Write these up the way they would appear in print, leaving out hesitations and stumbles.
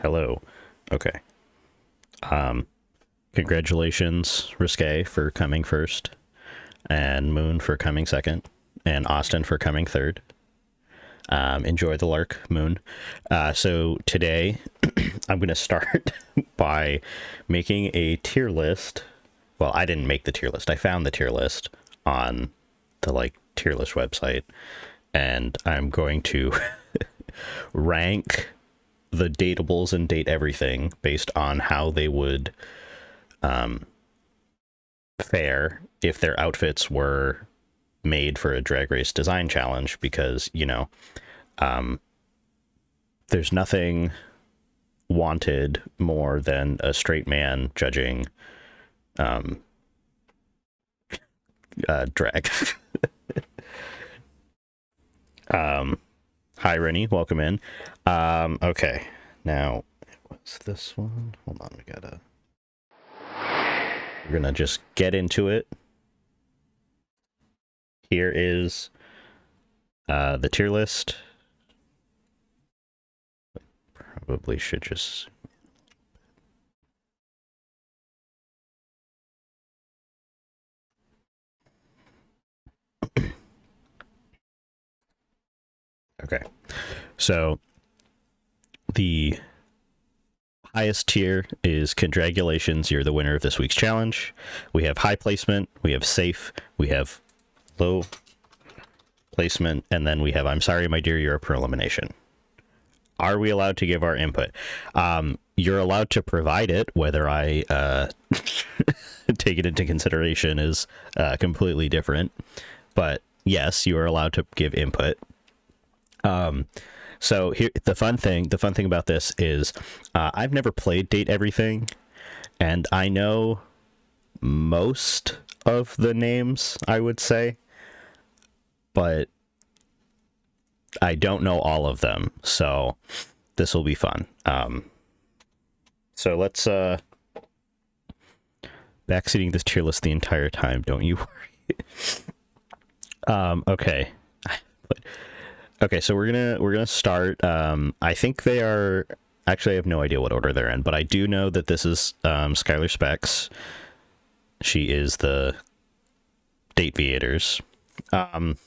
Hello. Okay. Um, Congratulations, Risque, for coming first, and Moon for coming second, and Austin for coming third. Enjoy the lark, Moon. So today, I'm going to start by making a tier list. Well, I didn't make the tier list. I found the tier list on the tier list website, and I'm going to rank the dateables and date everything based on how they would fare if their outfits were made for a drag race design challenge, because there's nothing wanted more than a straight man judging drag. Hi Rennie, welcome in. Okay, now what's this one? Hold on, we're gonna just get into it. Here is the tier list. Probably should just okay. So the highest tier is congratulations, you're the winner of this week's challenge. We have high placement, we have safe, we have low placement, and then we have I'm sorry, my dear, you're up for elimination. Are we allowed to give our input? You're allowed to provide it. Whether I take it into consideration is completely different. But yes, you are allowed to give input. So here, the fun thing about this is I've never played Date Everything, and I know most of the names, I would say, but I don't know all of them, so this will be fun. So let's backseating this tier list the entire time, don't you worry. Okay, so we're gonna start. I think they are actually, I have no idea what order they're in, but I do know that this is Skylar Specs. She is the Date Viators. Let's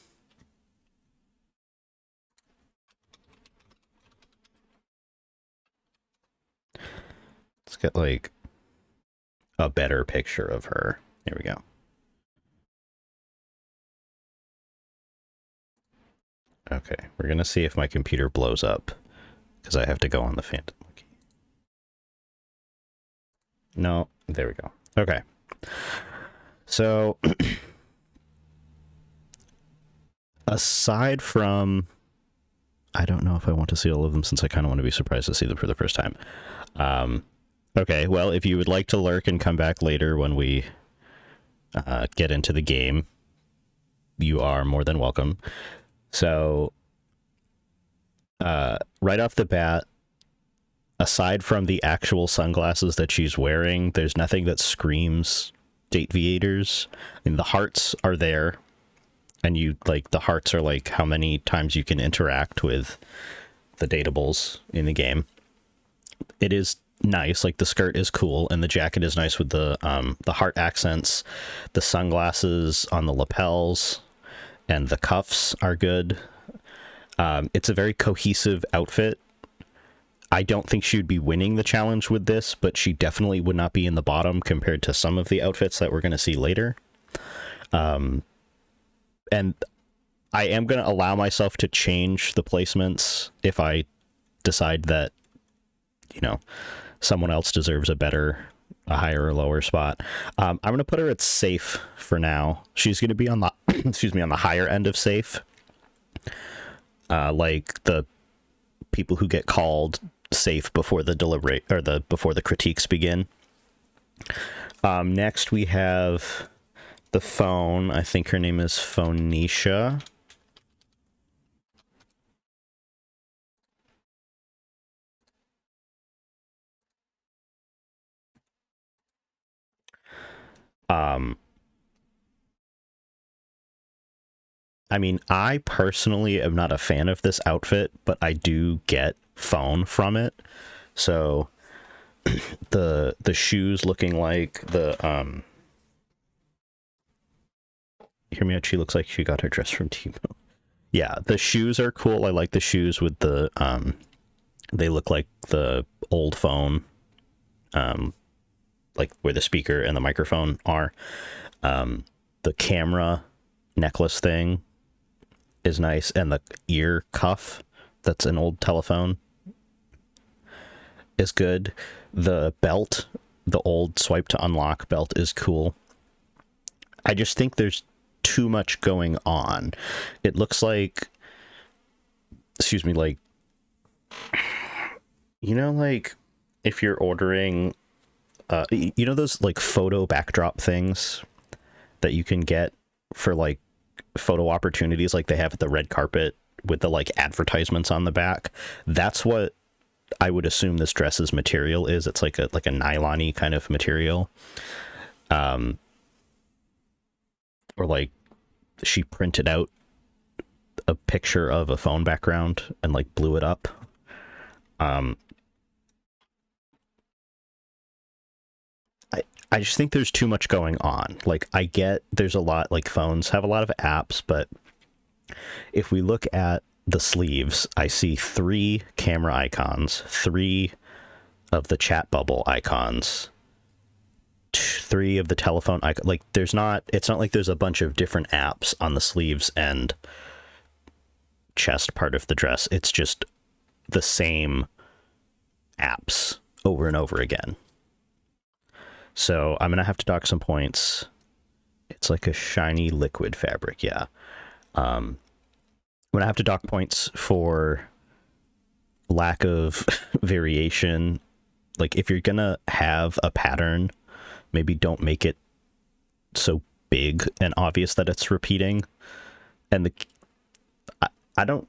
get like a better picture of her. Here we go. Okay, we're gonna see if my computer blows up because I have to go on the Phantom Wiki. No, there we go. Okay, so aside from, I don't know if I want to see all of them since I kind of want to be surprised to see them for the first time. Okay, well, if you would like to lurk and come back later when we get into the game, you are more than welcome. So, right off the bat, aside from the actual sunglasses that she's wearing, there's nothing that screams Date Viators. I mean, the hearts are there, and the hearts are like how many times you can interact with the dateables in the game. It is nice, like the skirt is cool, and the jacket is nice with the heart accents. The sunglasses on the lapels and the cuffs are good. It's a very cohesive outfit. I don't think she would be winning the challenge with this, but she definitely would not be in the bottom compared to some of the outfits that we're going to see later. And I am going to allow myself to change the placements if I decide that, someone else deserves a higher or lower spot. I'm going to put her at safe for now. She's going to be on the, on the higher end of safe. Like the people who get called safe before the deliberate or before the critiques begin. Next we have the phone. I think her name is Phoenicia. I mean, I personally am not a fan of this outfit, but I do get phone from it. So the shoes looking like the hear me out, she looks like she got her dress from Timo. Yeah, the shoes are cool. I like the shoes with the they look like the old phone, like where the speaker and the microphone are. The camera necklace thing is nice, and the ear cuff that's an old telephone is good. The belt, the old swipe to unlock belt, is cool. I just think there's too much going on. It looks like, excuse me, like, you know, like if you're ordering you know those like photo backdrop things that you can get for like photo opportunities, like they have at the red carpet with the like advertisements on the back? That's what I would assume this dress's material is. It's like a nylon-y kind of material. Or like she printed out a picture of a phone background and like blew it up. I just think there's too much going on. Like, I get there's a lot, like phones have a lot of apps, but if we look at the sleeves, I see 3 camera icons, 3 of the chat bubble icons, 3 of the telephone icon. Like, it's not like there's a bunch of different apps on the sleeves and chest part of the dress. It's just the same apps over and over again. So I'm going to have to dock some points. It's like a shiny liquid fabric, yeah. I'm going to have to dock points for lack of variation. Like, if you're going to have a pattern, maybe don't make it so big and obvious that it's repeating. And I don't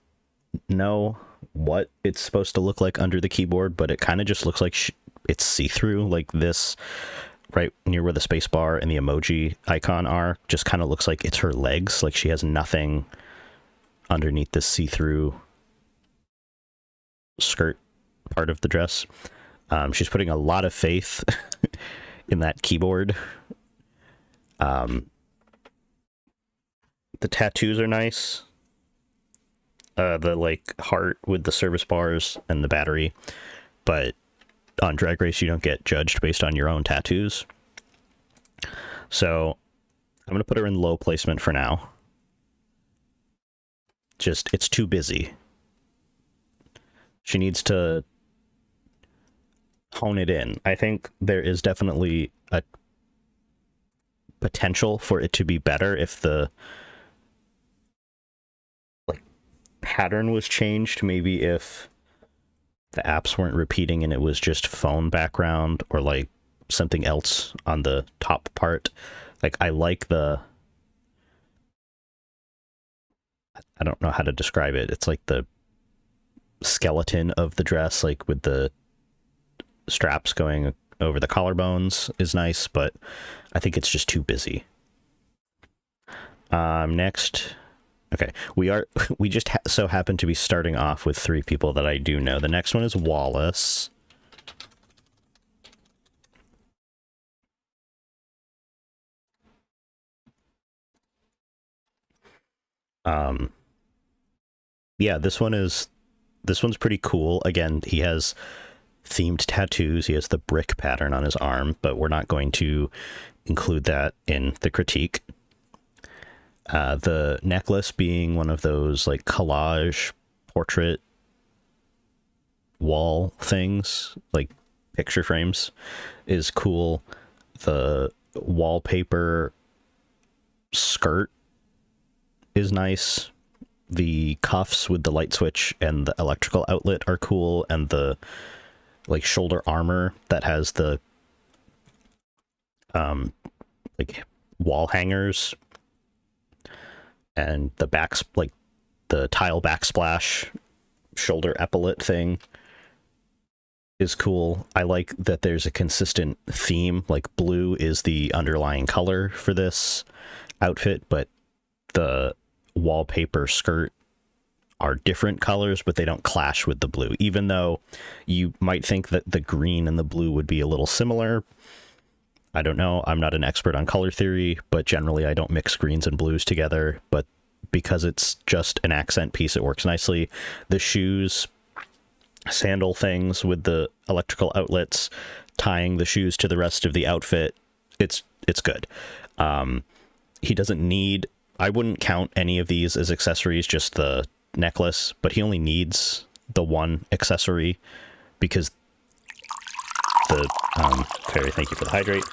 know what it's supposed to look like under the keyboard, but it kind of just looks like it's see-through. Like this, right near where the space bar and the emoji icon are, just kind of looks like it's her legs. Like she has nothing underneath this see-through skirt part of the dress. She's putting a lot of faith in that keyboard. The tattoos are nice. The like heart with the service bars and the battery, but on Drag Race you don't get judged based on your own tattoos. So I'm gonna put her in low placement for now. Just, it's too busy. She needs to hone it in. I think there is definitely a potential for it to be better if the like pattern was changed. Maybe if the apps weren't repeating and it was just phone background or like something else on the top part. Like, I like I don't know how to describe it. It's like the skeleton of the dress, like with the straps going over the collarbones is nice, but I think it's just too busy. Next. Okay, we just so happen to be starting off with 3 people that I do know. The next one is Wallace. Yeah, this one's pretty cool. Again, he has themed tattoos. He has the brick pattern on his arm, but we're not going to include that in the critique. The necklace being one of those like collage portrait wall things, like picture frames, is cool. The wallpaper skirt is nice. The cuffs with the light switch and the electrical outlet are cool, and the like shoulder armor that has the like wall hangers and the backs, like the tile backsplash shoulder epaulet thing is cool. I like that there's a consistent theme, like blue is the underlying color for this outfit, but the wallpaper skirt are different colors, but they don't clash with the blue, even though you might think that the green and the blue would be a little similar. I don't know. I'm not an expert on color theory, but generally I don't mix greens and blues together. But because it's just an accent piece, it works nicely. The shoes, sandal things with the electrical outlets, tying the shoes to the rest of the outfit, it's good. He doesn't need, I wouldn't count any of these as accessories, just the necklace, but he only needs the one accessory because the fairy, thank you for the hydrate.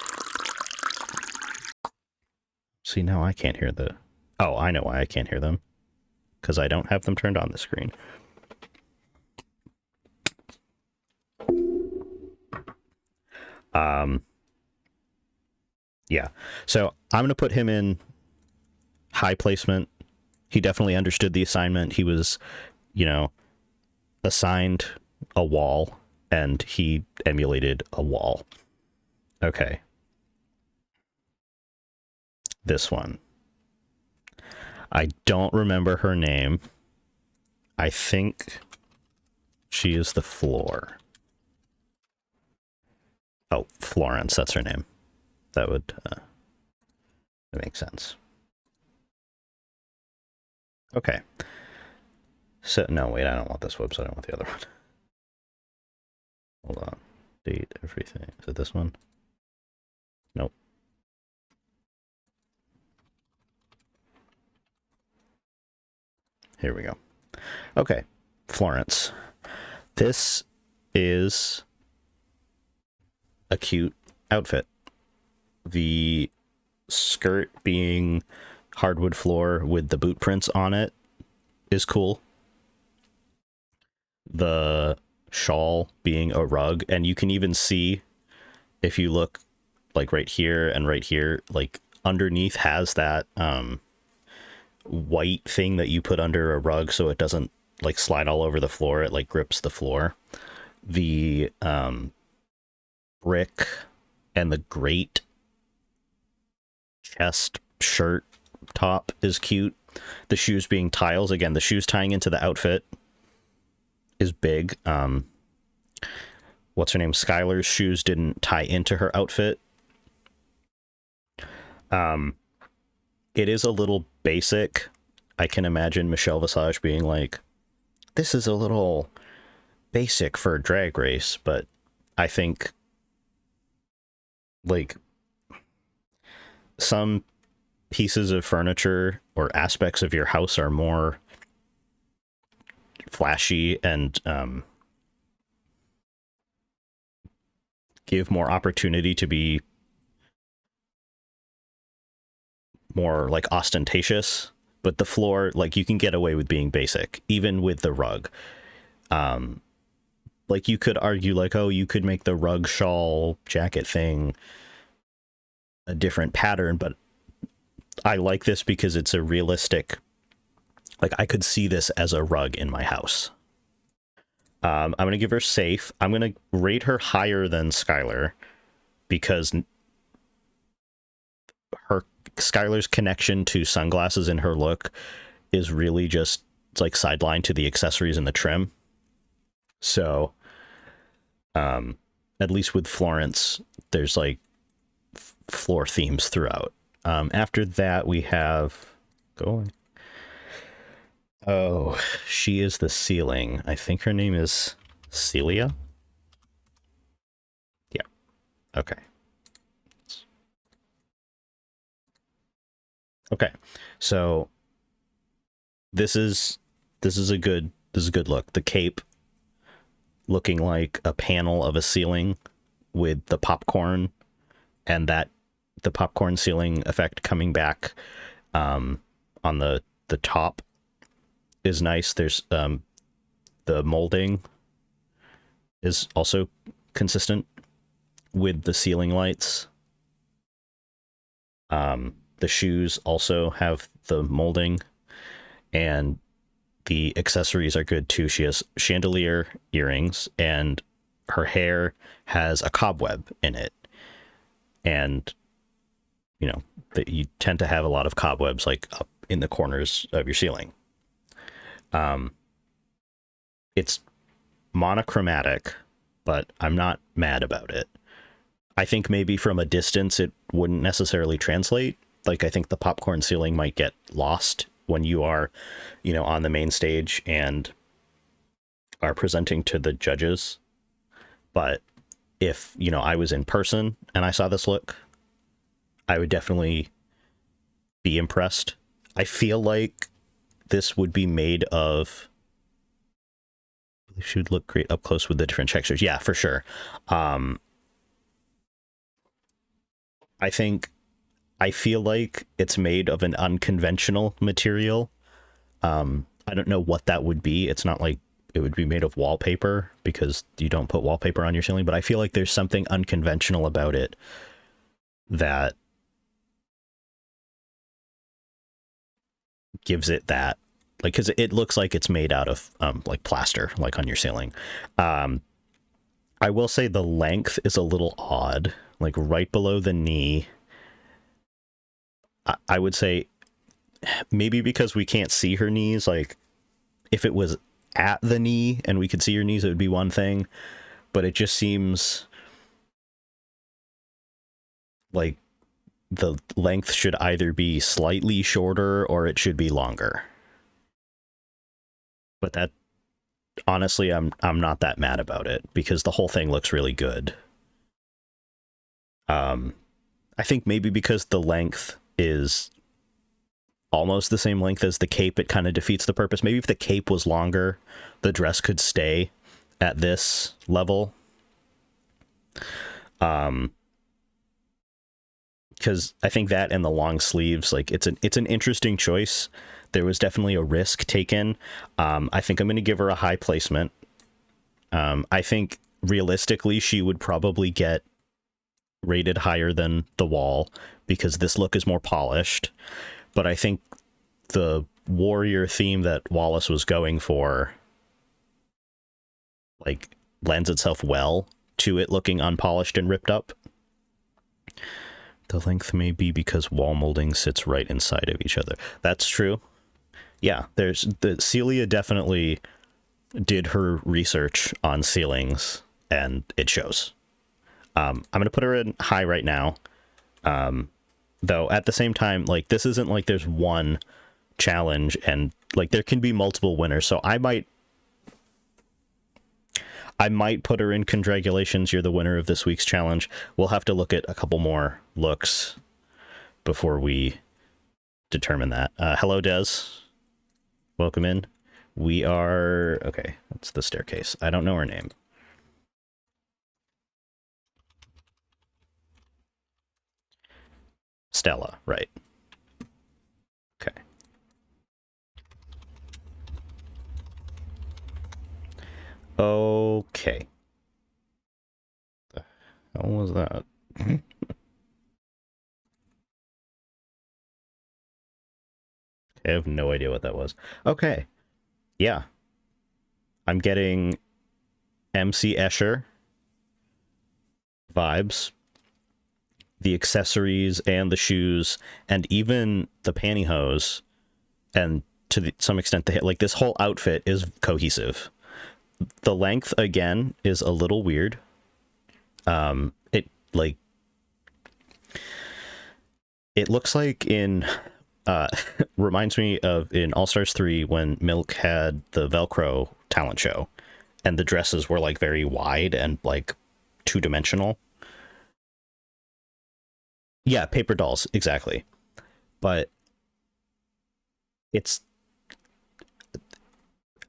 See, now I can't hear the, oh, I know why I can't hear them, because I don't have them turned on the screen. Yeah, so I'm going to put him in high placement. He definitely understood the assignment. He was, you know, assigned a wall, and he emulated a wall. Okay. This one. I don't remember her name. I think she is the floor. Oh, Florence, that's her name. That would make sense. Okay. So, no, wait, I don't want this website. I want the other one. Hold on. Date everything. Is it this one? Nope. Here we go. Okay. Florence. This is a cute outfit. The skirt being hardwood floor with the boot prints on it is cool. The shawl being a rug, and you can even see, if you look like right here and right here, like underneath has that white thing that you put under a rug so it doesn't like slide all over the floor. It like grips the floor. The brick and the grate chest shirt top is cute. The shoes being tiles, again, the shoes tying into the outfit is big. What's her name? Skylar's shoes didn't tie into her outfit. It is a little basic. I can imagine Michelle Visage being like, this is a little basic for a drag race, but I think like some pieces of furniture or aspects of your house are more flashy and give more opportunity to be more like ostentatious, but the floor, like you can get away with being basic, even with the rug. Like you could argue like, oh, you could make the rug shawl jacket thing a different pattern, but I like this because it's a realistic, like I could see this as a rug in my house. I'm going to give her safe. I'm going to rate her higher than Skylar because her Skylar's connection to sunglasses in her look is really just like sidelined to the accessories and the trim. So, at least with Florence, there's like floor themes throughout. After that, we have going. Oh, she is the ceiling. I think her name is Celia. Yeah. Okay. Okay. So this is a good look. The cape looking like a panel of a ceiling with the popcorn and that the popcorn ceiling effect coming back on the top is nice. There's the molding is also consistent with the ceiling lights. The shoes also have the molding, and the accessories are good too. She has chandelier earrings, and her hair has a cobweb in it. And, you know, that you tend to have a lot of cobwebs like up in the corners of your ceiling. Um, it's monochromatic, but I'm not mad about it. I think maybe from a distance it wouldn't necessarily translate. Like I think the popcorn ceiling might get lost when you are, on the main stage and are presenting to the judges. But if, I was in person and I saw this look, I would definitely be impressed. I feel like this would be made of, she would look great up close with the different textures. Yeah, for sure. I feel like it's made of an unconventional material. I don't know what that would be. It's not like it would be made of wallpaper because you don't put wallpaper on your ceiling, but I feel like there's something unconventional about it that gives it that, like, because it looks like it's made out of like plaster, like on your ceiling. I will say the length is a little odd, like right below the knee. I would say maybe because we can't see her knees, like if it was at the knee and we could see her knees, it would be one thing, but it just seems like the length should either be slightly shorter or it should be longer. But that, honestly, I'm not that mad about it because the whole thing looks really good. I think maybe because the length is almost the same length as the cape, it kind of defeats the purpose. Maybe if the cape was longer, the dress could stay at this level. Because I think that and the long sleeves, like it's an interesting choice. There was definitely a risk taken. I think I'm going to give her a high placement. I think realistically, she would probably get rated higher than the wall because this look is more polished. But I think the warrior theme that Wallace was going for, like, lends itself well to it looking unpolished and ripped up. The length may be because wall molding sits right inside of each other. That's true. Yeah, Celia definitely did her research on ceilings, and it shows. I'm going to put her in high right now. Though at the same time, like, this isn't like there's one challenge and like there can be multiple winners. So I might put her in congratulations, you're the winner of this week's challenge. We'll have to look at a couple more looks before we determine that. Hello, Des. Welcome in. We are... Okay, that's the staircase. I don't know her name. Stella, right. Okay. Okay. The hell was that? I have no idea what that was. Okay. Yeah. I'm getting MC Escher vibes. The accessories and the shoes and even the pantyhose, and to some extent the like, this whole outfit is cohesive. The length again is a little weird. It like it looks like in reminds me of in All Stars 3 when Milk had the Velcro talent show and the dresses were like very wide and like two-dimensional. Yeah, paper dolls, exactly. But it's,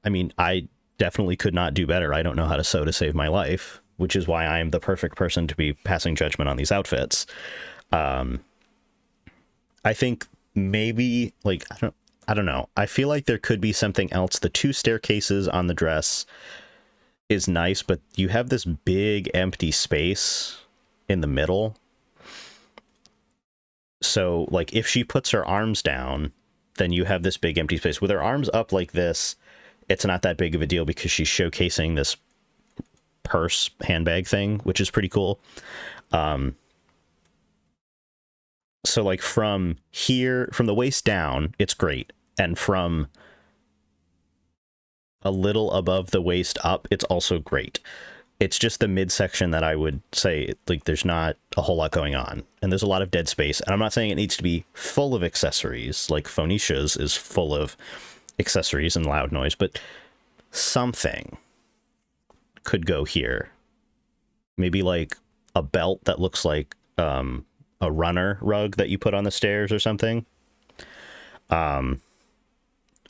I mean, I definitely could not do better. I don't know how to sew to save my life, which is why I am the perfect person to be passing judgment on these outfits. I think maybe, like, I don't know. I feel like there could be something else. The two staircases on the dress is nice, but you have this big empty space in the middle. So, like, if she puts her arms down, then you have this big empty space. With her arms up like this, it's not that big of a deal because she's showcasing this purse handbag thing, which is pretty cool. So, like, from here, from the waist down, it's great. And from a little above the waist up, it's also great. It's just the midsection that I would say, like, there's not a whole lot going on. And there's a lot of dead space. And I'm not saying it needs to be full of accessories, like Phoenicia's is full of accessories and loud noise, but something could go here. Maybe like a belt that looks like a runner rug that you put on the stairs or something.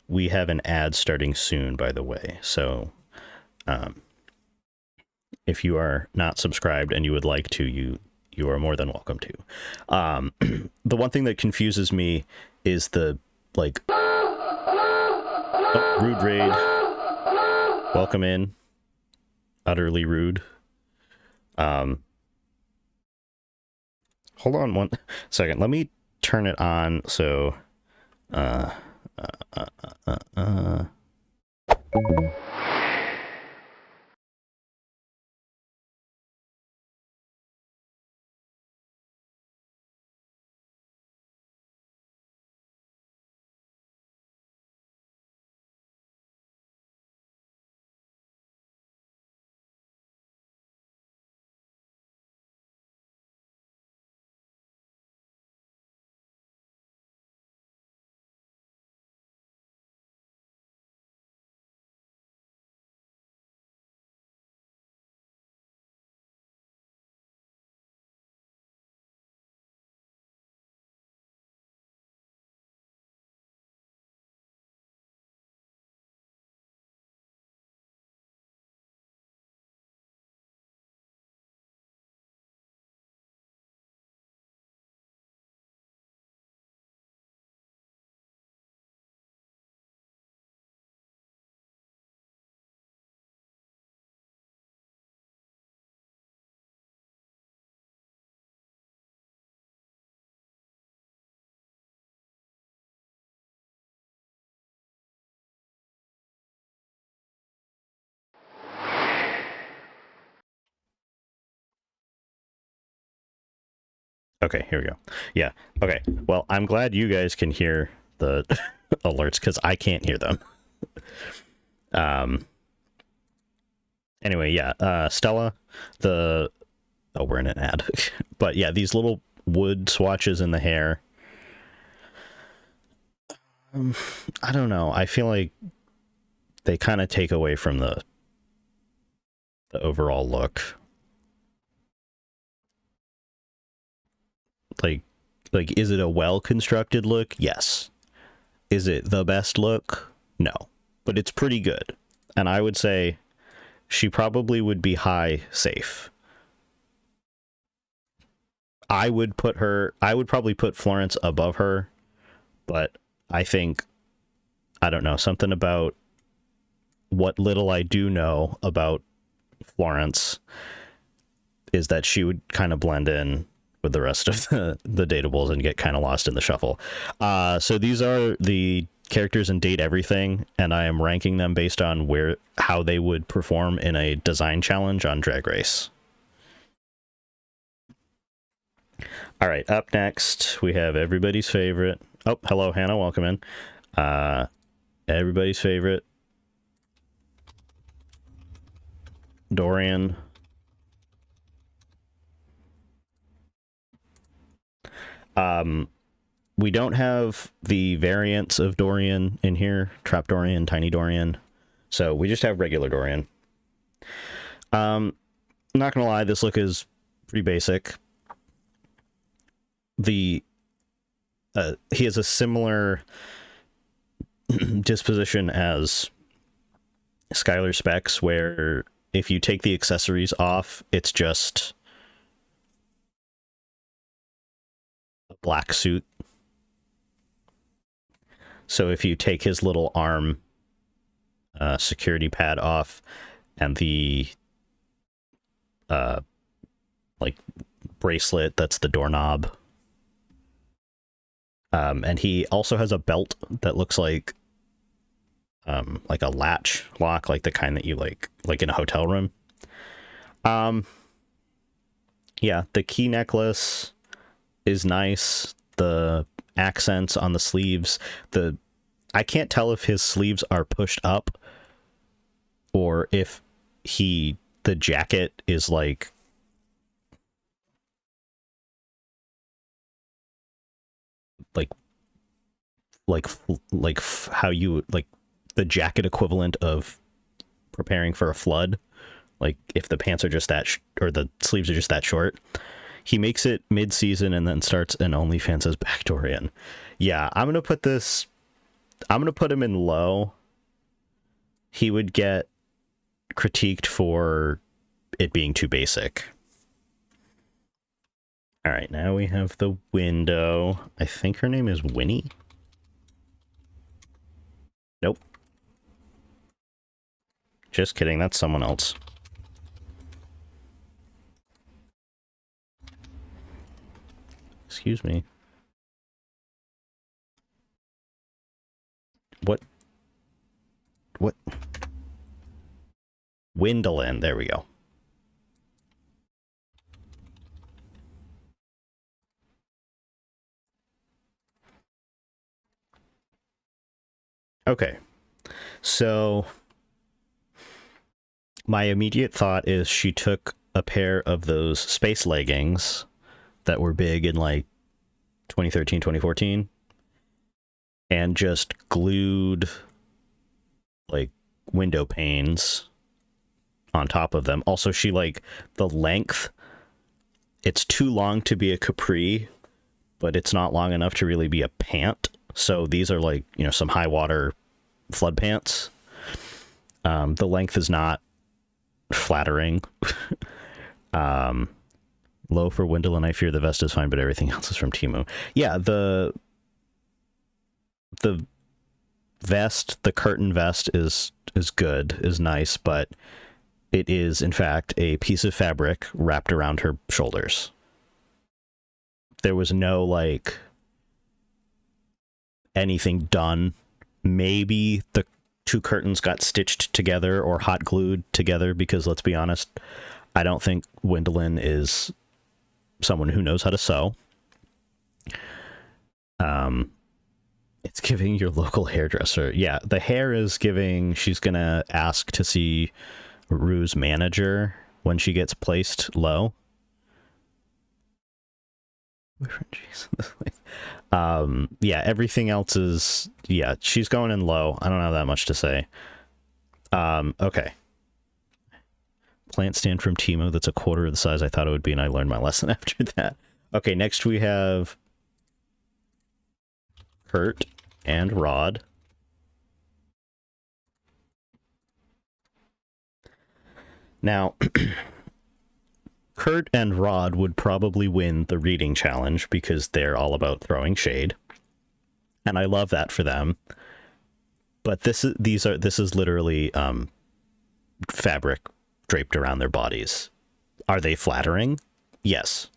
We have an ad starting soon, by the way. So if you are not subscribed and you would like to, you are more than welcome to. The one thing that confuses me is the, like... Oh, rude raid. Welcome in. Utterly rude. Hold on one second. Let me turn it on so... Okay, here we go. Yeah, okay. Well, I'm glad you guys can hear the alerts, because I can't hear them. Anyway, yeah, Stella, the... Oh, we're in an ad. But yeah, these little wood swatches in the hair. I don't know. I feel like they kind of take away from the overall look. Like, is it a well-constructed look? Yes. Is it the best look? No. But it's pretty good. And I would say she probably would be high safe. I would probably put Florence above her, but I think, I don't know, something about what little I do know about Florence is that she would kind of blend in with the rest of the dateables and get kind of lost in the shuffle. So these are the characters in Date Everything, and I am ranking them based on how they would perform in a design challenge on Drag Race. All right, up next we have everybody's favorite. Oh, hello, Hannah. Welcome in. Everybody's favorite, Dorian. We don't have the variants of Dorian in here, Trap Dorian, Tiny Dorian, so we just have regular Dorian. Not gonna lie, this look is pretty basic. He has a similar disposition as Skylar Specs, where if you take the accessories off, it's just a black suit. So if you take his little arm security pad off and the like bracelet, that's the doorknob. And he also has a belt that looks like a latch lock, like the kind that you like in a hotel room. Yeah, the key necklace is nice. The accents on the sleeves, I can't tell if his sleeves are pushed up or if the jacket is like how you like the jacket equivalent of preparing for a flood, like if the pants are just that or the sleeves are just that short. He makes it mid-season and then starts an OnlyFans as backdoor in. Yeah, I'm gonna put him in low. He would get critiqued for it being too basic. All right, now we have the window. I think her name is Winnie. Nope. Just kidding, that's someone else. Excuse me. What? Windolin, there we go. Okay, so my immediate thought is she took a pair of those space leggings that were big in like 2013, 2014 and just glued like window panes on top of them. Also, she like the length, it's too long to be a capri, but it's not long enough to really be a pant. So these are like, you know, some high water flood pants. The length is not flattering. Low for Wendell, and I fear the vest is fine, but everything else is from Temu. Yeah, the vest, the curtain vest is good, is nice, but it is in fact a piece of fabric wrapped around her shoulders. There was no like anything done. Maybe the two curtains got stitched together or hot glued together, because let's be honest, I don't think Gwendolyn is someone who knows how to sew. It's giving your local hairdresser. Yeah, the hair is giving, she's gonna ask to see Rue's manager when she gets placed low. Yeah, everything else is, yeah, she's going in low. I don't have that much to say. Okay. Plant stand from Temu that's a quarter of the size I thought it would be, and I learned my lesson after that. Okay, next we have Kurt and Rod. Now, Kurt and Rod would probably win the reading challenge because they're all about throwing shade. And I love that for them. But this is literally fabric draped around their bodies. Are they flattering? Yes.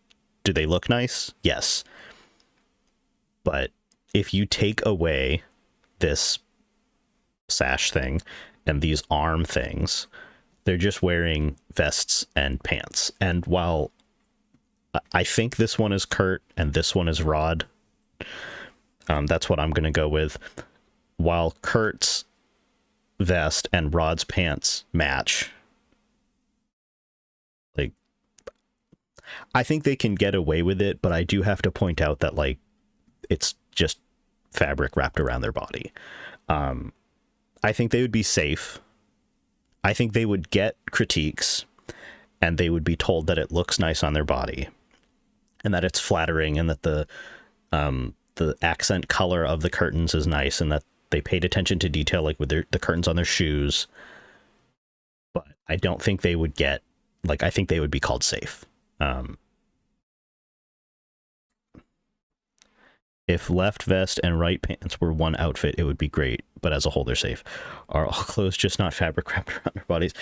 Do they look nice? Yes. But if you take away this sash thing and these arm things, they're just wearing vests and pants. And while I think this one is Kurt and this one is Rod, that's what I'm going to go with. While Kurt's vest and Rod's pants match, like, I think they can get away with it, but I do have to point out that, like, it's just fabric wrapped around their body. I think they would be safe. I think they would get critiques, and they would be told that it looks nice on their body, and that it's flattering, and that the accent color of the curtains is nice, and that they paid attention to detail, like with the curtains on their shoes. But I don't think they would get, like, I think they would be called safe. If left vest and right pants were one outfit, it would be great, but as a whole, they're safe. Are all clothes just not fabric wrapped around their bodies?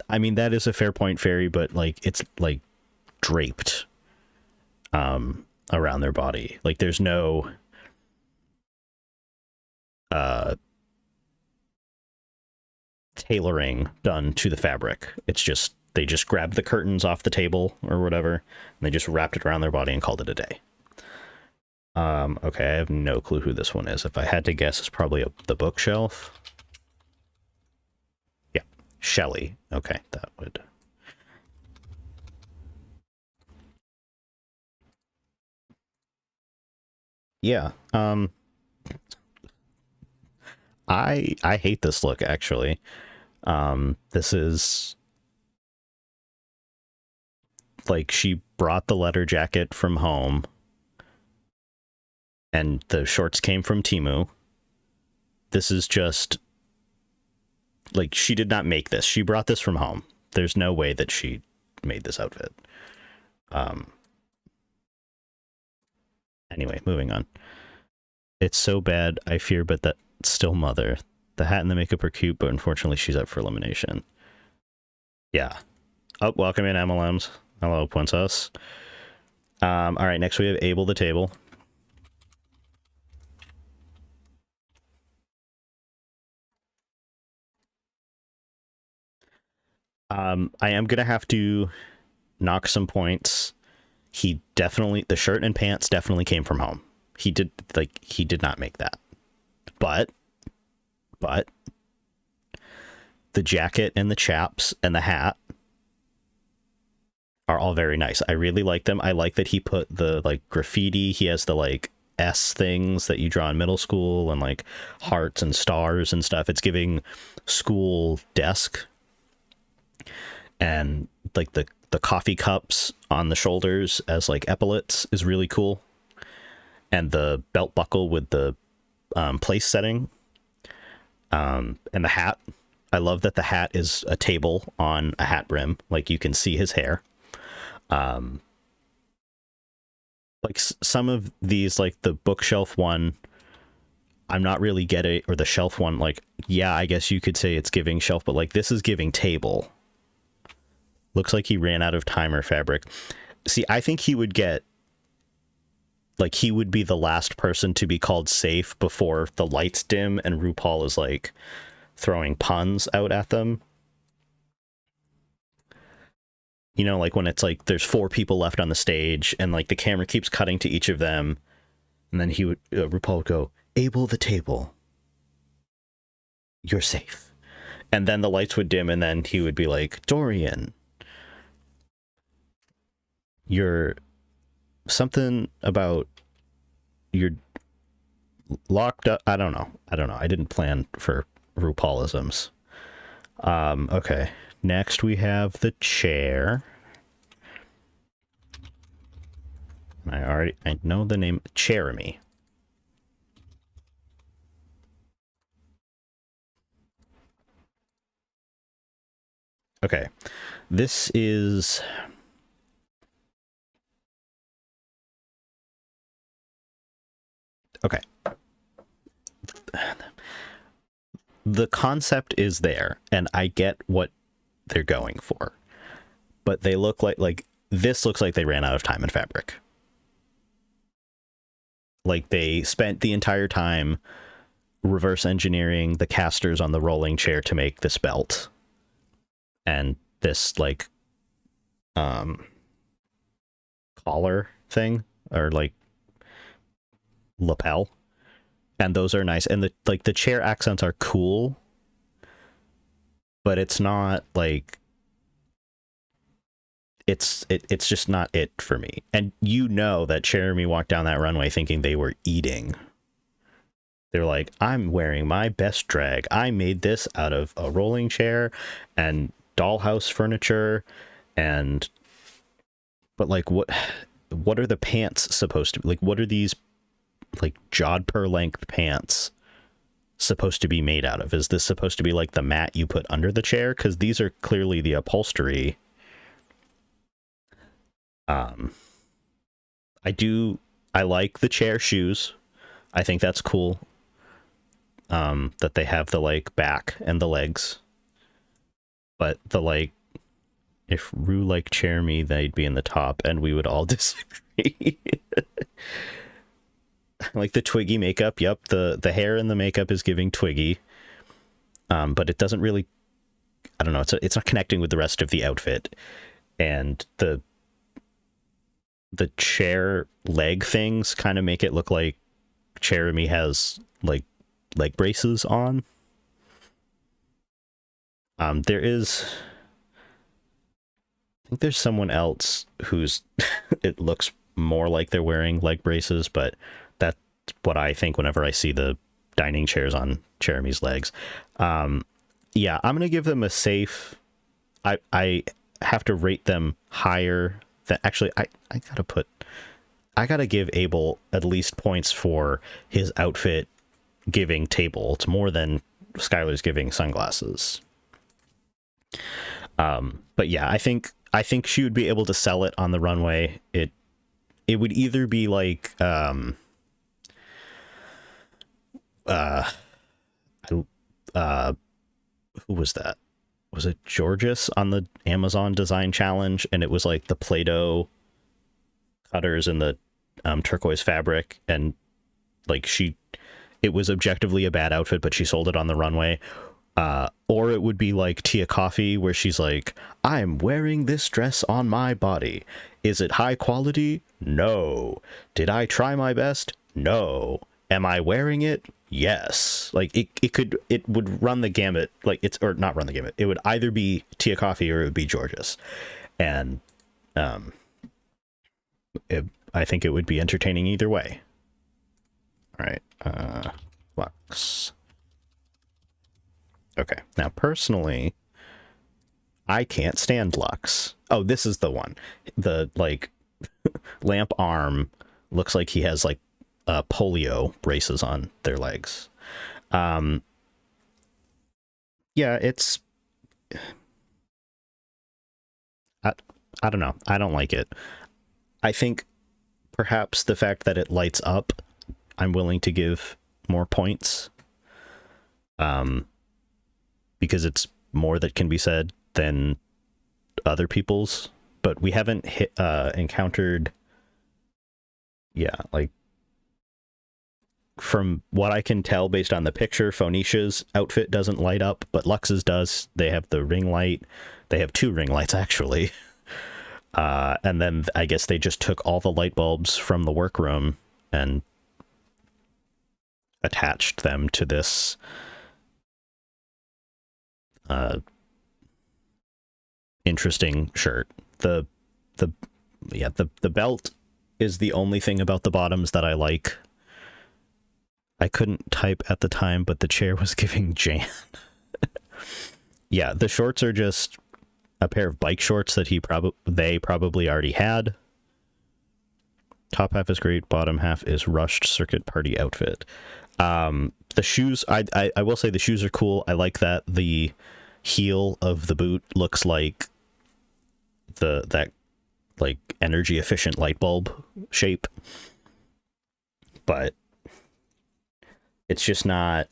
I mean, that is a fair point, Fairy, but, like, it's, like, draped around their body. Like, there's no tailoring done to the fabric. It's just, they just grabbed the curtains off the table or whatever, and they just wrapped it around their body and called it a day. Okay, I have no clue who this one is. If I had to guess, it's probably the bookshelf. Yeah. Shelley. Okay, that would. Yeah. I hate this look actually. This is like she brought the leather jacket from home and the shorts came from Temu. This is just like she did not make this. She brought this from home. There's no way that she made this outfit. Anyway, moving on. It's so bad, I fear, but that still mother. The hat and the makeup are cute, but unfortunately she's up for elimination. Yeah. Oh, welcome in, MLMs. Hello, Princess. All right, next we have Abel the Table. I am gonna have to knock some points. He definitely, the shirt and pants definitely came from home. He did not make that. But the jacket and the chaps and the hat are all very nice. I really like them. I like that he put the like graffiti. He has the like S things that you draw in middle school and like hearts and stars and stuff. It's giving school desk. And like the coffee cups on the shoulders as like epaulets is really cool. And the belt buckle with the place setting. And the hat. I love that the hat is a table on a hat brim. Like you can see his hair. Like some of these, like the bookshelf one, I'm not really getting, or the shelf one, like, yeah, I guess you could say it's giving shelf, but like this is giving table. Looks like he ran out of time or fabric. See, I think he would get, like, he would be the last person to be called safe before the lights dim and RuPaul is like throwing puns out at them. You know, like when it's like there's 4 people left on the stage and like the camera keeps cutting to each of them. And then he would, RuPaul would go, Abel the Table, you're safe. And then the lights would dim and then he would be like, Dorian, you're something about you're locked up. I don't know. I didn't plan for RuPaulisms. Okay. Next we have the chair. I know the name, Jeremy. Okay. This is okay. The concept is there, and I get what they're going for. But they look like this looks like they ran out of time and fabric. Like they spent the entire time reverse engineering the casters on the rolling chair to make this belt. And this like collar thing or like lapel. And those are nice. And the chair accents are cool. But it's not like it's just not it for me. And you know that Jeremy walked down that runway thinking they were eating. They're like, I'm wearing my best drag. I made this out of a rolling chair and dollhouse furniture and but like what are the pants supposed to be? Like what are these like jodhpur length pants supposed to be made out of? Is this supposed to be like the mat you put under the chair? Because these are clearly the upholstery. I like the chair shoes. I think that's cool. That they have the like back and the legs. But the like, if Ru liked Jeremy, they'd be in the top, and we would all disagree. Like the Twiggy makeup, yep, the hair and the makeup is giving Twiggy. But it doesn't really, I don't know, it's not connecting with the rest of the outfit. And the chair leg things kind of make it look like Jeremy has like leg braces on. There is, I think there's someone else who's it looks more like they're wearing leg braces, but that's what I think whenever I see the dining chairs on Jeremy's legs. Yeah, I'm gonna give them a safe. I have to rate them higher. That actually, I gotta give Abel at least points for his outfit giving table. It's more than Skylar's giving sunglasses. But yeah, I think she would be able to sell it on the runway. It would either be like uh uh who was that? Was it Georges on the Amazon Design Challenge? And it was like the Play-Doh cutters and the turquoise fabric, and like it was objectively a bad outfit, but she sold it on the runway. Or it would be like Tia Coffee, where she's like, I'm wearing this dress on my body. Is it high quality? No. Did I try my best? No. Am I wearing it? Yes. Like it would run the gamut. Like or not run the gamut. It would either be Tia Coffee or it would be Georges. And I think it would be entertaining either way. All right. Lux. Okay. Now, personally, I can't stand Lux. Oh, this is the one. The like lamp arm looks like he has like polio braces on their legs. Yeah, it's I don't know. I don't like it. I think perhaps the fact that it lights up, I'm willing to give more points. Because it's more that can be said than other people's, but we haven't encountered, yeah, like from what I can tell based on the picture, Phonicia's outfit doesn't light up, but Lux's does. They have the ring light. They have 2 ring lights, actually. And then I guess they just took all the light bulbs from the workroom and attached them to this interesting shirt. The belt is the only thing about the bottoms that I like. I couldn't type at the time, but the chair was giving Jan. Yeah, the shorts are just a pair of bike shorts that they probably already had. Top half is great, bottom half is rushed circuit party outfit. The shoes, I will say the shoes are cool. I like that the heel of the boot looks like that like energy efficient light bulb shape, but it's just not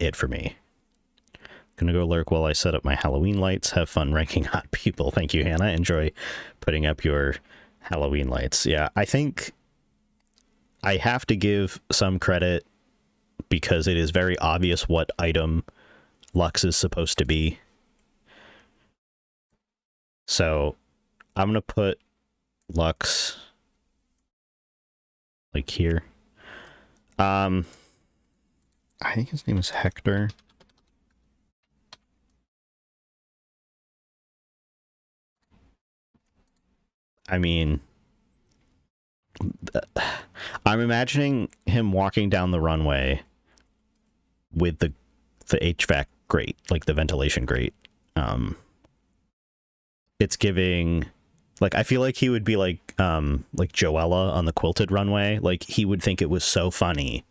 it for me. Gonna go lurk while I set up my Halloween lights. Have fun ranking hot people. Thank you, Hannah. Enjoy putting up your Halloween lights. Yeah, I think I have to give some credit because it is very obvious what item Lux is supposed to be. So I'm gonna put Lux like here. I think his name is Hector. I mean, I'm imagining him walking down the runway with the HVAC grate, like the ventilation grate. It's giving, like, I feel like he would be like Joella on the quilted runway. Like, he would think it was so funny.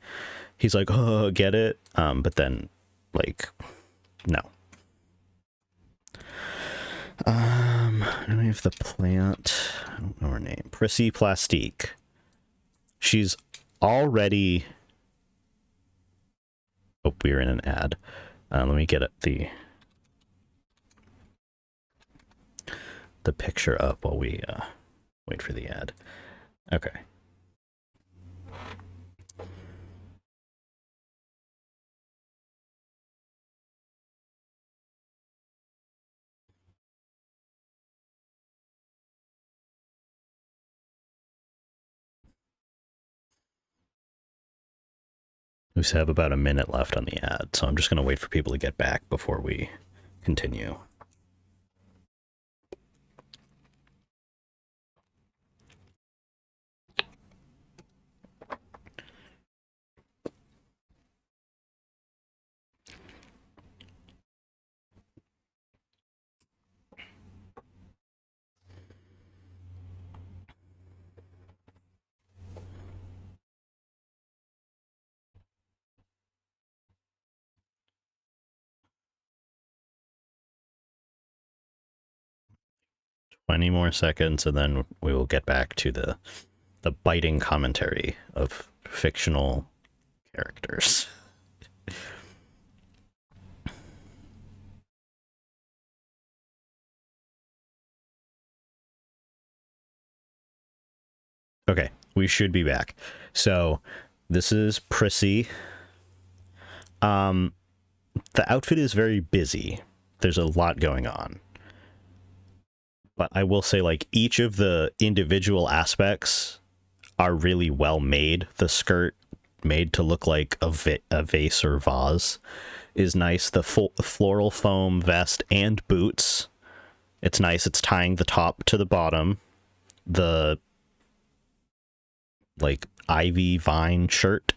He's like, oh, get it? But then, like, no. I have the plant. I don't know her name. Prissy Plastique. She's already. Oh, we're in an ad. Let me get the picture up while we wait for the ad. Okay. We have about a minute left on the ad, so I'm just going to wait for people to get back before we continue. Any more seconds, and then we will get back to the biting commentary of fictional characters. Okay, we should be back. So this is Prissy. The outfit is very busy. There's a lot going on. But I will say, like, each of the individual aspects are really well made. The skirt, made to look like a vase or vase, is nice. The floral foam vest and boots, it's nice. It's tying the top to the bottom. The, like, ivy vine shirt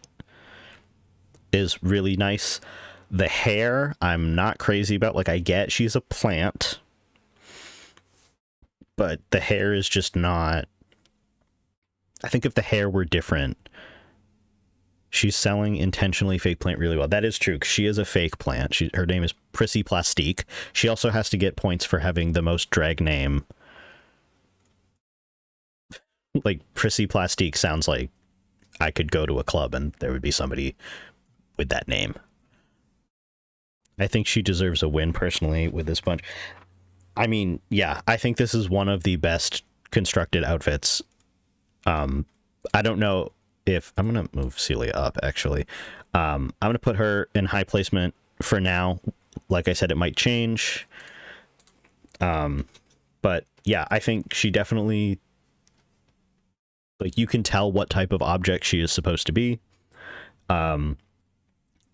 is really nice. The hair, I'm not crazy about. Like, I get she's a plant, but the hair is just not... I think if the hair were different... She's selling intentionally fake plant really well. That is true. She is a fake plant. Her name is Prissy Plastique. She also has to get points for having the most drag name. Like, Prissy Plastique sounds like I could go to a club and there would be somebody with that name. I think she deserves a win, personally, with this bunch. I mean, yeah, I think this is one of the best constructed outfits. I don't know if... I'm going to move Celia up, actually. I'm going to put her in high placement for now. Like I said, it might change. But yeah, I think she definitely... Like, you can tell what type of object she is supposed to be. The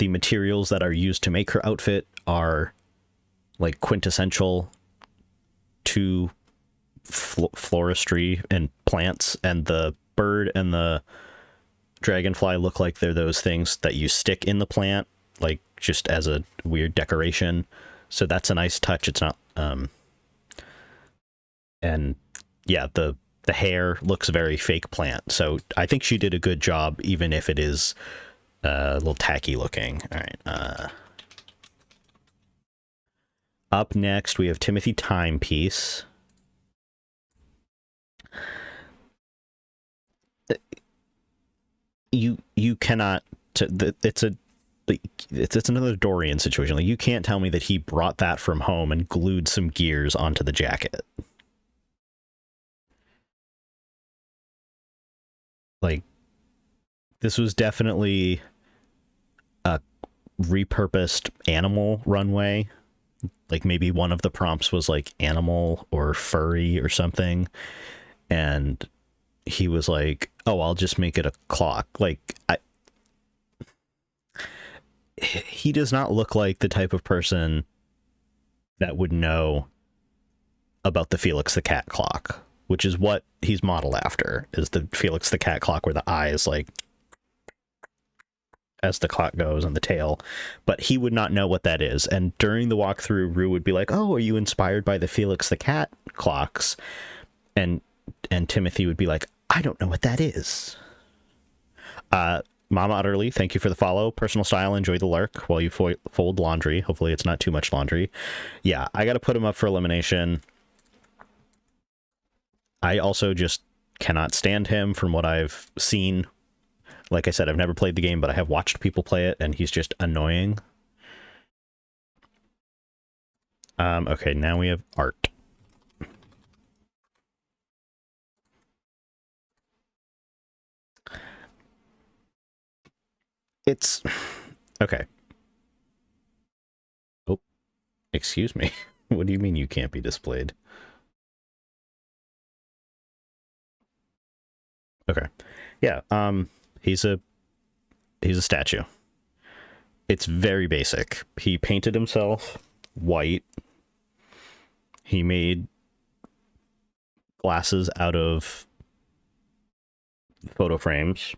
materials that are used to make her outfit are, like, quintessential to floristry and plants, and the bird and the dragonfly look like they're those things that you stick in the plant, like, just as a weird decoration. So that's a nice touch. It's not... And yeah, the hair looks very fake plant. So I think she did a good job, even if it is a little tacky looking. All right. Up next, we have Timothy Timepiece. You cannot... It's another Dorian situation. Like, you can't tell me that he brought that from home and glued some gears onto the jacket. Like, this was definitely a repurposed animal runway. Like, maybe one of the prompts was like animal or furry or something, and he was like, oh, I'll just make it a clock. Like, he does not look like the type of person that would know about the Felix the Cat clock, which is what he's modeled after, is the Felix the Cat clock, where the eye is like as the clock goes and the tail. But he would not know what that is. And during the walkthrough, Rue would be like, oh, are you inspired by the Felix the Cat clocks? And Timothy would be like, I don't know what that is. Mama Utterly, thank you for the follow. Personal Style, enjoy the lurk while you fold laundry. Hopefully it's not too much laundry. Yeah, I got to put him up for elimination. I also just cannot stand him from what I've seen. Like I said, I've never played the game, but I have watched people play it, and he's just annoying. Okay, now we have Art. It's... Okay. Oh, excuse me. What do you mean you can't be displayed? Okay. Yeah, he's a statue. It's very basic. He painted himself white. He made glasses out of photo frames,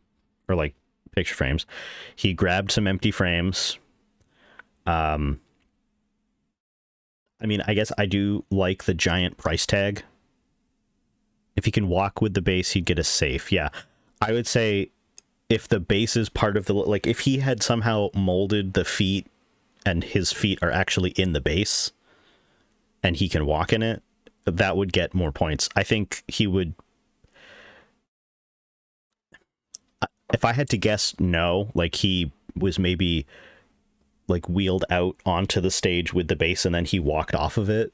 or like picture frames. He grabbed some empty frames. I mean, I guess I do like the giant price tag. If he can walk with the base, he'd get a safe. Yeah, I would say if the base is part of the, like, if he had somehow molded the feet and his feet are actually in the base and he can walk in it, that would get more points. I think he would, if I had to guess, no, like he was maybe like wheeled out onto the stage with the base and then he walked off of it.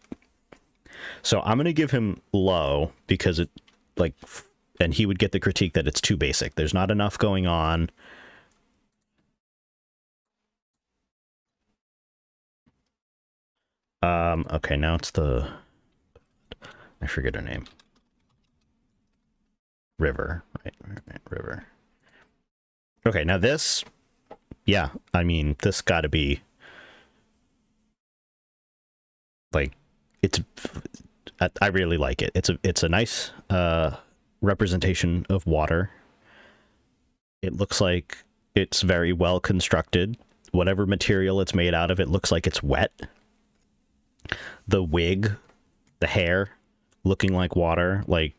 So I'm going to give him low because it, like, and he would get the critique that it's too basic. There's not enough going on. Okay, now it's the, I forget her name. River, right, River. Okay, now this, yeah, I mean, this gotta be, like, it's, I really like it. It's a nice representation of water. It looks like it's very well constructed. Whatever material it's made out of, it looks like it's wet. The wig, the hair, looking like water, like,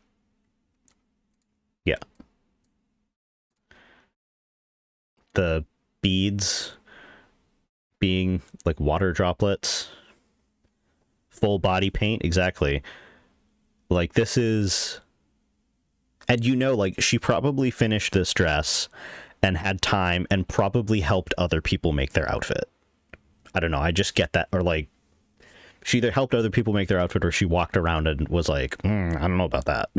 yeah. The beads being like water droplets. Full body paint, exactly. Like, this is, and you know, like, she probably finished this dress and had time and probably helped other people make their outfit. I don't know, I just get that. Or like, she either helped other people make their outfit or she walked around and was like, I don't know about that.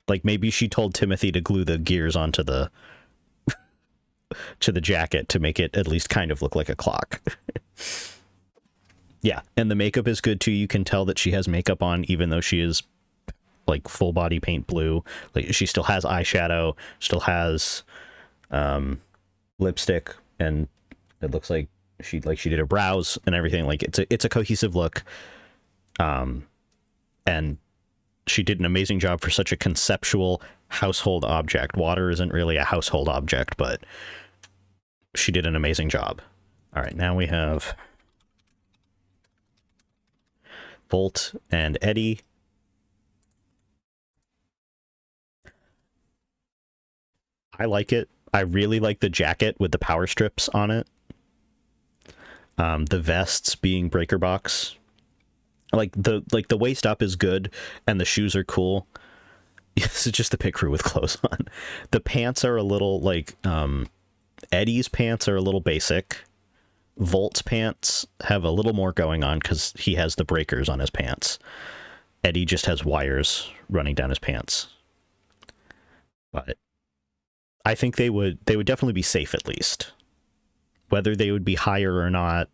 Like, maybe she told Timothy to glue the gears onto the to the jacket to make it at least kind of look like a clock. Yeah, and the makeup is good too. You can tell that she has makeup on even though she is like full body paint blue. Like, she still has eyeshadow, still has lipstick, and it looks like she did her brows and everything. Like, it's a cohesive look. And she did an amazing job for such a conceptual household object. Water isn't really a household object, but she did an amazing job. All right, now we have Volt and Eddie. I like it. I really like the jacket with the power strips on it. The vests being breaker box. Like the waist up is good and the shoes are cool. This is just the pit crew with clothes on. The pants are a little like Eddie's pants are a little basic. Volt's pants have a little more going on because he has the breakers on his pants. Eddie just has wires running down his pants. But I think they would definitely be safe at least. Whether they would be higher or not,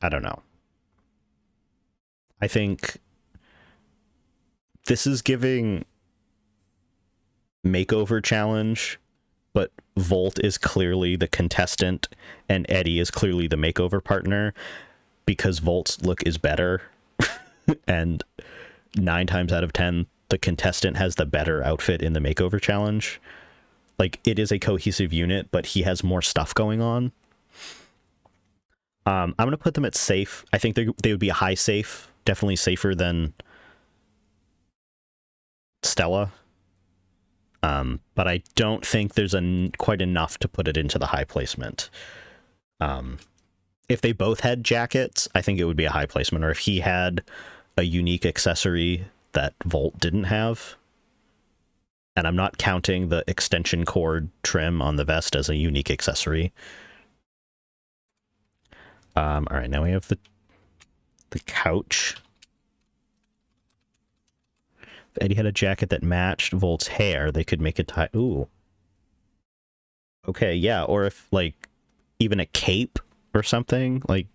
I don't know. I think this is giving makeover challenge, but Volt is clearly the contestant and Eddie is clearly the makeover partner because Volt's look is better. And 9 times out of 10, the contestant has the better outfit in the makeover challenge. Like, it is a cohesive unit, but he has more stuff going on. I'm going to put them at safe. I think they would be a high safe. Definitely safer than Stella. But I don't think there's quite enough to put it into the high placement. If they both had jackets, I think it would be a high placement. Or if he had a unique accessory that Volt didn't have. And I'm not counting the extension cord trim on the vest as a unique accessory. All right, now we have the couch. If Eddie had a jacket that matched Volt's hair, they could make it tie. Ooh. Okay, yeah, or if, like, even a cape or something, like,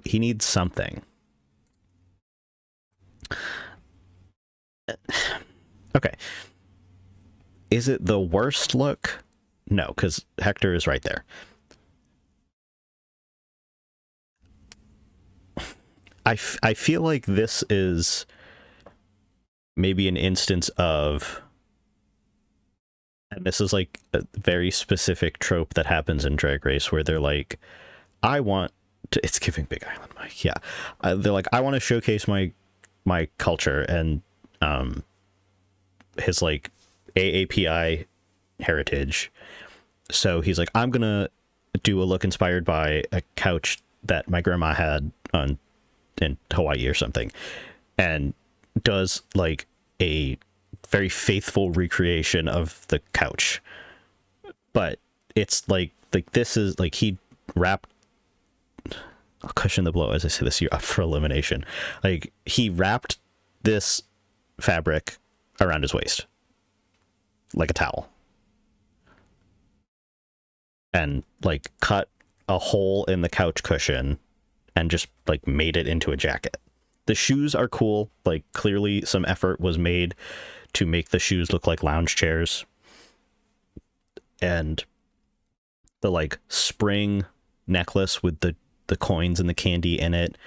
he needs something. Okay. Is it the worst look? No, because Hector is right there. I feel like this is maybe an instance of, and this is like a very specific trope that happens in Drag Race where they're like, I want to, it's giving Big Island Mike, yeah. They're like, I want to showcase my culture and his like AAPI heritage. So he's like, I'm gonna do a look inspired by a couch that my grandma had in Hawaii or something, and does like a very faithful recreation of the couch. But it's like this is like he wrapped, I'll cushion the blow as I say this, you're up for elimination. Like he wrapped this fabric around his waist like a towel and like cut a hole in the couch cushion and just like made it into a jacket. The shoes are cool. Like clearly some effort was made to make the shoes look like lounge chairs. And the like spring necklace with the coins and the candy in it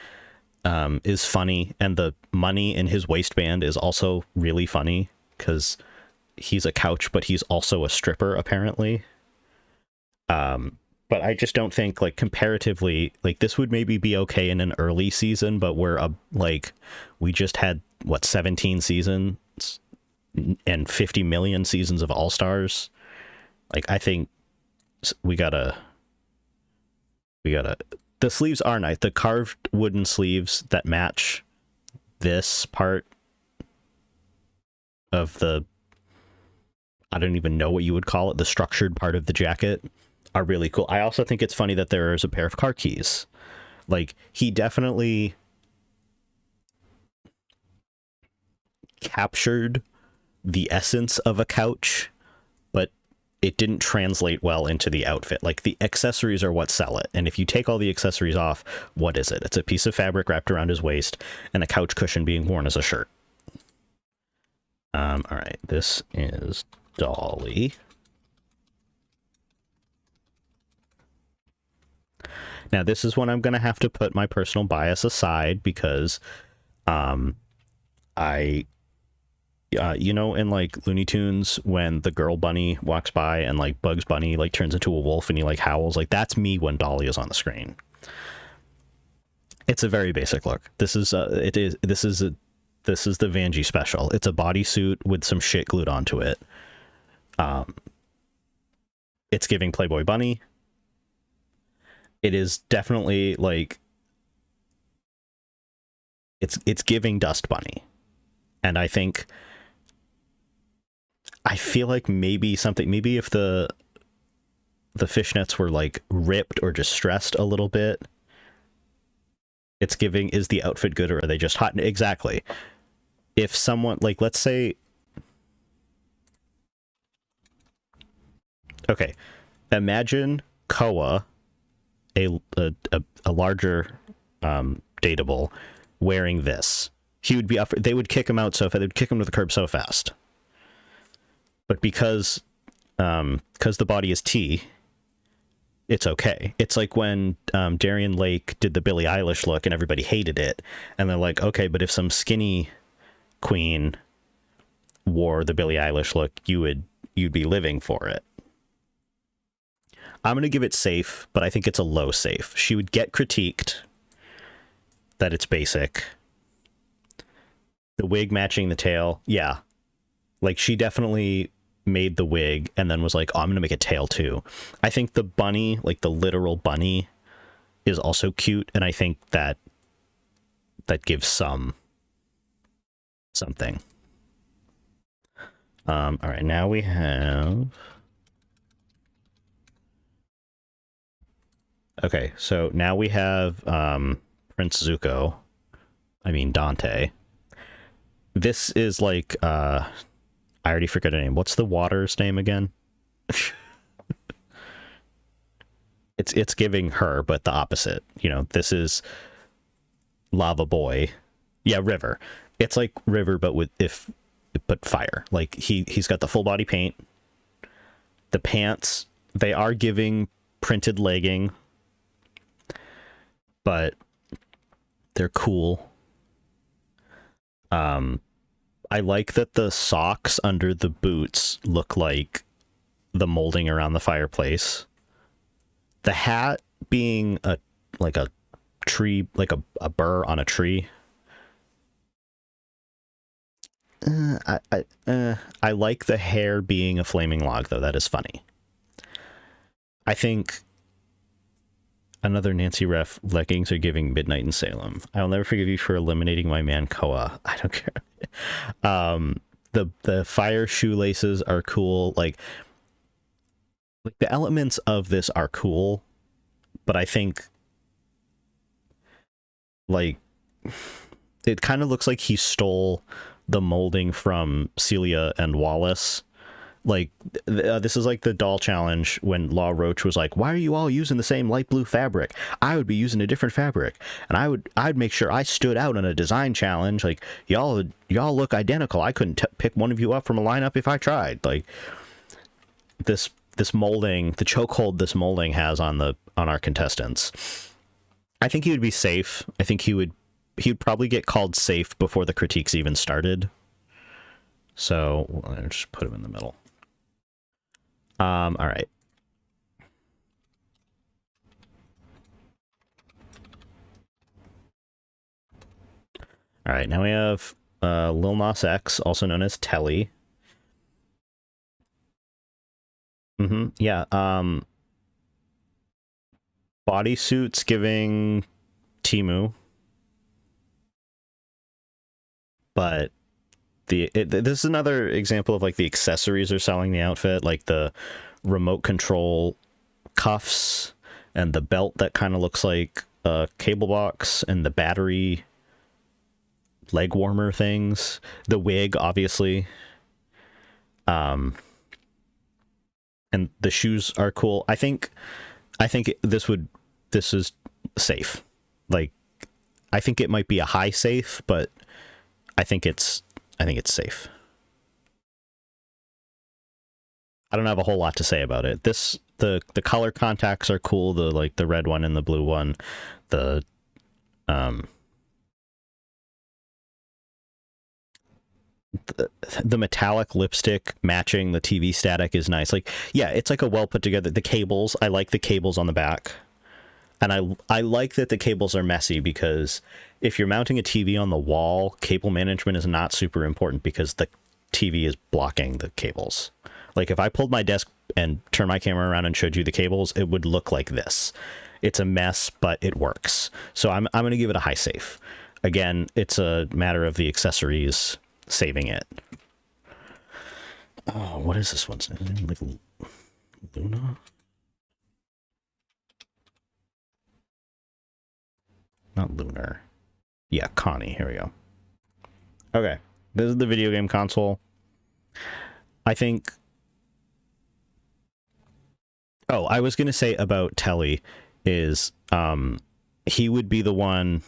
is funny. And the money in his waistband is also really funny because he's a couch, but he's also a stripper apparently. But I just don't think, like, comparatively, like, this would maybe be okay in an early season, but we're, like, we just had, 17 seasons and 50 million seasons of All-Stars? Like, I think we gotta, the sleeves are nice. The carved wooden sleeves that match this part of the, I don't even know what you would call it, the structured part of the jacket, are really cool. I also think it's funny that there is a pair of car keys. Like, he definitely captured the essence of a couch, but it didn't translate well into the outfit. Like, the accessories are what sell it. And if you take all the accessories off, what is it? It's a piece of fabric wrapped around his waist and a couch cushion being worn as a shirt. All right, this is Dolly. Now, this is when I'm going to have to put my personal bias aside because you know, in like Looney Tunes, when the girl bunny walks by and like Bugs Bunny like turns into a wolf and he like howls, like that's me when Dolly is on the screen. It's a very basic look. This is the Vanjie special. It's a bodysuit with some shit glued onto it. It's giving Playboy Bunny. It is definitely like it's giving Dust Bunny. And I feel like maybe if the fishnets were like ripped or just stressed a little bit, it's giving, is the outfit good or are they just hot? Exactly. If someone, like, let's say, okay, imagine Koa, a larger dateable, wearing this. He would be up. They would kick him out so fast. They would kick him to the curb so fast. But because the body is T, it's okay. It's like when Darian Lake did the Billie Eilish look and everybody hated it, and they're like, okay, but if some skinny queen wore the Billie Eilish look, you'd be living for it. I'm gonna give it safe, but I think it's a low safe. She would get critiqued that it's basic. The wig matching the tail, yeah. Like, she definitely made the wig and then was like, oh, I'm gonna make a tail too. I think the bunny, like the literal bunny, is also cute, and I think that gives something. All right, now we have... Okay, so now we have Prince Zuko. I mean, Dante. This is like, I already forget her name. What's the water's name again? It's giving her, but the opposite. You know, this is Lava Boy. Yeah, River. It's like River, but with if but fire. Like he's got the full body paint. The pants, they are giving printed legging, but they're cool. I like that the socks under the boots look like the molding around the fireplace. The hat being a tree, like a burr on a tree. I like the hair being a flaming log, though. That is funny. I think another Nancy Ref, leggings are giving Midnight in Salem. I'll never forgive you for eliminating my man Koa. I don't care. The fire shoelaces are cool. Like the elements of this are cool, but I think like it kind of looks like he stole the molding from Celia and Wallace. Like this is like the doll challenge when Law Roach was like, why are you all using the same light blue fabric? I would be using a different fabric, and I'd make sure I stood out on a design challenge. Like y'all look identical. I couldn't pick one of you up from a lineup if I tried. Like this molding, the chokehold this molding has on our contestants. I think he would be safe. I think he'd probably get called safe before the critiques even started. So I'll just put him in the middle. All right. All right, now we have Lil Nas X, also known as Telly. Yeah. Bodysuits giving Timu. But this is another example of like the accessories are selling the outfit, like the remote control cuffs and the belt that kind of looks like a cable box, and the battery leg warmer things, the wig obviously, and the shoes are cool. I think this is safe. Like I think it might be a high safe, but I think it's safe. I don't have a whole lot to say about it. The color contacts are cool. The red one and the blue one. The metallic lipstick matching the TV static is nice. Like, yeah, it's like a well put together. The cables, I like the cables on the back. And I like that the cables are messy, because if you're mounting a TV on the wall, cable management is not super important because the TV is blocking the cables. Like if I pulled my desk and turned my camera around and showed you the cables, it would look like this. It's a mess, but it works. So I'm going to give it a high safe. Again, it's a matter of the accessories saving it. Oh, what is this one's name? Like Luna? Not Lunar. Yeah, Connie. Here we go. Okay. This is the video game console. I think... Oh, I was going to say about Telly is he would be the one...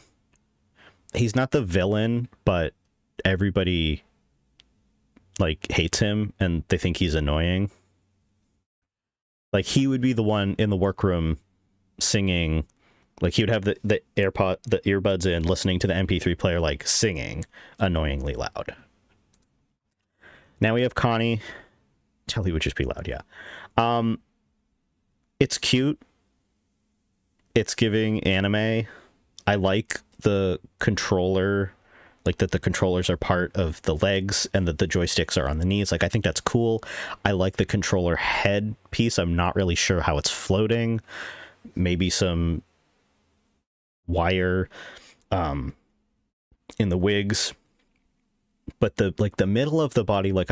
He's not the villain, but everybody like hates him and they think he's annoying. Like he would be the one in the workroom singing... Like he would have the earbuds in, listening to the MP3 player, like singing annoyingly loud. Now we have Connie. Telly would just be loud, yeah. It's cute. It's giving anime. I like the controller, like that the controllers are part of the legs and that the joysticks are on the knees. Like I think that's cool. I like the controller head piece. I'm not really sure how it's floating. Maybe some wire in the wigs, but the middle of the body, like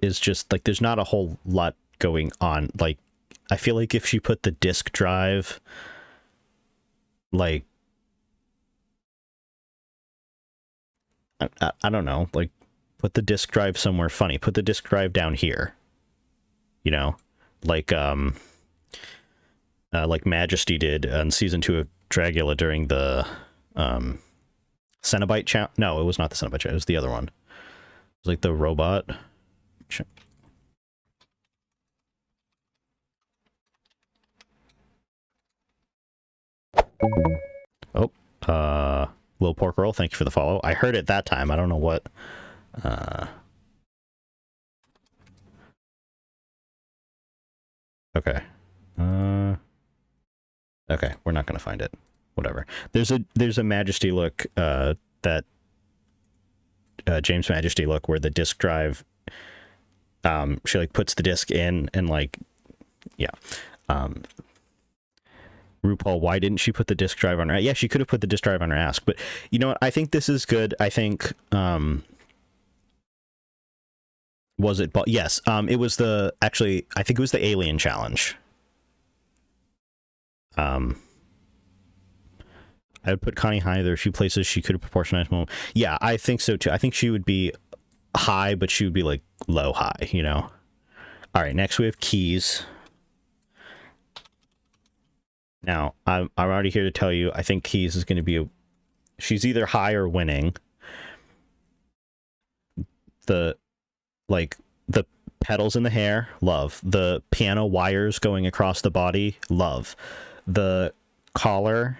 is just like there's not a whole lot going on. Like I feel like if she put the disk drive, like I don't know, like put the disk drive somewhere funny. Put the disk drive down here, you know, like Majesty did on season 2 of Dragula during the Cenobite challenge. No, it was not the Cenobite challenge. It was the other one. It's like the robot. Oh, Little Pork Roll, thank you for the follow. I heard it that time. I don't know what. Okay. Okay, we're not gonna find it. Whatever. There's a Majesty look, that James Majesty look where the disk drive, she like puts the disc in and like, yeah. RuPaul, why didn't she put the disk drive on her? Yeah, she could have put the disk drive on her ass, but you know what? I think this is good. I think, was it? Yes. It was actually, I think it was the Alien Challenge. I would put Connie high. There are a few places she could have proportionized more. Yeah, I think so too. I think she would be high, but she would be like low high, you know? All right, next we have Keys. Now, I'm already here to tell you, I think Keys is going to be she's either high or winning. The pedals in the hair, love. The piano wires going across the body, love. The collar,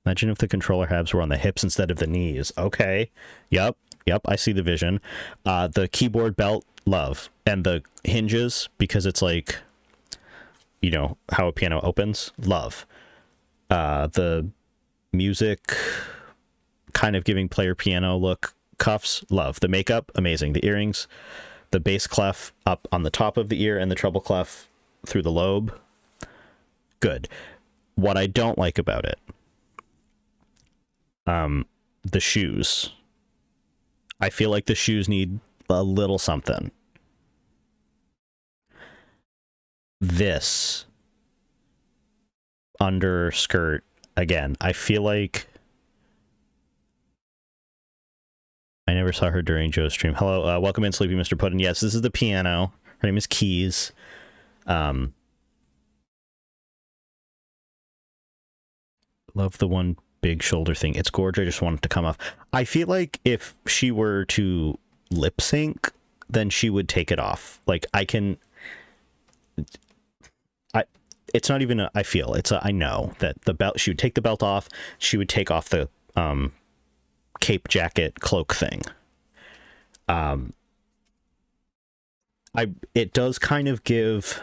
imagine if the controller halves were on the hips instead of the knees. Okay. Yep, I see the vision. The keyboard belt, love. And the hinges, because it's like, you know, how a piano opens, love. The music kind of giving player piano look, cuffs, love. The makeup, amazing. The earrings, the bass clef up on the top of the ear and the treble clef through the lobe, good. What I don't like about it, the shoes. I feel like the shoes need a little something. This underskirt, again, I feel like I never saw her during Joe's stream. Hello, welcome in, Sleepy Mr. Puddin. Yes, this is the piano. Her name is Keys. Love the one big shoulder thing. It's gorgeous. I just want it to come off. I feel like if she were to lip sync, then she would take it off. Like, it's not even I feel. I know that the belt, she would take the belt off. She would take off the cape, jacket, cloak thing. It does kind of give,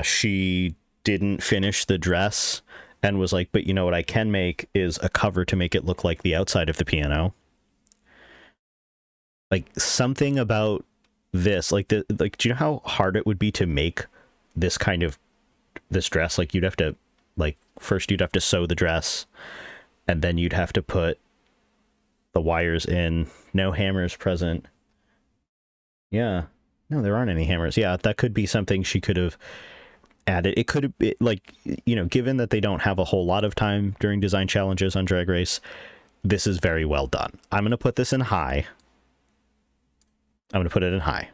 she didn't finish the dress and was like, but you know what I can make is a cover to make it look like the outside of the piano. Like, something about this, like, do you know how hard it would be to make this kind of, this dress? Like, you'd have to, like, first you'd have to sew the dress, and then you'd have to put the wires in. No hammers present. Yeah. No, there aren't any hammers. Yeah, that could be something she could have added. It could have, like, you know, given that they don't have a whole lot of time during design challenges on Drag Race, this is very well done. I'm going to put this in high. I'm going to put it in high.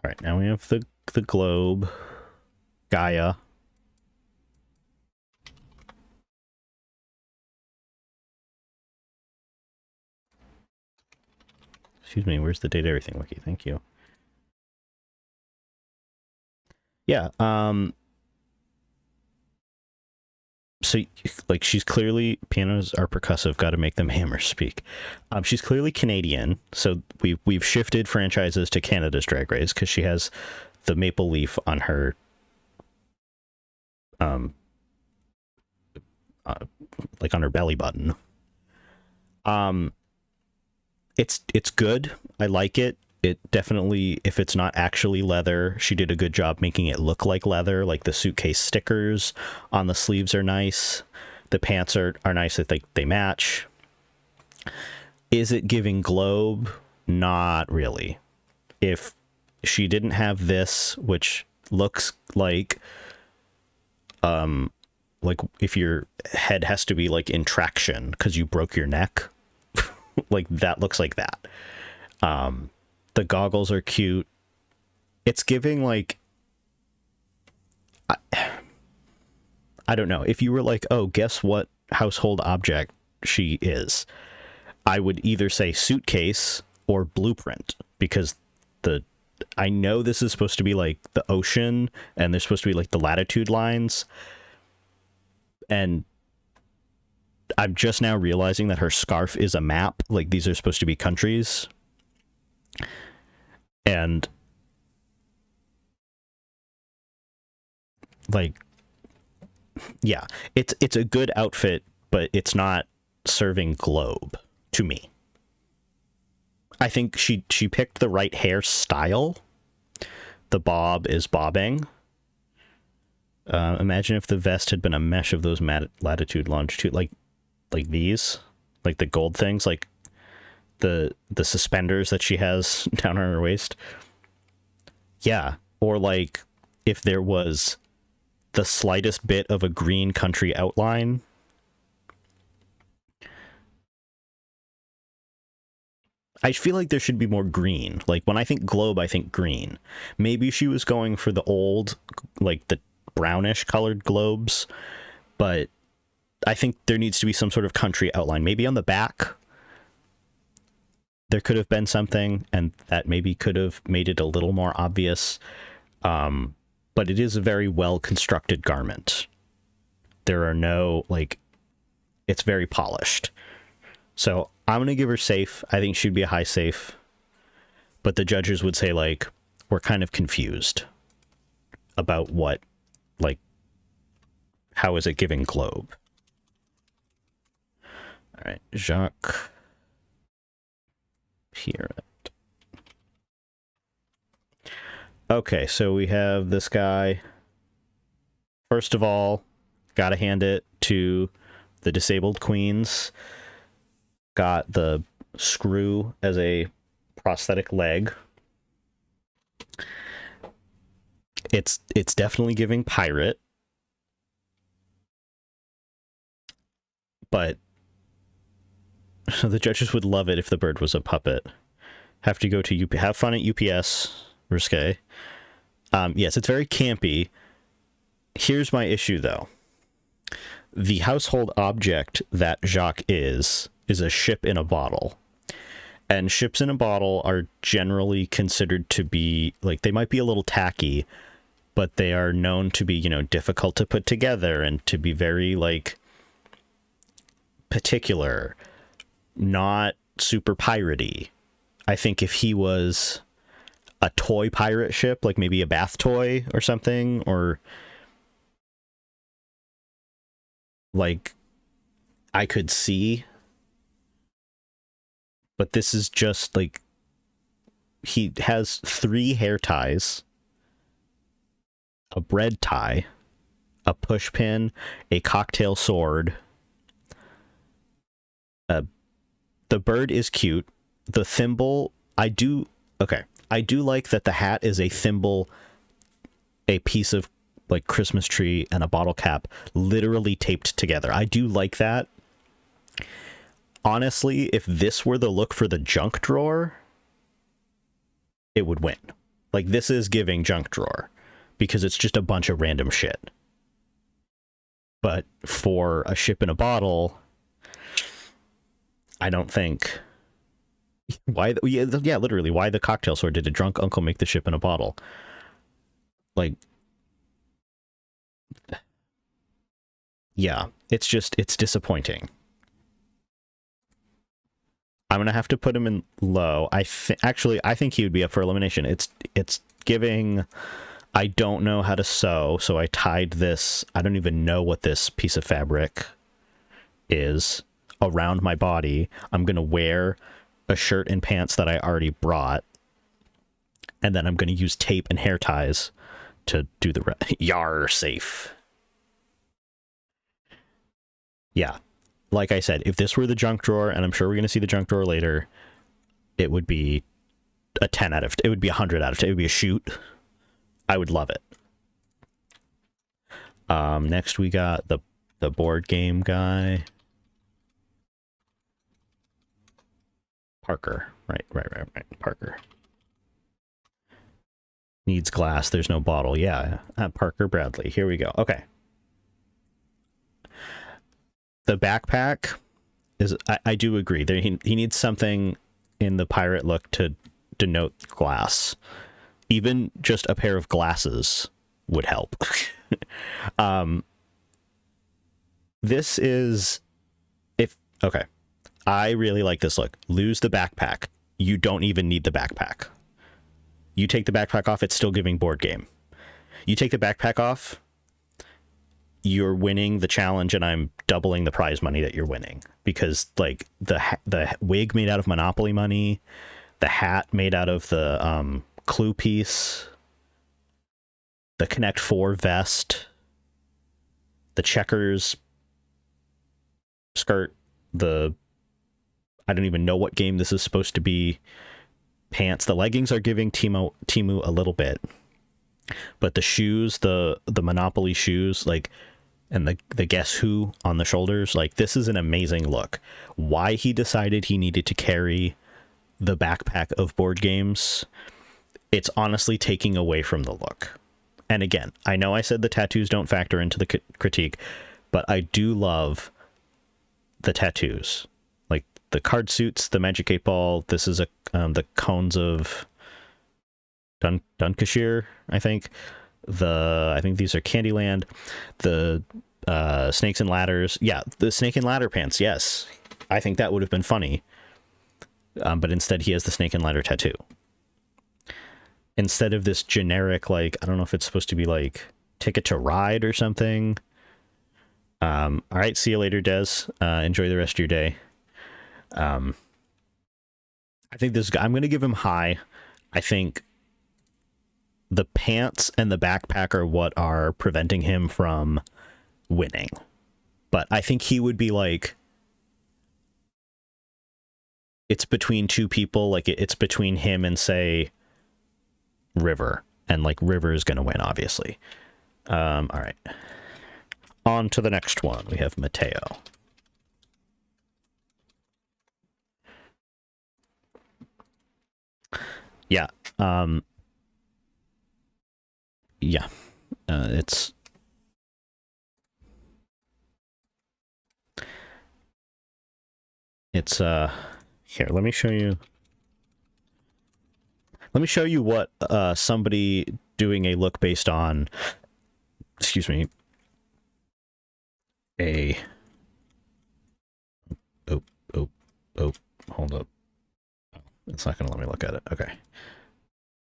All right, now we have the globe. Gaia. Excuse me, where's the date everything wiki? Thank you. Yeah, so, like, she's clearly, pianos are percussive, got to make them hammers speak. She's clearly Canadian, so we've shifted franchises to Canada's Drag Race because she has the maple leaf on her, like on her belly button. It's good. I like it. It definitely, if it's not actually leather, she did a good job making it look like leather. Like, the suitcase stickers on the sleeves are nice. The pants are nice. They match. Is it giving Globe? Not really. If she didn't have this, which looks like if your head has to be like in traction because you broke your neck, like, that looks like that. The goggles are cute. It's giving, like, I I don't know. If you were like, oh, guess what household object she is, I would either say suitcase or blueprint, because I know this is supposed to be like the ocean and there's supposed to be like the latitude lines. And I'm just now realizing that her scarf is a map. Like, these are supposed to be countries. And like, yeah, it's a good outfit, but it's not serving Globe to me. I think she picked the right hairstyle. The bob is bobbing. Imagine if the vest had been a mesh of those latitude, longitude, like these, like the gold things, like the suspenders that she has down on her waist. Yeah, or like if there was the slightest bit of a green country outline. I feel like there should be more green. Like, when I think Globe, I think green. Maybe she was going for the old, like the brownish colored globes, but I think there needs to be some sort of country outline. Maybe on the back, there could have been something, and that maybe could have made it a little more obvious. But it is a very well-constructed garment. There are no, like, it's very polished. So I'm going to give her safe. I think she'd be a high safe. But the judges would say, like, we're kind of confused about what, like, how is it giving Globe? All right, Jacques Pierrot. Okay, so we have this guy. First of all, gotta hand it to the disabled queens. Got the screw as a prosthetic leg. It's definitely giving pirate. But the judges would love it if the bird was a puppet. Have to go to have fun at UPS. Risque. Yes, it's very campy. Here's my issue, though. The household object that Jacques is a ship in a bottle. And ships in a bottle are generally considered to be, like, they might be a little tacky, but they are known to be, you know, difficult to put together and to be very, like, particular, not super piratey. I think if he was a toy pirate ship, like maybe a bath toy or something, or like, I could see. But this is just like, he has 3 hair ties, a bread tie, a push pin, a cocktail sword. The bird is cute. The thimble, I do like that the hat is a thimble, a piece of, like, Christmas tree and a bottle cap literally taped together. I do like that. Honestly, if this were the look for the junk drawer, it would win. Like, this is giving junk drawer, because it's just a bunch of random shit. But for a ship in a bottle, I don't think... Why? Yeah, literally, why the cocktail sword? Did a drunk uncle make the ship in a bottle? Like... Yeah, it's disappointing. I'm gonna have to put him in low. I think he would be up for elimination. It's giving... I don't know how to sew, so I tied this... I don't even know what this piece of fabric is around my body. I'm gonna wear a shirt and pants that I already brought, and then I'm gonna use tape and hair ties to do the Yar, safe. Yeah. Like I said, if this were the junk drawer, and I'm sure we're going to see the junk drawer later, it would be a 10 out of... It would be 100 out of 10. It would be a shoot. I would love it. Next we got the board game guy. Parker. Right. Parker. Needs glass. There's no bottle. Yeah. Parker Bradley. Here we go. Okay. the backpack is, I do agree. He needs something in the pirate look to denote glass. Even just a pair of glasses would help. This is... Okay. I really like this look. Lose the backpack. You don't even need the backpack. You take the backpack off, it's still giving board game. You take the backpack off, you're winning the challenge, and I'm doubling the prize money that you're winning. Because, like, the wig made out of Monopoly money, the hat made out of the clue piece, the Connect 4 vest, the checkers skirt, I don't even know what game this is supposed to be, pants. The leggings are giving Temu a little bit, but the shoes, the Monopoly shoes, like, and the Guess Who on the shoulders, like, this is an amazing look. Why he decided he needed to carry the backpack of board games, it's honestly taking away from the look. And again, I know I said the tattoos don't factor into the critique, but I do love the tattoos, like the card suits, the Magic 8 Ball. This is the cones of Dunkashire, I think. I think these are Candyland. The snakes and ladders. Yeah, the snake and ladder pants. Yes, I think that would have been funny. But instead, he has the snake and ladder tattoo. Instead of this generic, like, I don't know if it's supposed to be like Ticket to Ride or something. All right, see you later, Des. Enjoy the rest of your day. I think I'm going to give him high. I think the pants and the backpack are what are preventing him from winning. But I think he would be like, it's between two people. Like, it's between him and, say, River. And, like, River is going to win, obviously. All right. On to the next one. We have Mateo. Yeah. Yeah. It's... Here, let me show you... Let me show you what somebody doing a look based on... Excuse me. Hold up. It's not gonna let me look at it. Okay.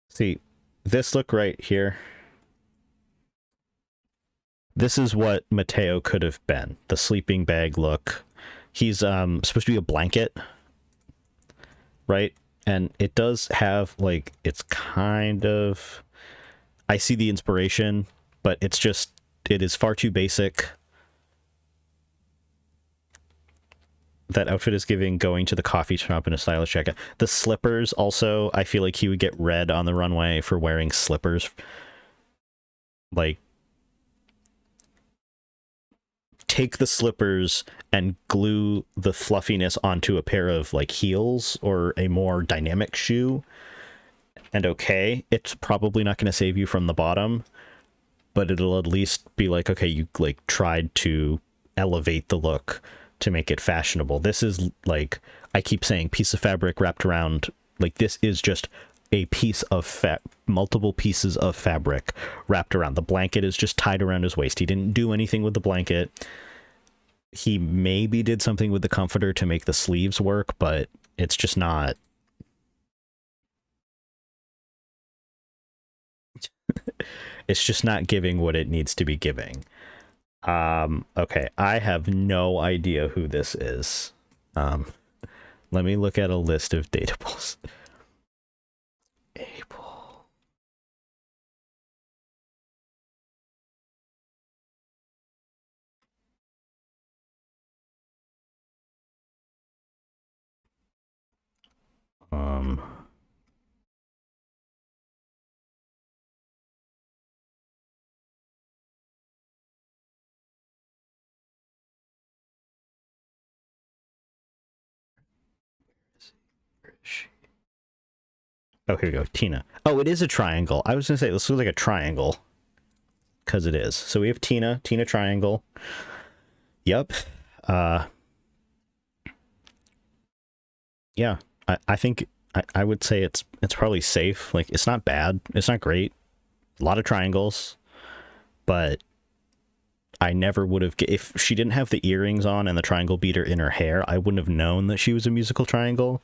See, this look right here. This is what Mateo could have been. The sleeping bag look. He's supposed to be a blanket, right? And it does have, like, it's kind of... I see the inspiration, but it's just... It is far too basic. That outfit is giving going to the coffee shop in a stylish jacket. The slippers also, I feel like he would get red on the runway for wearing slippers. Like, take the slippers and glue the fluffiness onto a pair of, like, heels or a more dynamic shoe. And okay, it's probably not going to save you from the bottom, but it'll at least be like, okay, you, like, tried to elevate the look to make it fashionable. This is, like, I keep saying, piece of fabric wrapped around, like, this is just a piece of multiple pieces of fabric wrapped around. The blanket is just tied around his waist. He didn't do anything with the blanket. He maybe did something with the comforter to make the sleeves work, but it's just not... It's just not giving what it needs to be giving. Okay, I have no idea who this is. Let me look at a list of dateables. Able. Oh, here we go. Tina. Oh, it is a triangle. I was going to say, this looks like a triangle. Because it is. So we have Tina. Tina triangle. Yep. Yeah, I think I would say it's probably safe. Like, it's not bad, it's not great. A lot of triangles, but I never would have, if she didn't have the earrings on and the triangle beater in her hair, I wouldn't have known that she was a musical triangle.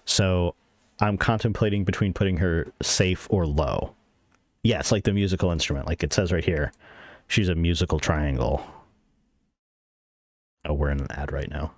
So I'm contemplating between putting her safe or low. Yes, like the musical instrument, like it says right here, she's a musical triangle. Oh, we're in an ad right now.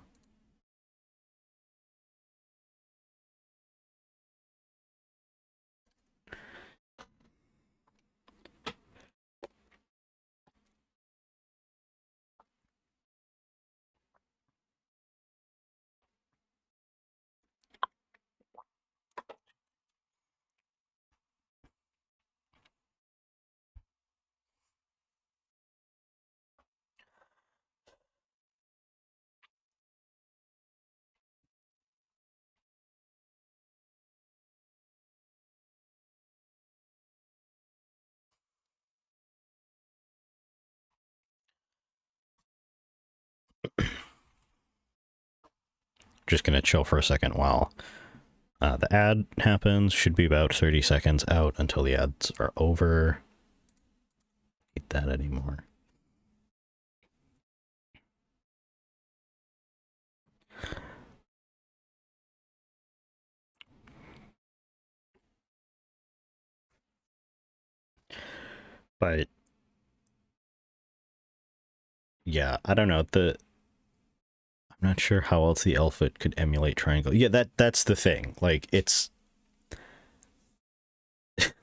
Just gonna chill for a second while the ad happens. Should be about 30 seconds out until the ads are over. Hate that anymore. But yeah, I don't know. I'm not sure how else the outfit could emulate triangle. Yeah, that's the thing. Like, it's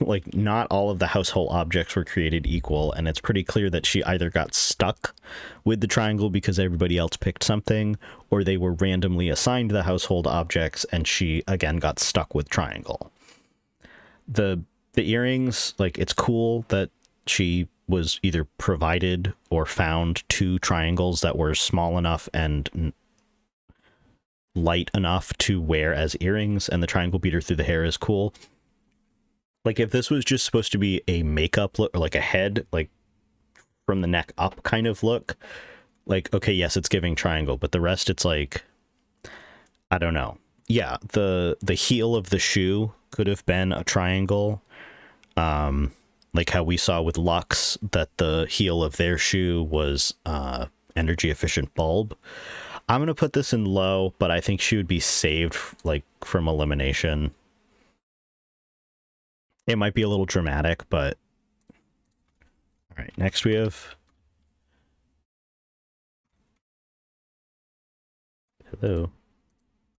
like, not all of the household objects were created equal, and it's pretty clear that she either got stuck with the triangle because everybody else picked something, or they were randomly assigned the household objects and she again got stuck with triangle. The earrings, like, it's cool that she was either provided or found two triangles that were small enough and light enough to wear as earrings, and the triangle beater through the hair is cool. Like, if this was just supposed to be a makeup look, or like a head, like from the neck up kind of look, like, okay, yes, it's giving triangle, but the rest, it's like, I don't know. Yeah, the heel of the shoe could have been a triangle. Like how we saw with Lux, that the heel of their shoe was energy efficient bulb. I'm gonna put this in low, but I think she would be saved, like, from elimination. It might be a little dramatic, but all right. Next we have, hello.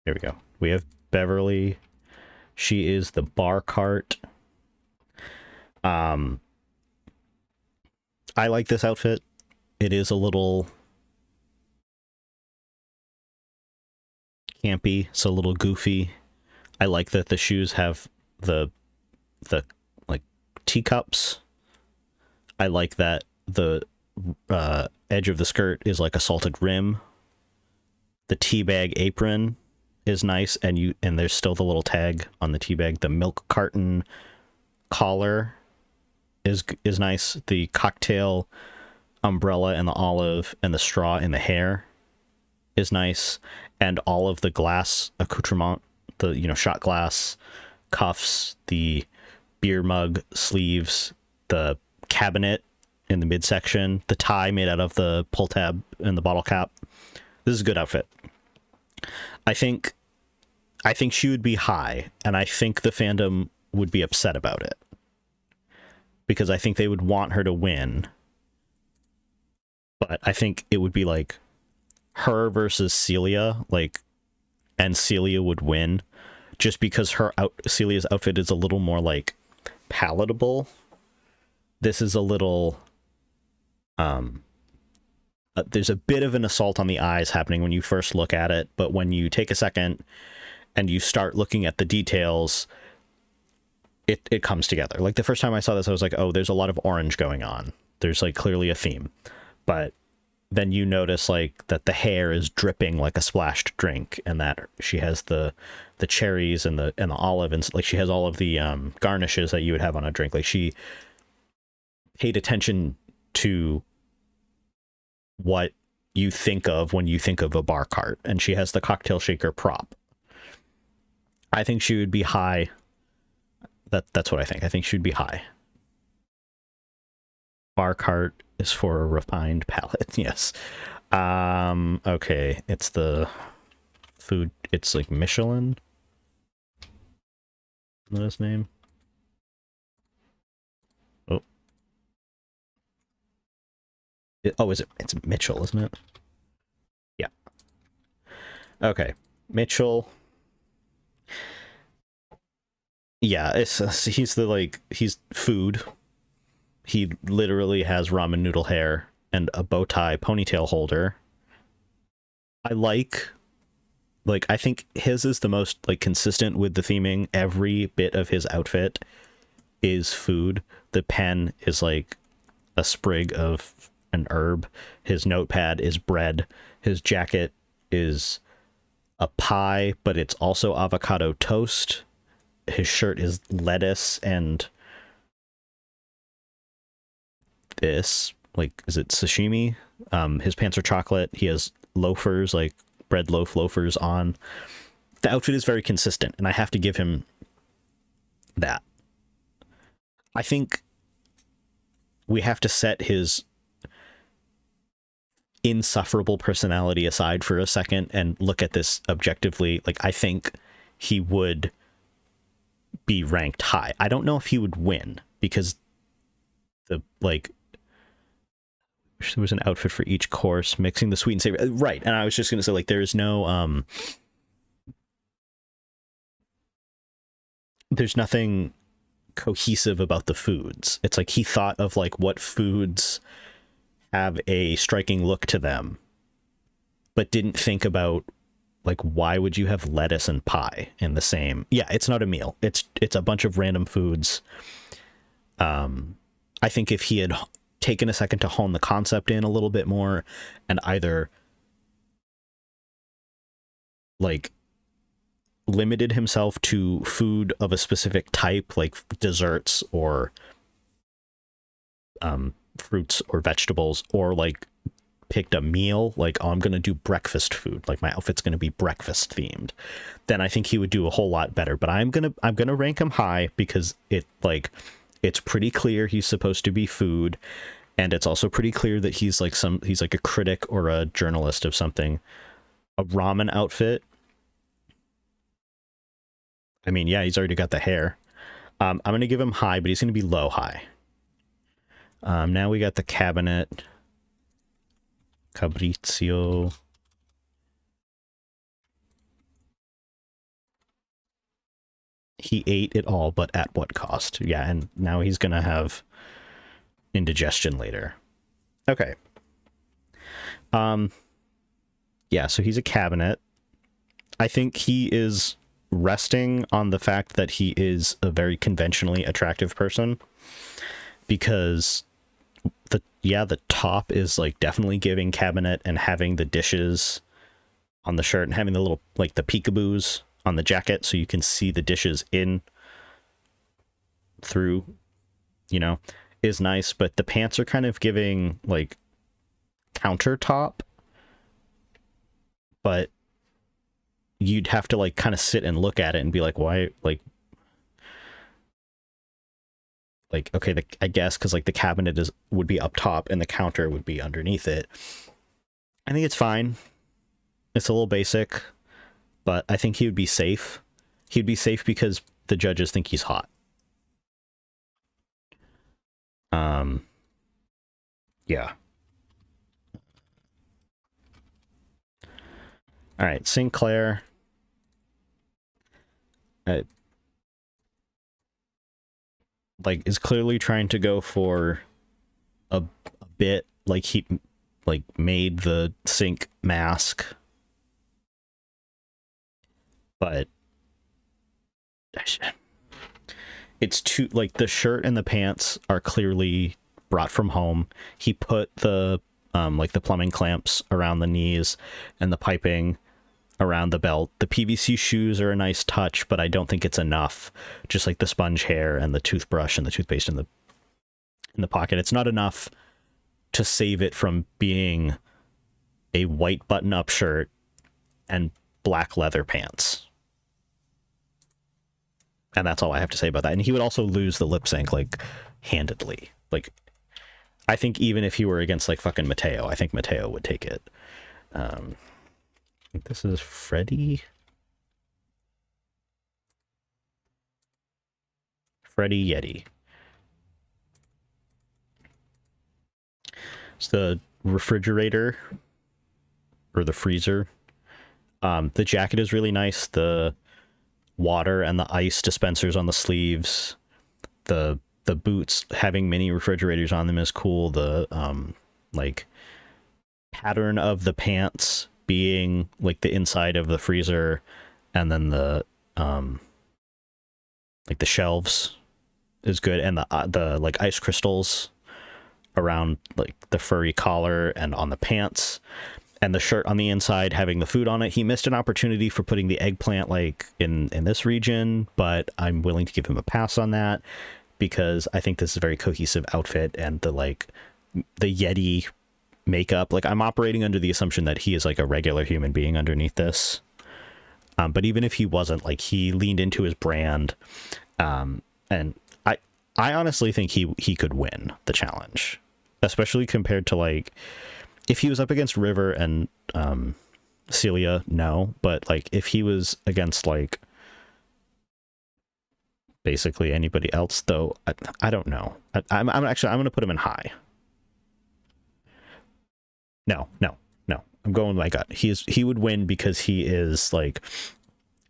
There we go. We have Beverly. She is the bar cart. I like this outfit. It is a little campy, so a little goofy. I like that the shoes have the like teacups. I like that the edge of the skirt is like a salted rim. The teabag apron is nice, and there's still the little tag on the teabag. The milk carton collar is nice. The cocktail umbrella and the olive and the straw in the hair is nice, and all of the glass accoutrement, the shot glass, cuffs, the beer mug sleeves, the cabinet in the midsection, the tie made out of the pull tab and the bottle cap. This is a good outfit. I think she would be high, and I think the fandom would be upset about it, because I think they would want her to win. But I think it would be like her versus Celia, like, and Celia would win just because Celia's outfit is a little more like palatable. This is a little there's a bit of an assault on the eyes happening when you first look at it, but when you take a second and you start looking at the details, it comes together. Like, the first time I saw this, I was like, oh, there's a lot of orange going on. There's like clearly a theme. But then you notice like that the hair is dripping like a splashed drink, and that she has the cherries and the olive, and like she has all of the garnishes that you would have on a drink. Like, she paid attention to what you think of when you think of a bar cart, and she has the cocktail shaker prop. I think she would be high. That's what I think. I think she'd be high. Bar cart is for a refined palate. Yes. Okay, it's the food. It's like Michelin. Isn't that his name? Oh. Is it? It's Mitchell, isn't it? Yeah. Okay, Mitchell. Yeah, he's he's food. He literally has ramen noodle hair and a bow tie ponytail holder. I think his is the most like consistent with the theming. Every bit of his outfit is food. The pen is like a sprig of an herb. His notepad is bread. His jacket is a pie, but it's also avocado toast. His shirt is lettuce and this, like, is it sashimi? His pants are chocolate. He has loafers, like bread loaf loafers on. The outfit is very consistent, and I have to give him that. I think we have to set his insufferable personality aside for a second and look at this objectively. Like, I think he would be ranked high. I don't know if he would win, because there was an outfit for each course, mixing the sweet and savory. Right, and I was just gonna say, like, there's no there's nothing cohesive about the foods. It's like he thought of like what foods have a striking look to them, but didn't think about like, why would you have lettuce and pie in the same? Yeah, it's not a meal. It's a bunch of random foods. I think if he had taken a second to hone the concept in a little bit more, and either like limited himself to food of a specific type, like desserts or fruits or vegetables, or like picked a meal, like, oh, I'm gonna do breakfast food, like my outfit's gonna be breakfast themed, then I think he would do a whole lot better. But I'm gonna rank him high because it's pretty clear he's supposed to be food, and it's also pretty clear that he's like a critic or a journalist of something. A ramen outfit, I mean, yeah, he's already got the hair. I'm gonna give him high, but he's gonna be low high. Now we got the cabinet. Cabrizio. He ate it all, but at what cost? Yeah, and now he's gonna have indigestion later. Okay. Yeah, so he's a cabinet. I think he is resting on the fact that he is a very conventionally attractive person, because the top is like definitely giving cabinet, and having the dishes on the shirt and having the little like the peekaboos on the jacket so you can see the dishes in through, is nice. But the pants are kind of giving like countertop, but you'd have to like kind of sit and look at it and be like, why, okay, I guess because like the cabinet would be up top and the counter would be underneath it. I think it's fine. It's a little basic, but I think he would be safe. He'd be safe because the judges think he's hot. Yeah. All right, Sinclair. Is clearly trying to go for a bit, like he like made the sink mask, but it's too, like, the shirt and the pants are clearly brought from home. He put the like the plumbing clamps around the knees and the piping around the belt. The PVC shoes are a nice touch, but I don't think it's enough. Just like the sponge hair and the toothbrush and the toothpaste in the pocket, it's not enough to save it from being a white button-up shirt, and black leather pants. And that's all I have to say about that. And he would also lose the lip sync, like, handedly. Like, I think even if he were against, like, fucking Mateo, I think Mateo would take it. I think this is Freddie Yeti. It's the refrigerator, or the freezer. The jacket is really nice. The water and the ice dispensers on the sleeves. The boots having mini refrigerators on them is cool. The like pattern of the pants being like the inside of the freezer, and then the like the shelves is good, and the like ice crystals around like the furry collar and on the pants, and the shirt on the inside having the food on it. He missed an opportunity for putting the eggplant like in this region, but I'm willing to give him a pass on that because I think this is a very cohesive outfit, and the Yeti makeup, like I'm operating under the assumption that he is like a regular human being underneath this. But even if he wasn't, like he leaned into his brand, and I honestly think he could win the challenge, especially compared to like if he was up against River and Celia, no, but like if he was against like basically anybody else, though, I don't know. I'm going to put him in high. No. I'm going my gut. He would win because he is like,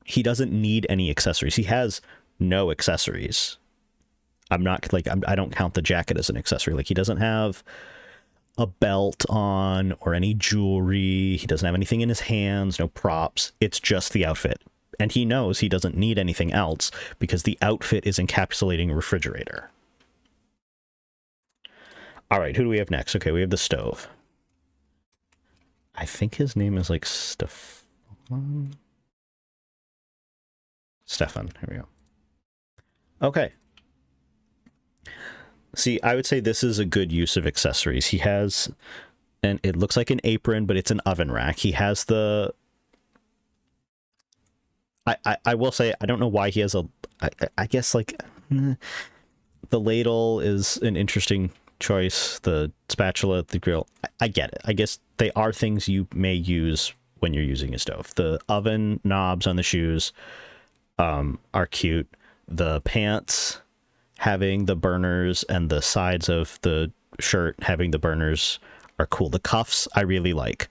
he doesn't need any accessories. He has no accessories. I'm not like, I don't count the jacket as an accessory. Like he doesn't have a belt on or any jewelry. He doesn't have anything in his hands, no props. It's just the outfit. And he knows he doesn't need anything else because the outfit is encapsulating a refrigerator. All right, who do we have next? Okay, we have the stove. I think his name is like Stefan. Here we go. Okay. See, I would say this is a good use of accessories. He has, and it looks like an apron, but it's an oven rack. He has the... I will say, I don't know why he has a... I guess, like, the ladle is an interesting choice. The spatula, the grill, I get it. I guess they are things you may use when you're using a stove. The oven knobs on the shoes are cute. The pants having the burners and the sides of the shirt having the burners are cool. The cuffs I really like.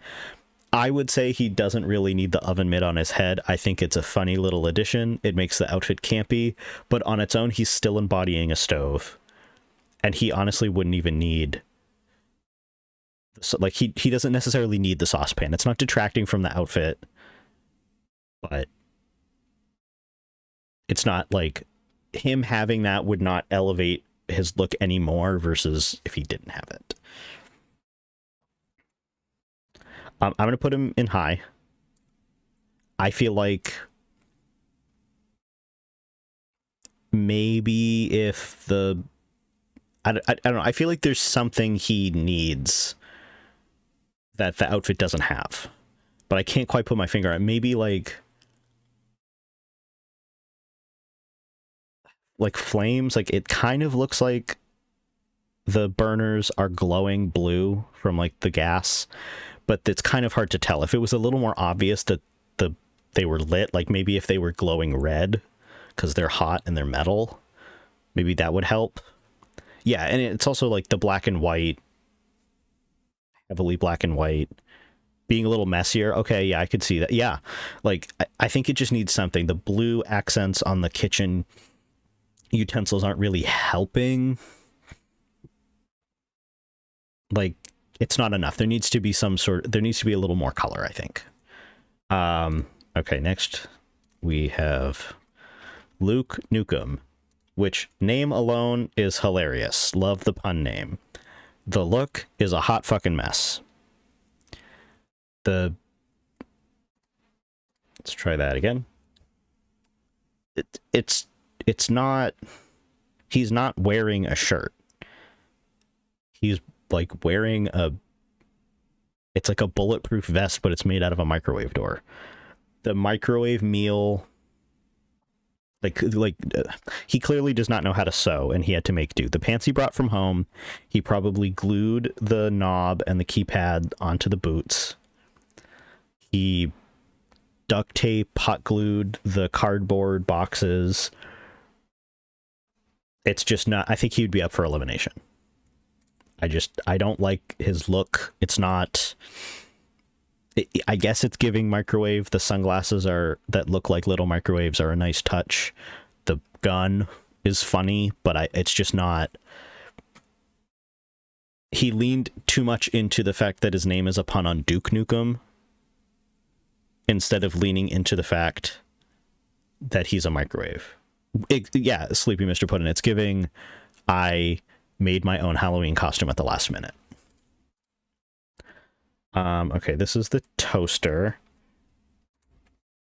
I would say he doesn't really need the oven mitt on his head. I think it's a funny little addition. It makes the outfit campy, but on its own, he's still embodying a stove. And he honestly wouldn't even need... So, like, he doesn't necessarily need the saucepan. It's not detracting from the outfit, but it's not like him having that would not elevate his look anymore versus if he didn't have it. I'm going to put him in high. I feel like maybe if the... I don't know. I feel like there's something he needs that the outfit doesn't have. But I can't quite put my finger on it. Maybe like flames. Like it kind of looks like the burners are glowing blue from like the gas. But it's kind of hard to tell. If it was a little more obvious that they were lit, like maybe if they were glowing red because they're hot and they're metal, maybe that would help. Yeah, and it's also like the black and white, heavily black and white, being a little messier. Okay, yeah, I could see that. Yeah, like I think it just needs something. The blue accents on the kitchen utensils aren't really helping. Like, it's not enough. There needs to be a little more color, I think. Okay, next we have Luke Nukem, which name alone is hilarious. Love the pun name. The look is a hot fucking mess. Let's try that again. It's not, he's not wearing a shirt. He's like wearing a It's like a bulletproof vest, but it's made out of a microwave door. The microwave meal, he clearly does not know how to sew, and he had to make do. The pants he brought from home, he probably glued the knob and the keypad onto the boots. He duct tape, hot glued the cardboard boxes. It's just not, I think he would be up for elimination. I don't like his look. It's not, I guess it's giving microwave. The sunglasses that look like little microwaves are a nice touch. The gun is funny, but it's just not. He leaned too much into the fact that his name is a pun on Duke Nukem instead of leaning into the fact that he's a microwave. Sleepy Mr. Puddin'. It's giving, I made my own Halloween costume at the last minute. Okay, this is the toaster.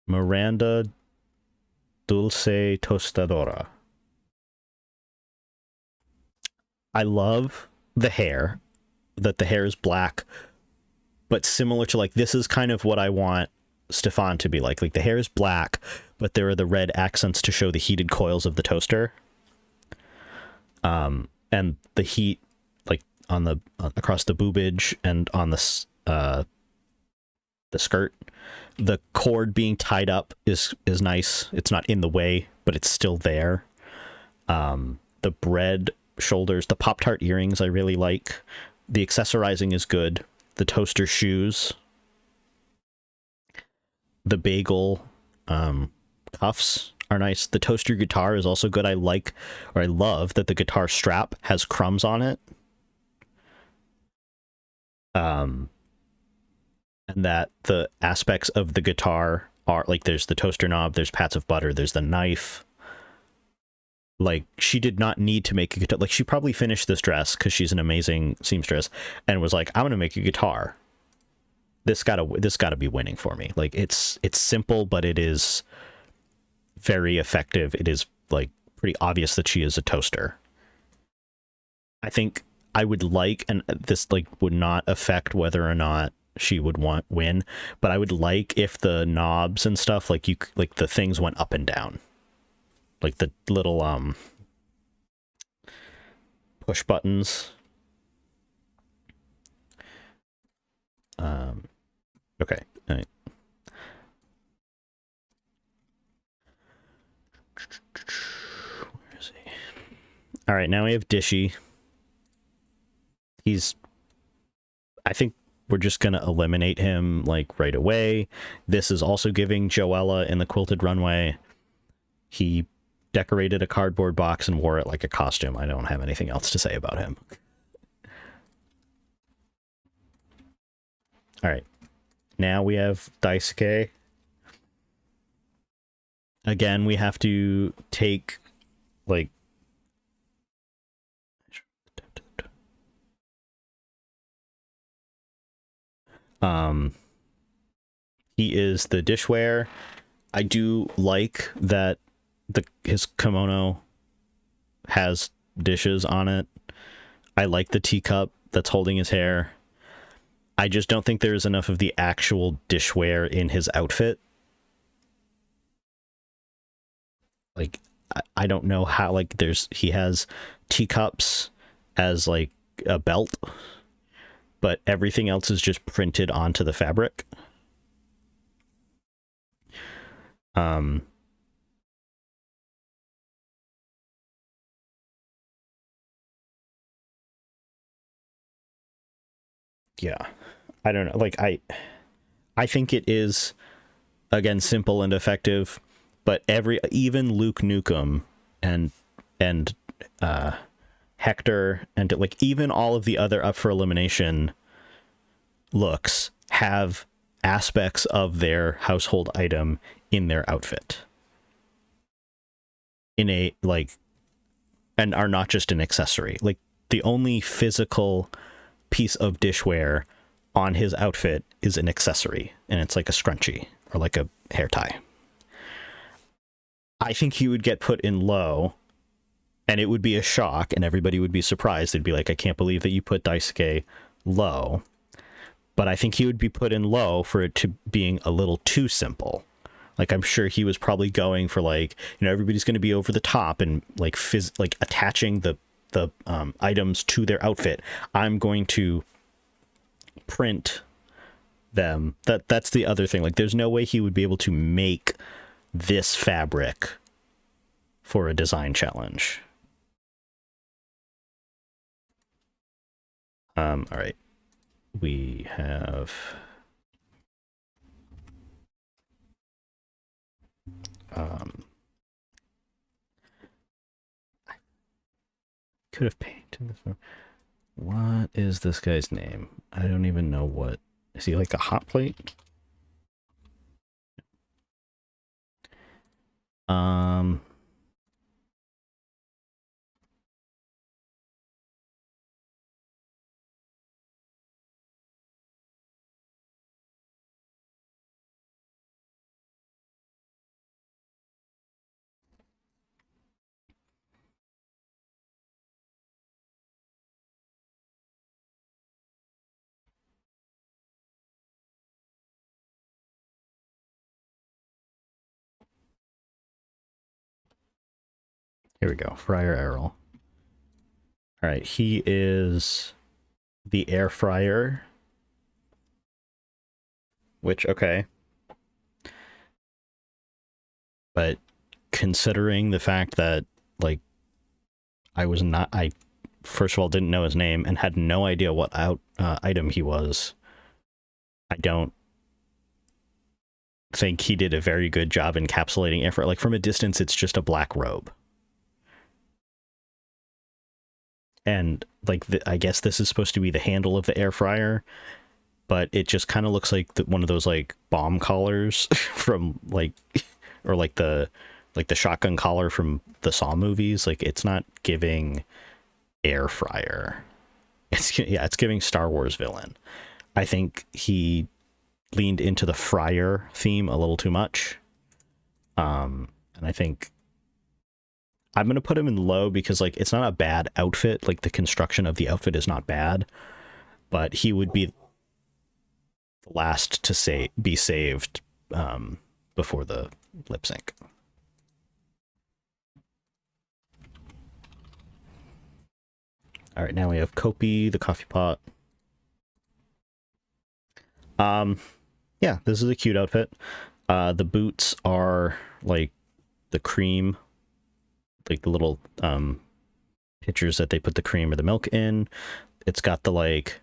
Miranda Dulce Tostadora. I love the hair, that the hair is black, but similar to, like, this is kind of what I want Stefan to be like. Like, the hair is black, but there are the red accents to show the heated coils of the toaster. And the heat, like, on the across the boobage and on the skirt. The cord being tied up is nice. It's not in the way, but it's still there. The bread shoulders, the Pop-Tart earrings I really like. The accessorizing is good. The toaster shoes. The bagel cuffs are nice. The toaster guitar is also good. I love that the guitar strap has crumbs on it. And that the aspects of the guitar are, like, there's the toaster knob, there's pats of butter, there's the knife. Like, she did not need to make a guitar. Like, she probably finished this dress because she's an amazing seamstress and was like, I'm gonna make a guitar. This gotta be winning for me. Like, it's simple, but it is very effective. It is, like, pretty obvious that she is a toaster. I think I would like, and this, like, would not affect whether or not she would win, but I would like if the knobs and stuff, like, the things went up and down, like the little push buttons. Okay, all right. Where is he? All right, now we have Dishy. I think we're just going to eliminate him, like, right away. This is also giving Joella in the Quilted Runway. He decorated a cardboard box and wore it like a costume. I don't have anything else to say about him. All right. Now we have Daisuke. Again, we have to take, like, he is the dishware. I do like that his kimono has dishes on it. I like the teacup that's holding his hair. I just don't think there's enough of the actual dishware in his outfit. Like, I don't know how, like, he has teacups as, like, a belt, but everything else is just printed onto the fabric. Yeah, I don't know. Like, I think it is, again, simple and effective, but even Luke Nukem and Hector and, like, even all of the other up for elimination looks have aspects of their household item in their outfit. And are not just an accessory. Like, the only physical piece of dishware on his outfit is an accessory, and it's like a scrunchie or like a hair tie. I think he would get put in low, and it would be a shock, and everybody would be surprised. They'd be like, I can't believe that you put Daisuke low. but I think he would be put in low for it to being a little too simple. Like, I'm sure he was probably going for, like, you know, everybody's going to be over the top and like like attaching the items to their outfit. I'm going to print them. That's the other thing. Like, there's no way he would be able to make this fabric for a design challenge. All right. We have could have painted this one. What is this guy's name? I don't even know what. Is he like a hot plate? Here we go. Fryer Errol. All right, he is the air fryer. Which, okay. But considering the fact that, like, I first of all didn't know his name and had no idea what item he was, I don't think he did a very good job encapsulating effort. Like, from a distance, it's just a black robe. And, like, I guess this is supposed to be the handle of the air fryer, but it just kind of looks like one of those, like, bomb collars from, like, or like the shotgun collar from the Saw movies. Like, it's not giving air fryer. It's giving Star Wars villain. I think he leaned into the fryer theme a little too much. And I think I'm going to put him in low because, like, it's not a bad outfit. Like, the construction of the outfit is not bad, but he would be the last to be saved before the lip sync. All right, now we have Kopi, the coffee pot. Yeah, this is a cute outfit. The boots are like the cream, like the little pitchers that they put the cream or the milk in. It's got the, like,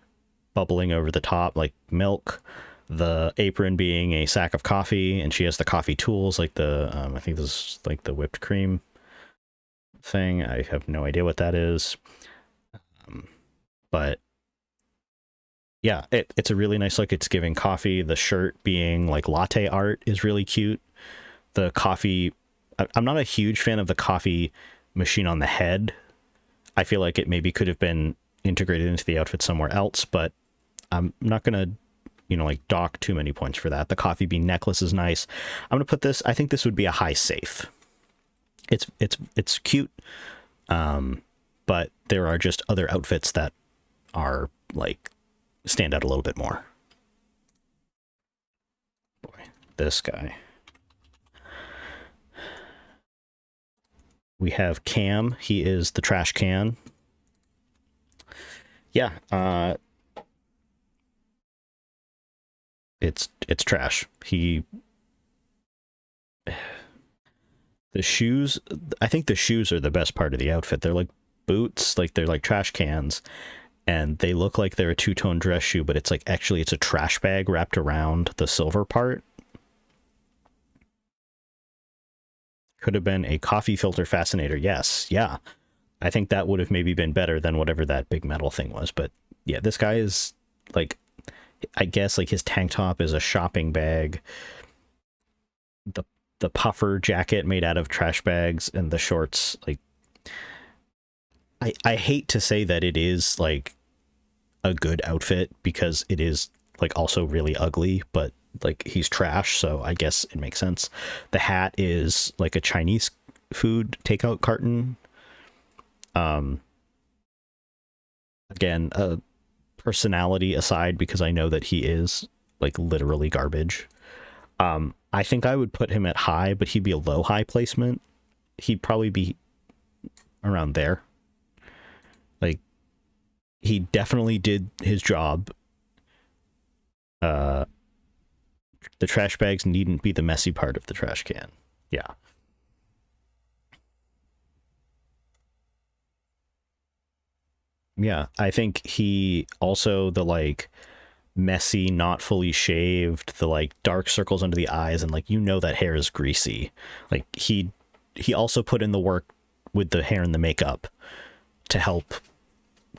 bubbling over the top, like milk. The apron being a sack of coffee, and she has the coffee tools, like the I think this is like the whipped cream thing. I have no idea what that is, but yeah, it's a really nice look. It's giving coffee. The shirt being like latte art is really cute. The coffee, I'm not a huge fan of the coffee machine on the head. I feel like it maybe could have been integrated into the outfit somewhere else, but I'm not gonna, you know, like, dock too many points for that. The coffee bean necklace is nice. I'm gonna put this, I think this would be a high safe. It's cute, but there are just other outfits that are, like, stand out a little bit more. Boy, this guy. We have Cam. He is the trash can. Yeah, it's trash. The shoes, I think the shoes are the best part of the outfit. They're like boots, like they're like trash cans, and they look like they're a two-tone dress shoe, but it's like, actually it's a trash bag wrapped around the silver part. Could have been a coffee filter fascinator. Yes, yeah. I think that would have maybe been better than whatever that big metal thing was. But yeah, this guy is, like, I guess, like, his tank top is a shopping bag. The puffer jacket made out of trash bags, and the shorts, like, I hate to say that it is, like, a good outfit, because it is, like, also really ugly, but, like, he's trash, so I guess it makes sense. The hat is like a Chinese food takeout carton. Again, personality aside, because I know that he is like literally garbage. I think I would put him at high, but he'd be a low high placement. He'd probably be around there. Like, he definitely did his job. The trash bags needn't be the messy part of the trash can. Yeah. Yeah, I think he also, the like messy, not fully shaved, the like dark circles under the eyes, and like, you know, that hair is greasy. Like, he also put in the work with the hair and the makeup to help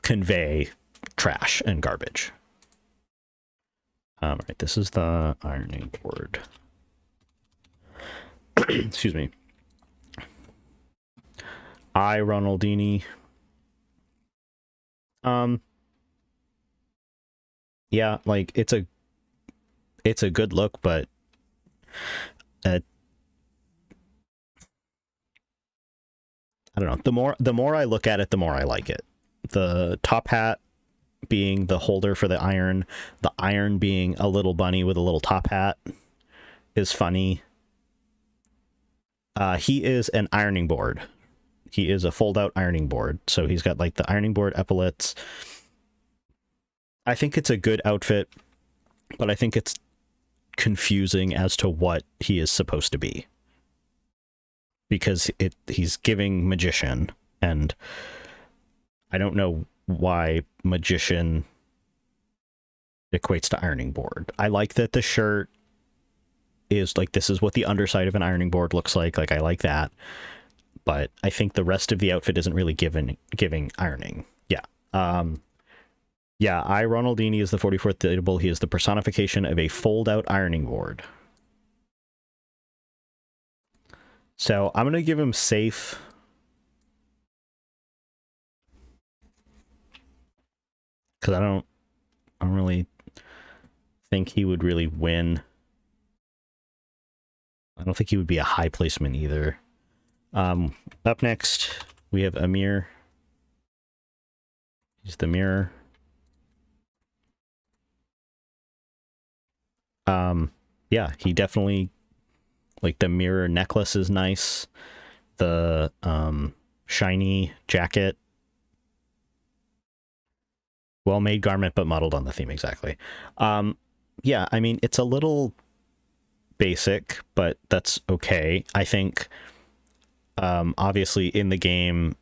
convey trash and garbage. Right, this is the ironing board. Excuse me. Ronaldini. Yeah, like, it's a good look, but I don't know. The more I look at it, the more I like it. The top hat being the holder for the iron being a little bunny with a little top hat is funny. He is an ironing board. He is a fold-out ironing board. So he's got like the ironing board epaulets. I think it's a good outfit, but I think it's confusing as to what he is supposed to be. Because he's giving magician, and I don't know why magician equates to ironing board. I like that the shirt is like, this is what the underside of an ironing board looks like. Like, I like that. But I think the rest of the outfit isn't really giving ironing. Yeah. Yeah, Ronaldini is the 44th dateable. He is the personification of a fold-out ironing board. So I'm going to give him safe. Because I don't really think he would really win. I don't think he would be a high placement either. Up next, we have Amir. He's the mirror. Yeah, he definitely, like, the mirror necklace is nice. The shiny jacket. Well-made garment, but modeled on the theme, exactly. Yeah, I mean, it's a little basic, but that's okay. I think, obviously, in the game,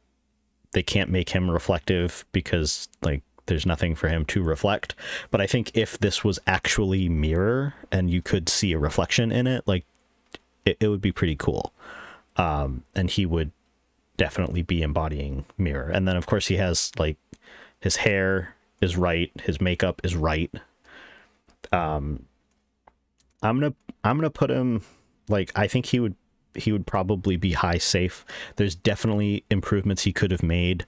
they can't make him reflective because, like, there's nothing for him to reflect. But I think if this was actually mirror and you could see a reflection in it, like, it would be pretty cool. And he would definitely be embodying mirror. And then, of course, he has, like, his hair is right, his makeup is right. I'm gonna put him, like, I think he would probably be high safe. There's definitely improvements he could have made.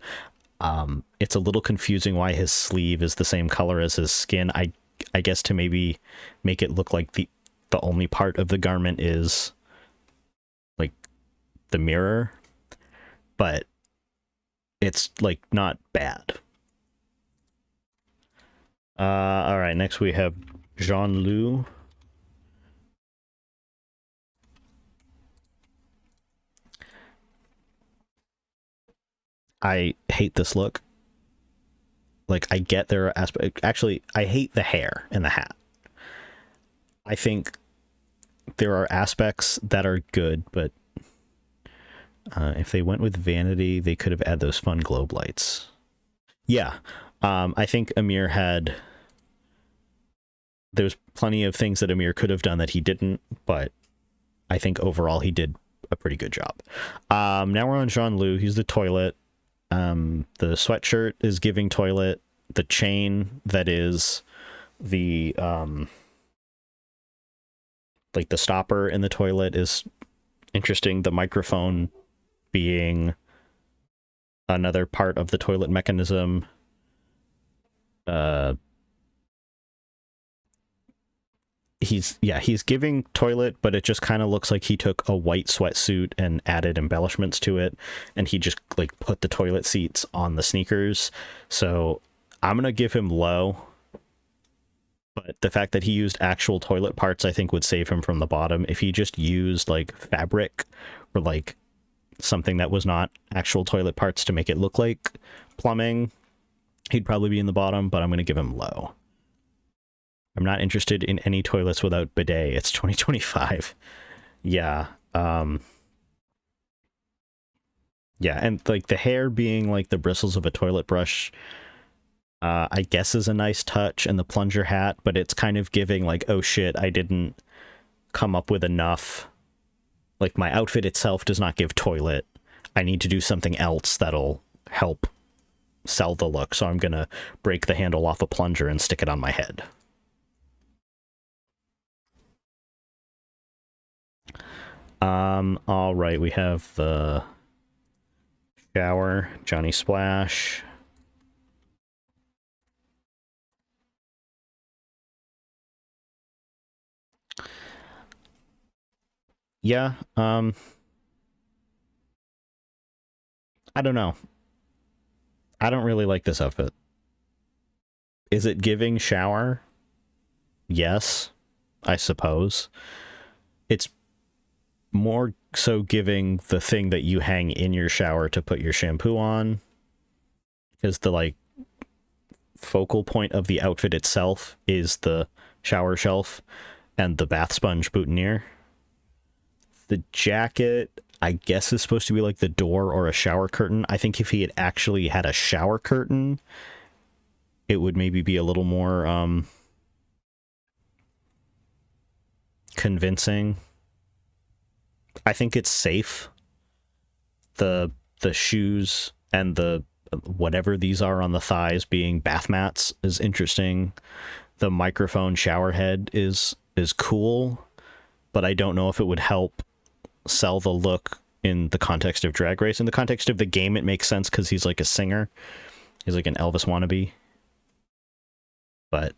It's a little confusing why his sleeve is the same color as his skin. I guess to maybe make it look like the only part of the garment is like the mirror, but it's like not bad. All right, next we have Jean-Loup. I hate this look. Like, I get there are aspects. Actually, I hate the hair and the hat. I think there are aspects that are good, but if they went with vanity, they could have added those fun globe lights. Yeah, I think Amir had... There's plenty of things that Amir could have done that he didn't, but I think overall he did a pretty good job. Now we're on Jean-Loup. He's the toilet. The sweatshirt is giving toilet. The chain that is the like the stopper in the toilet is interesting. The microphone being another part of the toilet mechanism. He's giving toilet, but it just kind of looks like he took a white sweatsuit and added embellishments to it, and he just like put the toilet seats on the sneakers. So I'm gonna give him low, but the fact that he used actual toilet parts, I think, would save him from the bottom. If he just used like fabric or like something that was not actual toilet parts to make it look like plumbing, he'd probably be in the bottom, but I'm gonna give him low. I'm not interested in any toilets without bidet. It's 2025. Yeah. Yeah, and like the hair being like the bristles of a toilet brush, I guess is a nice touch, and the plunger hat, but it's kind of giving like, oh shit, I didn't come up with enough. Like my outfit itself does not give toilet. I need to do something else that'll help sell the look, so I'm gonna break the handle off a plunger and stick it on my head. All right, we have the shower, Johnny Splash. Yeah, I don't know. I don't really like this outfit. Is it giving shower? Yes, I suppose. It's more so giving the thing that you hang in your shower to put your shampoo on, because the like focal point of the outfit itself is the shower shelf and the bath sponge boutonniere. The jacket, I guess, is supposed to be like the door or a shower curtain. I think if he had actually had a shower curtain, it would maybe be a little more convincing. I think it's safe. The shoes and the whatever these are on the thighs being bath mats is interesting. The microphone shower head is cool, but I don't know if it would help sell the look in the context of Drag Race. In the context of the game, it makes sense because he's like a singer. He's like an Elvis wannabe. But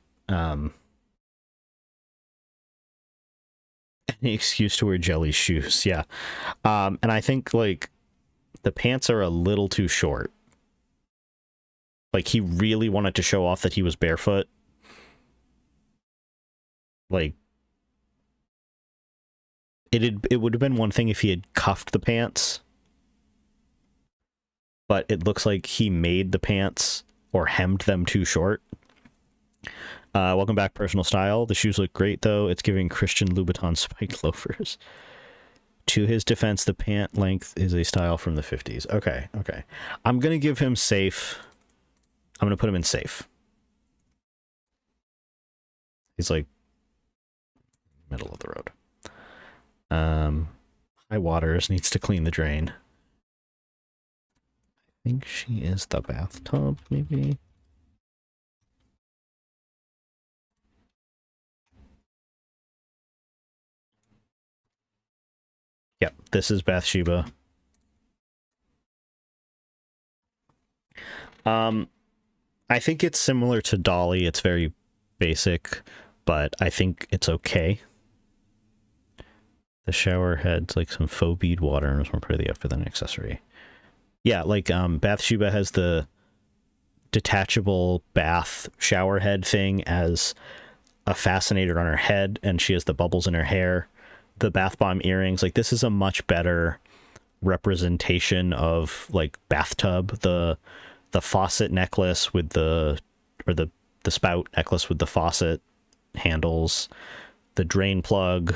any excuse to wear jelly shoes, yeah. And I think like the pants are a little too short. Like he really wanted to show off that he was barefoot. Like it would have been one thing if he had cuffed the pants, but it looks like he made the pants or hemmed them too short. Welcome back, Personal Style. The shoes look great, though. It's giving Christian Louboutin spiked loafers. To his defense, the pant length is a style from the 50s. Okay. I'm going to give him safe. I'm going to put him in safe. He's like middle of the road. High Waters needs to clean the drain. I think she is the bathtub, maybe. Yep, this is Bathsheba. I think it's similar to Dolly. It's very basic, but I think it's okay. The shower head's like some faux bead water and it's more pretty outfit than an accessory. Yeah, like Bathsheba has the detachable bath shower head thing as a fascinator on her head, and she has the bubbles in her hair. The bath bomb earrings, like this is a much better representation of like bathtub. The faucet necklace with the spout necklace with the faucet handles, the drain plug,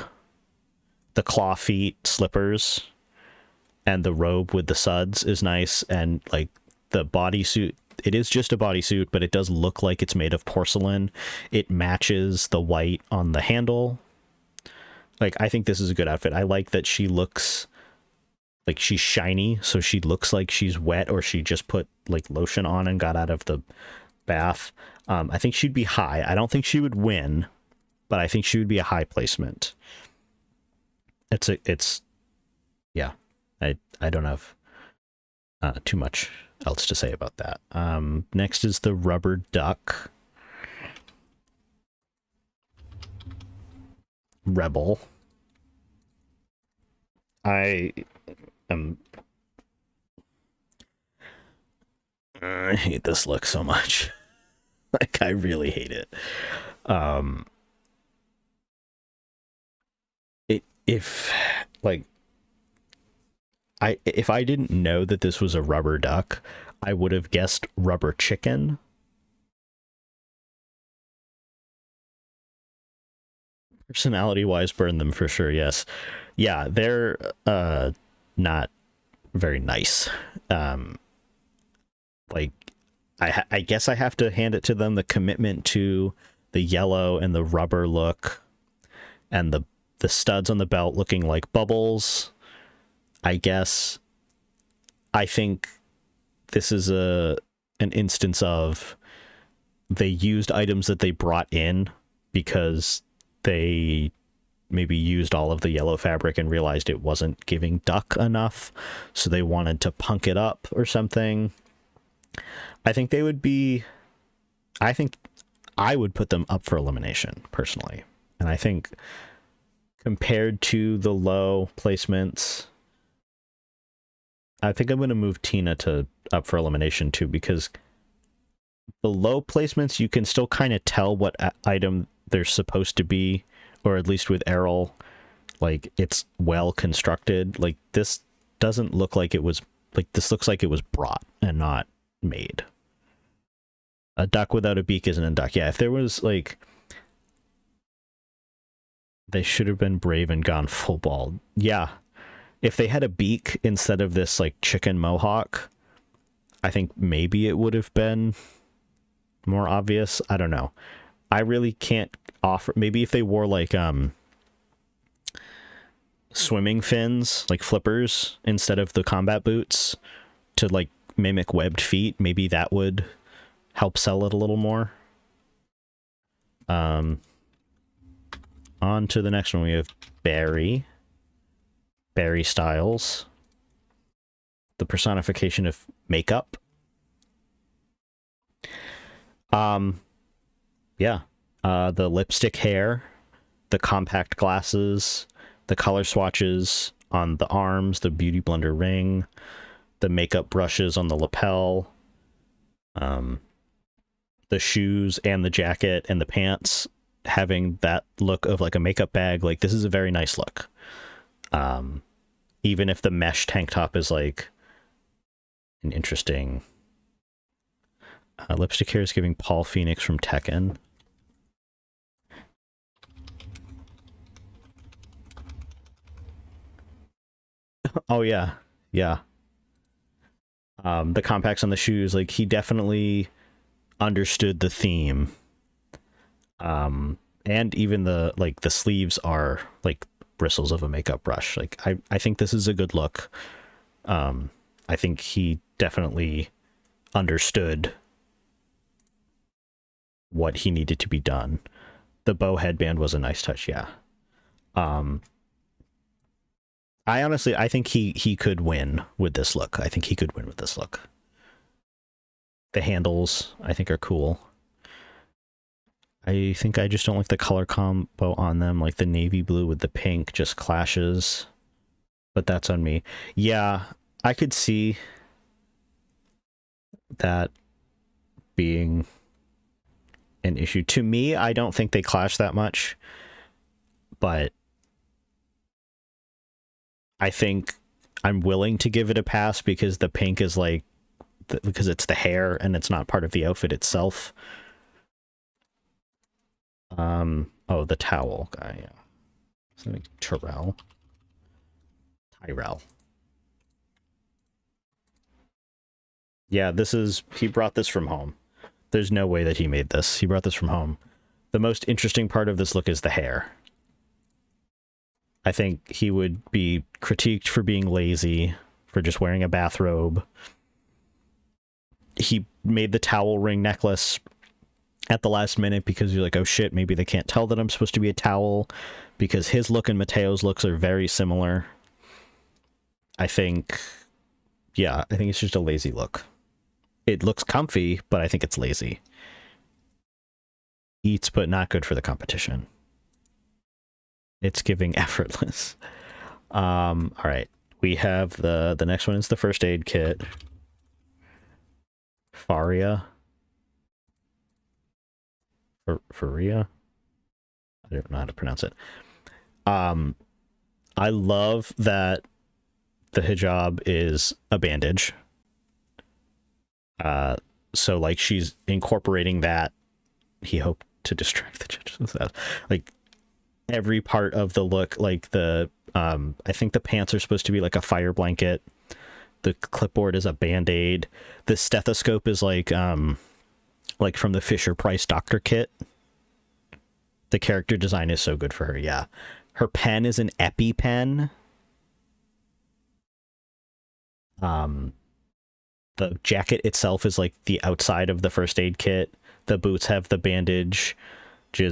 the claw feet slippers, and the robe with the suds is nice. And like the bodysuit, it is just a bodysuit, but it does look like it's made of porcelain. It matches the white on the handle. Like, I think this is a good outfit. I like that she looks like she's shiny, so she looks like she's wet, or she just put like lotion on and got out of the bath. I think she'd be high. I don't think she would win, but I think she would be a high placement. Yeah. I don't have too much else to say about that. Next is the rubber duck. Rebel. I hate this look so much. Like, I really hate it. Um, if like if I didn't know that this was a rubber duck, I would have guessed rubber chicken. Personality wise, burn them for sure. Yes, yeah, they're not very nice. Um, like I guess I have to hand it to them, the commitment to the yellow and the rubber look, and the studs on the belt looking like bubbles. I guess I think this is an instance of they used items that they brought in because they maybe used all of the yellow fabric and realized it wasn't giving duck enough, so they wanted to punk it up or something. I think they would be I think I would put them up for elimination personally. And I think compared to the low placements, I think I'm going to move Tina to up for elimination too, because the low placements, you can still kind of tell what item they're supposed to be, or at least with Errol, like, it's well constructed. Like, this doesn't look like it was, like, this looks like it was brought and not made. A duck without a beak isn't a duck. Yeah, if there was, like, they should have been brave and gone full bald. Yeah, if they had a beak instead of this, like, chicken mohawk, I think maybe it would have been more obvious. I don't know. I really can't offer. Maybe if they wore, like, swimming fins, like flippers, instead of the combat boots to, like, mimic webbed feet, maybe that would help sell it a little more. On to the next one. We have Barry Styles, the personification of makeup. Yeah, the lipstick hair, the compact glasses, the color swatches on the arms, the beauty blender ring, the makeup brushes on the lapel, the shoes and the jacket and the pants having that look of, like, a makeup bag. Like, this is a very nice look. Even if the mesh tank top is, like, an interesting lipstick hair is giving Paul Phoenix from Tekken. Oh yeah, yeah. The compacts on the shoes, like, he definitely understood the theme. And even the, like, the sleeves are like bristles of a makeup brush. Like, I think this is a good look. I think he definitely understood what he needed to be done. The bow headband was a nice touch, yeah. I think he could win with this look. I think he could win with this look. The handles, I think, are cool. I think I just don't like the color combo on them. Like, the navy blue with the pink just clashes. But that's on me. Yeah, I could see that being an issue. To me, I don't think they clash that much. But I think I'm willing to give it a pass because the pink is, like, because it's the hair and it's not part of the outfit itself. Oh, the towel guy, yeah. Something Tyrell. Yeah, he brought this from home. There's no way that he made this. He brought this from home. The most interesting part of this look is the hair. I think he would be critiqued for being lazy, for just wearing a bathrobe. He made the towel ring necklace at the last minute because you're like, oh shit, maybe they can't tell that I'm supposed to be a towel, because his look and Mateo's looks are very similar. I think it's just a lazy look. It looks comfy, but I think it's lazy. Eats, but not good for the competition. It's giving effortless. All right. We have the next one is the first aid kit. Faria. Faria. I don't know how to pronounce it. I love that the hijab is a bandage. So like she's incorporating that. He hoped to distract the judges with that. Like every part of the look, like the I think the pants are supposed to be like a fire blanket. The clipboard is a band-aid. The stethoscope is like from the Fisher-Price doctor kit. The character design is so good for her, yeah. Her pen is an EpiPen. The jacket itself is like the outside of the first aid kit. The boots have the bandage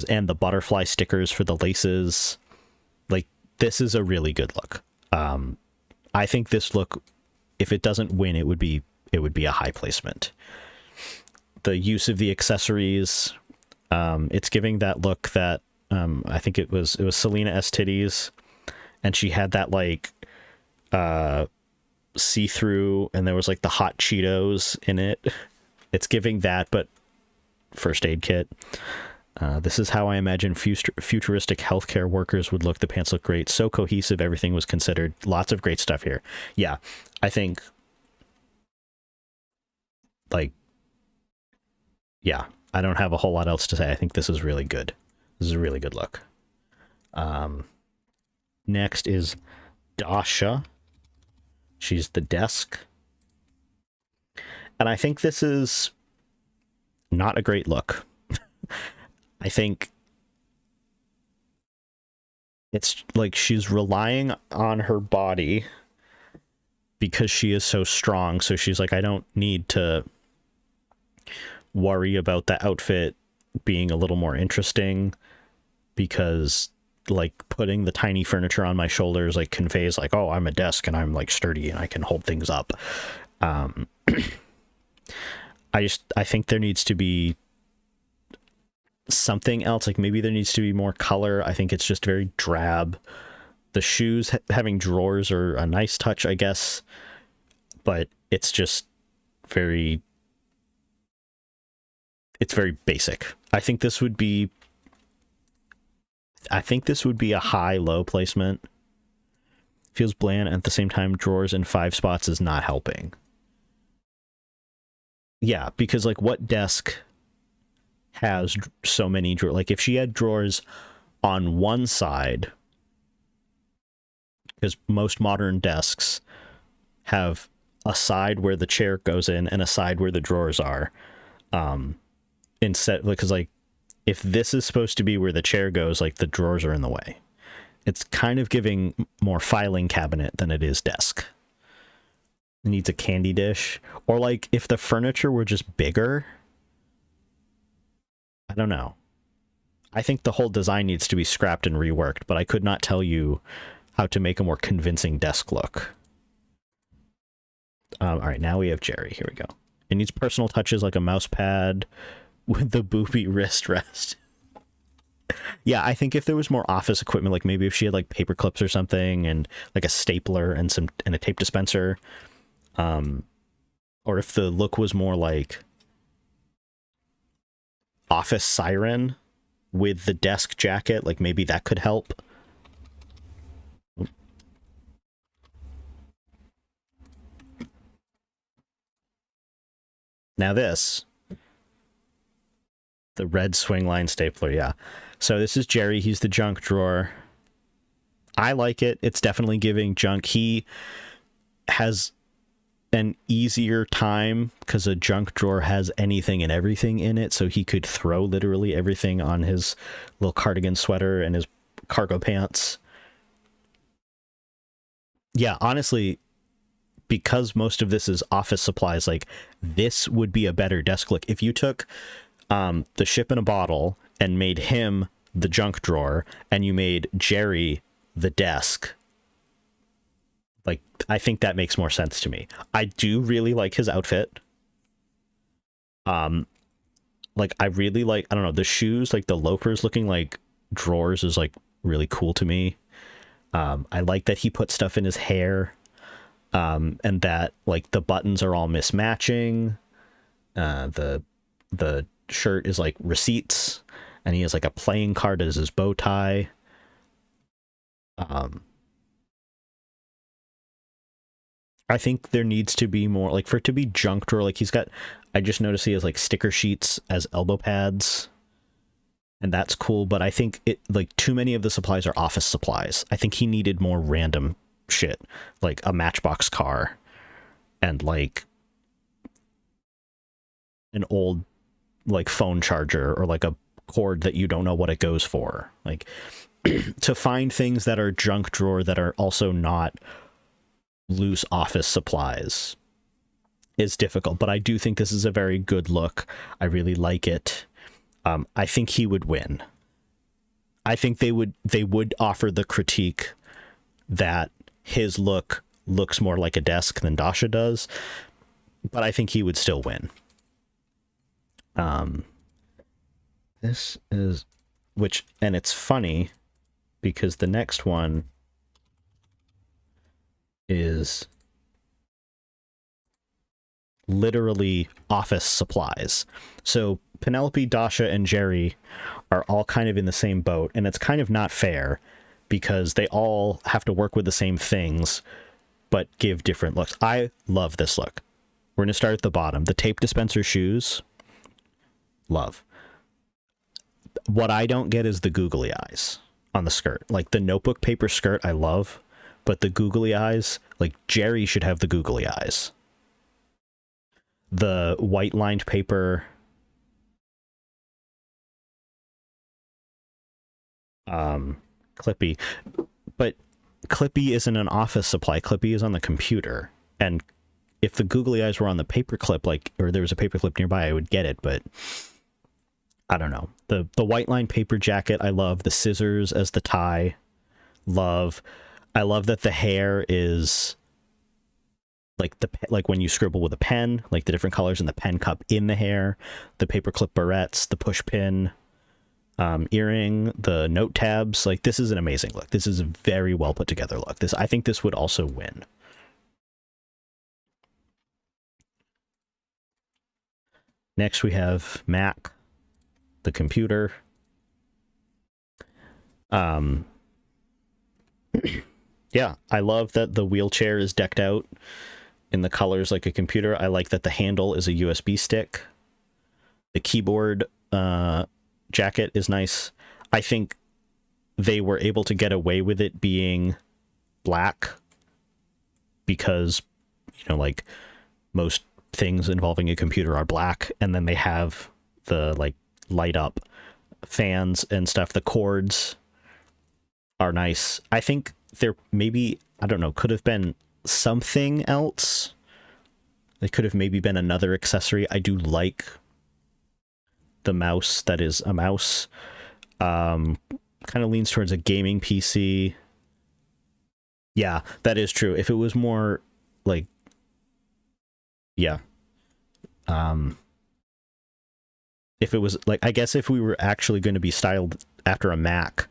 and the butterfly stickers for the laces. Like, this is a really good look. I think this look, if it doesn't win, it would be a high placement. The use of the accessories, it's giving that look that I think it was Selena S. Titties, and she had that like see-through, and there was like the hot Cheetos in it. It's giving that, but first aid kit. This is how I imagine futuristic healthcare workers would look. The pants look great. So cohesive. Everything was considered. Lots of great stuff here. Yeah, I think, like, yeah, I don't have a whole lot else to say. I think this is really good. This is a really good look. Next is Dasha. She's the desk. And I think this is not a great look. I think it's like she's relying on her body because she is so strong. So she's like, I don't need to worry about the outfit being a little more interesting, because like putting the tiny furniture on my shoulders like conveys like, oh, I'm a desk and I'm like sturdy and I can hold things up. I think there needs to be something else. Like maybe there needs to be more color. I think it's just very drab. The shoes having drawers are a nice touch, I guess, but it's just very basic. I think this would be a high-low placement. Feels bland, and at the same time, drawers in 5 spots is not helping. Yeah, because like what desk has so many drawers? Like if she had drawers on one side, because most modern desks have a side where the chair goes in and a side where the drawers are. Instead, because like if this is supposed to be where the chair goes, like the drawers are in the way. It's kind of giving more filing cabinet than it is desk. It needs a candy dish. Or like if the furniture were just bigger. I don't know. I think the whole design needs to be scrapped and reworked, but I could not tell you how to make a more convincing desk look. All right, now we have Jerry. Here we go. It needs personal touches like a mouse pad with the booby wrist rest. Yeah, I think if there was more office equipment, like maybe if she had like paper clips or something and like a stapler and a tape dispenser, or if the look was more like office siren with the desk jacket, like maybe that could help. Now this, the red swing line stapler, yeah. So this is Jerry. He's the junk drawer. I like it. It's definitely giving junk. He has an easier time because a junk drawer has anything and everything in it, so he could throw literally everything on his little cardigan sweater and his cargo pants. Yeah, honestly, because most of this is office supplies, like this would be a better desk look if you took the ship in a bottle and made him the junk drawer and you made Jerry the desk. Like, I think that makes more sense to me. I do really like his outfit. Like, I really like, I don't know, the shoes, like the loafers looking like drawers is like really cool to me. I like that he put stuff in his hair, and that like the buttons are all mismatching. The shirt is like receipts. and he has like a playing card as his bow tie. I think there needs to be more, like, for it to be junk drawer, like I just noticed he has like sticker sheets as elbow pads, and that's cool, but I think it, like, too many of the supplies are office supplies. I think he needed more random shit, like a Matchbox car and like an old like phone charger or like a cord that you don't know what it goes for. Like, to find things that are junk drawer that are also not loose office supplies is difficult, but I do think this is a very good look. I really like it. I think he would win. I think they would offer the critique that his look looks more like a desk than Dasha does, but I think he would still win. This is, and it's funny because the next one is literally office supplies. So Penelope, Dasha, and Jerry are all kind of in the same boat, and it's kind of not fair because they all have to work with the same things but give different looks. I love this look. We're going to start at the bottom. The tape dispenser shoes, love. What I don't get is the googly eyes on the skirt. Like, the notebook paper skirt I love, but the googly eyes, like, Jerry should have the googly eyes. The white lined paper Clippy, but Clippy isn't an office supply. Clippy is on the computer, and if the googly eyes were on the paper clip, like, or there was a paper clip nearby, I would get it, but I don't know. The white line paper jacket, I love. The scissors as the tie, love. I love that the hair is like when you scribble with a pen, like the different colors in the pen cup in the hair, the paperclip barrettes, the push pin earring, the note tabs. Like, this is an amazing look. This is a very well put together look. I think this would also win. Next we have Mac, the computer. Yeah, I love that the wheelchair is decked out in the colors like a computer. I like that the handle is a USB stick. The keyboard jacket is nice. I think they were able to get away with it being black because, you know, like, most things involving a computer are black, and then they have the, like, light up fans and stuff. The cords are nice. I think there maybe, I don't know, could have been something else. They could have maybe been another accessory. I do like the mouse that is a mouse. Kind of leans towards a gaming PC. Yeah, that is true. If it was more like, yeah. If it was like, I guess if we were actually going to be styled after a Mac,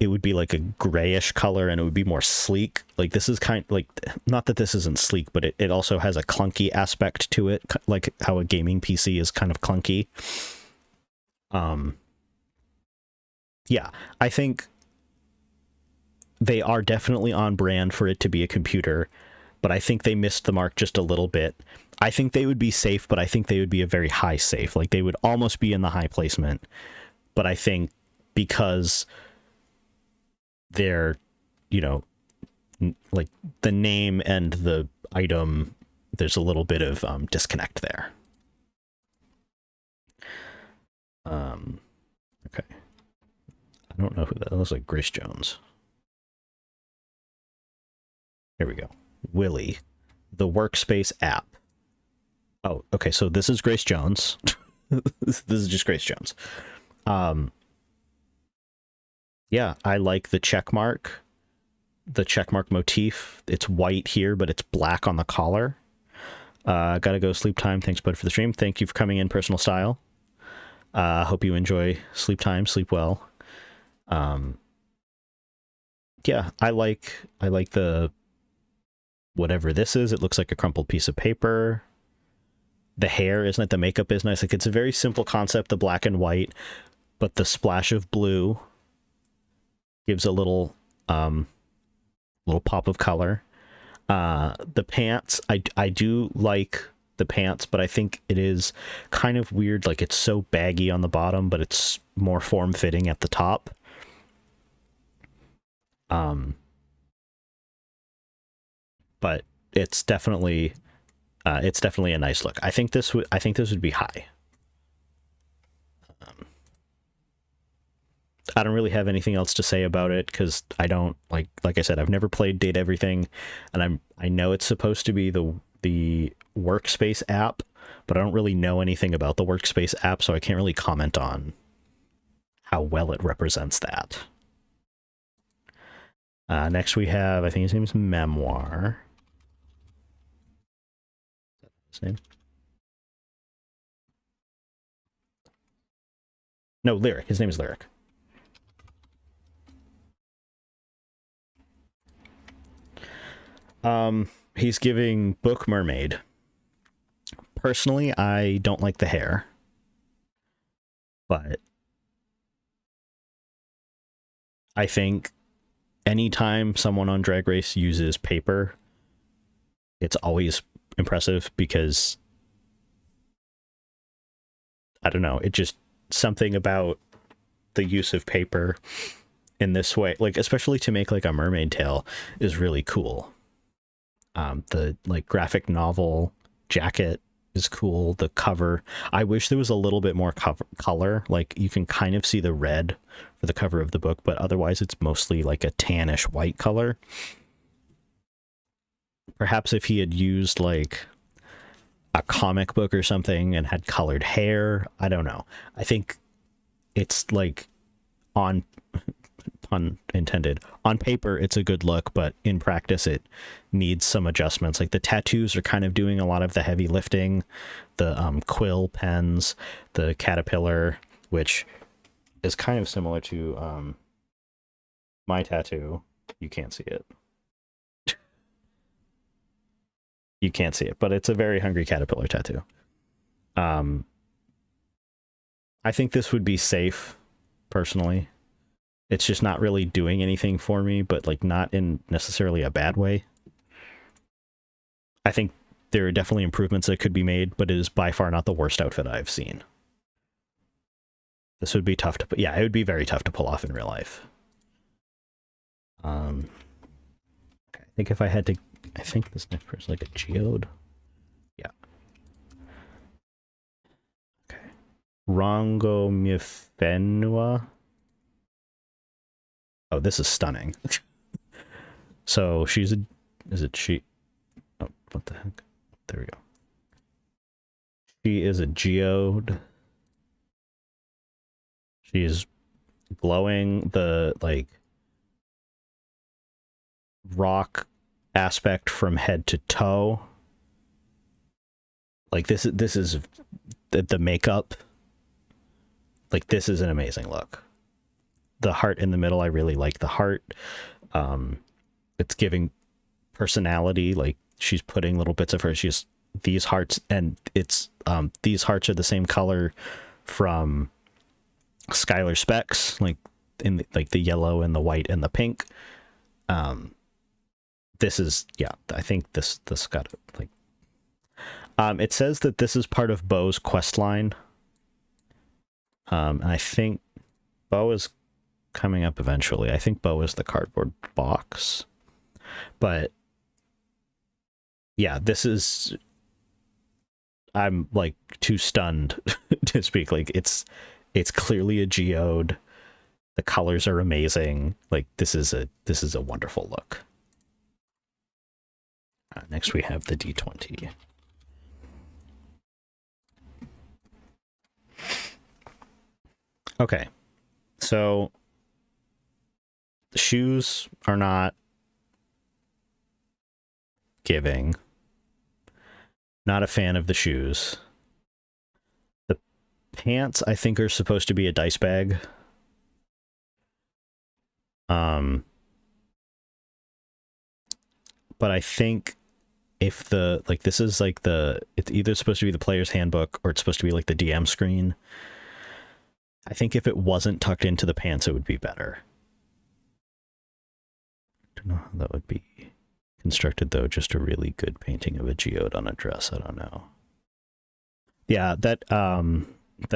it would be like a grayish color and it would be more sleek. Like, this is kind of like, not that this isn't sleek, but it also has a clunky aspect to it, like how a gaming PC is kind of clunky. Yeah, I think they are definitely on brand for it to be a computer, but I think they missed the mark just a little bit. I think they would be safe, but I think they would be a very high safe. Like, they would almost be in the high placement, but I think because they're, you know, like the name and the item, there's a little bit of disconnect there. Okay. I don't know who that looks like. Grace Jones. Here we go. Willie, the workspace app. Oh, okay. So this is Grace Jones. This is just Grace Jones. Yeah, I like the check mark motif. It's white here, but it's black on the collar. Gotta go sleep time. Thanks, Bud, for the stream. Thank you for coming in, Personal Style. Hope you enjoy sleep time. Sleep well. Yeah, I like the whatever this is. It looks like a crumpled piece of paper. The hair, isn't it? The makeup is nice. Like, it's a very simple concept, the black and white, but the splash of blue gives a little pop of color. The pants, I do like the pants, but I think it is kind of weird. Like, it's so baggy on the bottom, but it's more form-fitting at the top. But it's definitely a nice look. I think this would be high. I don't really have anything else to say about it because I don't like I said, I've never played Date Everything, and I know it's supposed to be the workspace app, but I don't really know anything about the workspace app, so I can't really comment on how well it represents that. Next we have, I think his name is Memoir. Is that his name? No, Lyric. His name is Lyric. He's giving Book Mermaid. Personally, I don't like the hair, but I think anytime someone on Drag Race uses paper, it's always impressive because I don't know, it just something about the use of paper in this way, like especially to make like a mermaid tail, is really cool. The like graphic novel jacket is cool. The cover, I wish there was a little bit more color. Like you can kind of see the red for the cover of the book, but otherwise it's mostly like a tannish white color. Perhaps if he had used like a comic book or something and had colored hair, I don't know. I think it's like on pun intended, on paper it's a good look, but in practice it needs some adjustments. Like the tattoos are kind of doing a lot of the heavy lifting. The quill pens, the caterpillar, which is kind of similar to my tattoo. You can't see it. You can't see it, but it's a very hungry caterpillar tattoo. I think this would be safe, personally. It's just not really doing anything for me, but like not in necessarily a bad way. I think there are definitely improvements that could be made, but it is by far not the worst outfit I've seen. This would be tough to put. Yeah, it would be very tough to pull off in real life. Okay, I think if I had to, I think this next person is like a geode. Yeah. Okay. Rongo Mifenua. Oh, this is stunning. So she's a, is it she? Oh, what the heck? There we go. She is a geode. She is glowing. The like rock aspect from head to toe. Like this is the makeup. Like this is an amazing look. The heart in the middle, I really like the heart. It's giving personality. Like she's putting little bits of her. She's these hearts, and it's these hearts are the same color from Skylar Specs, like in the, like the yellow and the white and the pink. This is, yeah, I think this got like it says that this is part of Bo's quest line. And I think Bo is coming up eventually. I think Bo is the cardboard box. But yeah, this is, I'm like too stunned to speak. Like it's clearly a geode. The colors are amazing. Like this is a wonderful look. Next we have the D20. Okay, so the shoes are not giving. Not a fan of the shoes. The pants, I think, are supposed to be a dice bag. But I think if the, like, this is like the, it's either supposed to be the player's handbook or it's supposed to be like the DM screen. I think if it wasn't tucked into the pants, it would be better. I don't know how that would be constructed, though. Just a really good painting of a geode on a dress. I don't know. Yeah, that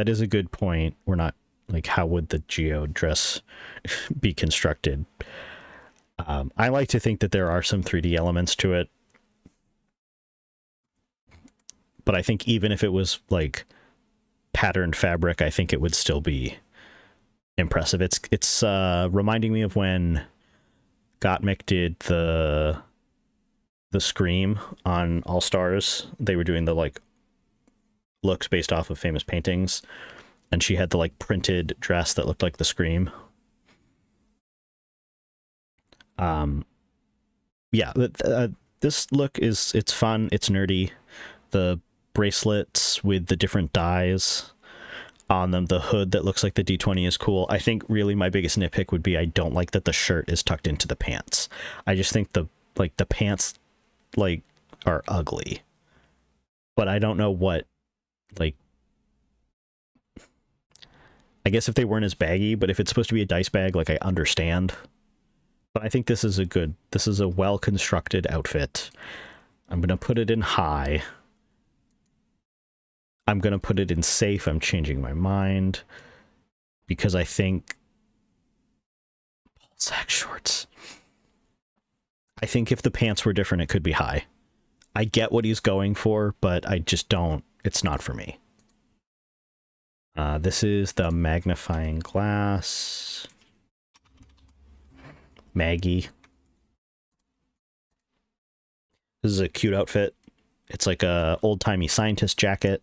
is a good point. We're not like, how would the geode dress be constructed? I like to think that there are some 3D elements to it, but I think even if it was like patterned fabric, I think it would still be impressive. It's reminding me of when Gottmik did the Scream on All Stars. They were doing the like looks based off of famous paintings, and she had the like printed dress that looked like the Scream. Yeah, this look it's fun, it's nerdy. The bracelets with the different dyes on them, the hood that looks like the D20 is cool. I think really my biggest nitpick would be I don't like that the shirt is tucked into the pants. I just think the pants like are ugly. But I don't know what, like, I guess if they weren't as baggy, but if it's supposed to be a dice bag, like, I understand. But I think this is a well-constructed outfit. I'm going to put it in high. I'm going to put it in safe. I'm changing my mind. Because I think... Sack shorts. I think if the pants were different, it could be high. I get what he's going for, but I just don't... It's not for me. This is the magnifying glass... Maggie. This is a cute outfit. It's like a old-timey scientist jacket.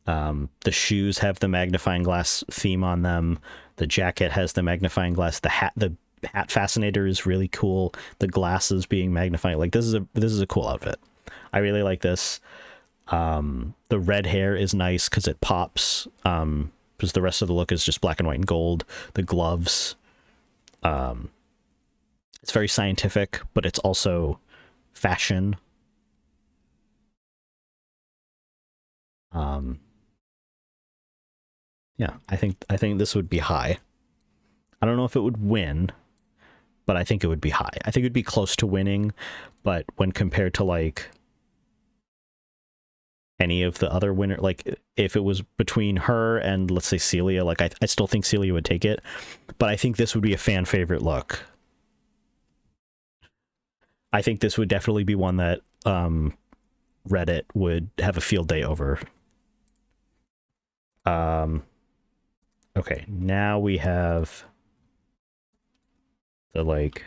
The shoes have the magnifying glass theme on them. The jacket has the magnifying glass. The hat fascinator is really cool. The glasses being magnified. Like, this is a cool outfit. I really like this. The red hair is nice because it pops. Because the rest of the look is just black and white and gold. The gloves. It's very scientific, but it's also fashion. Yeah, I think this would be high. I don't know if it would win, but I think it would be high. I think it would be close to winning, but when compared to like any of the other winner, like if it was between her and let's say Celia, like I still think Celia would take it, but I think this would be a fan favorite look. I think this would definitely be one that Reddit would have a field day over. Okay, now we have the like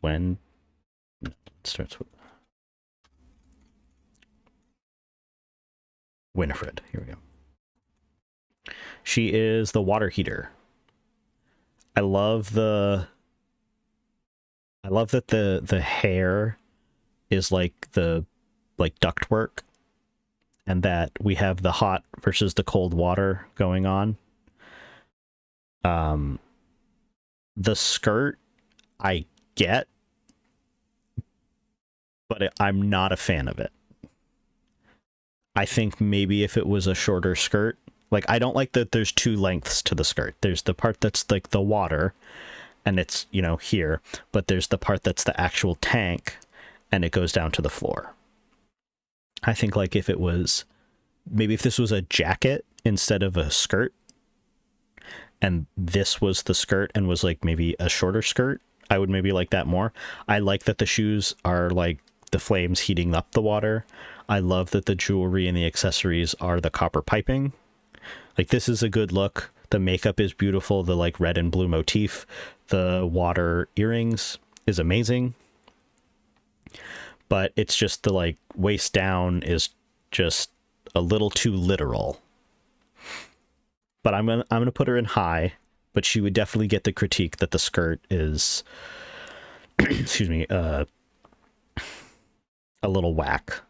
when it starts with Winifred. Here we go. She is the water heater. I love that the hair is like the ductwork, and that we have the hot versus the cold water going on. The skirt I get, but I'm not a fan of it. I think maybe if it was a shorter skirt, like I don't like that there's two lengths to the skirt. There's the part that's like the water, and it's, you know, here, but there's the part that's the actual tank, and it goes down to the floor. I think like if it was, maybe if this was a jacket instead of a skirt, and this was the skirt and was like maybe a shorter skirt, I would maybe like that more. I like that the shoes are like the flames heating up the water. I love that the jewelry and the accessories are the copper piping. Like, this is a good look. The makeup is beautiful. The like red and blue motif. The water earrings is amazing. But it's just the like waist down is just a little too literal. But I'm gonna put her in high, but she would definitely get the critique that the skirt is excuse me, a little whack.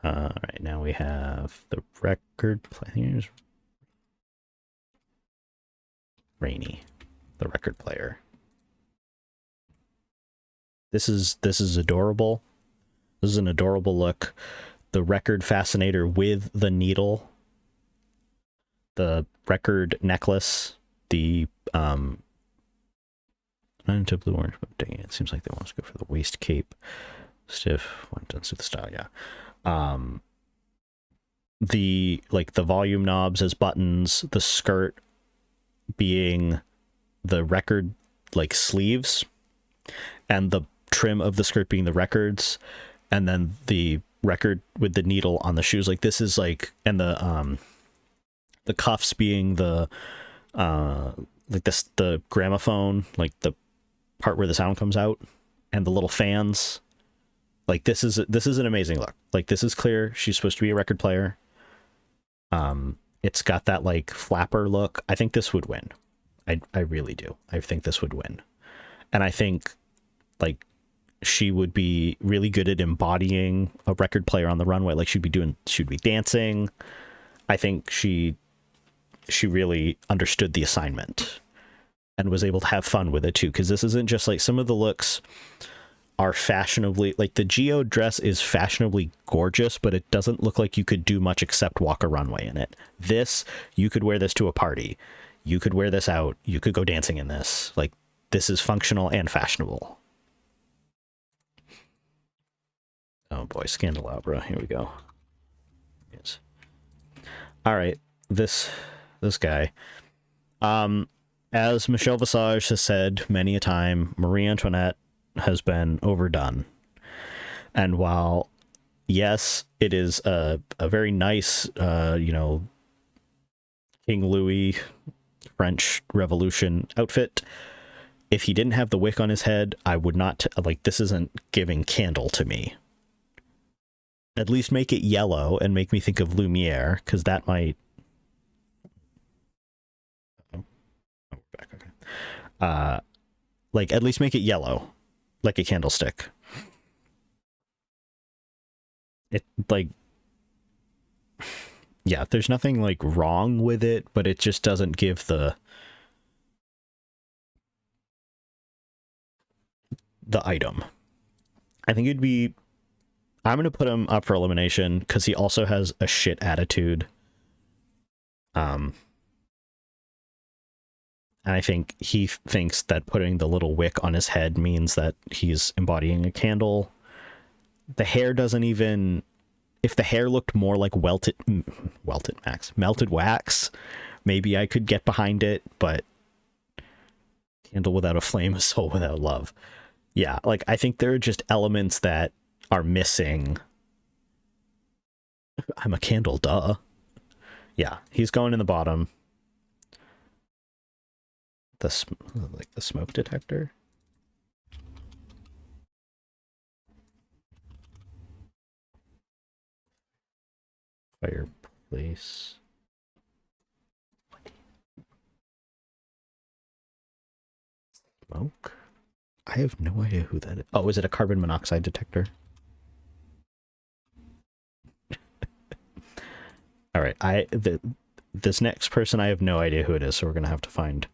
All right, now we have the record player. Here's Rainy, the record player. This is adorable. This is an adorable look. The record fascinator with the needle the record necklace, the not into blue orange, but dang it seems like they want us to go for the waist cape. Stiff, one done to the style, yeah. The volume knobs as buttons, the skirt being the record like sleeves, and the trim of the skirt being the records, and then the record with the needle on the shoes. Like this is like, and the cuffs being the like this, the gramophone, like the part where the sound comes out, and the little fans. Like this is an amazing look. Like this is clear she's supposed to be a record player. It's got that like flapper look. I think this would win. I really do. I think this would win. And I think like she would be really good at embodying a record player on the runway. Like she'd be dancing. I think she really understood the assignment and was able to have fun with it too. Cause this isn't just like, some of the looks are fashionably, like the Geo dress is fashionably gorgeous, but it doesn't look like you could do much except walk a runway in it. This, you could wear this to a party. You could wear this out. You could go dancing in this. Like this is functional and fashionable. Oh boy, Scandalabra. Here we go. Yes. All right, this guy. As Michelle Visage has said many a time, Marie Antoinette has been overdone. And while, yes, it is a very nice, King Louis French Revolution outfit, if he didn't have the wick on his head, I would not, this isn't giving Candle to me. At least make it yellow and make me think of Lumiere, because that might... at least make it yellow, like a candlestick. It, yeah, there's nothing, wrong with it, but it just doesn't give the item. I think it'd be... I'm going to put him up for elimination, because he also has a shit attitude. And I think he thinks that putting the little wick on his head means that he's embodying a candle. The hair doesn't even... If the hair looked more like melted wax, maybe I could get behind it, but candle without a flame, a soul without love. Yeah, I think there are just elements that are missing. I'm a candle, duh. Yeah, he's going in the bottom. The smoke detector. Fireplace. Smoke? I have no idea who that is. Oh, is it a carbon monoxide detector? All right, this next person, I have no idea who it is, so we're gonna have to find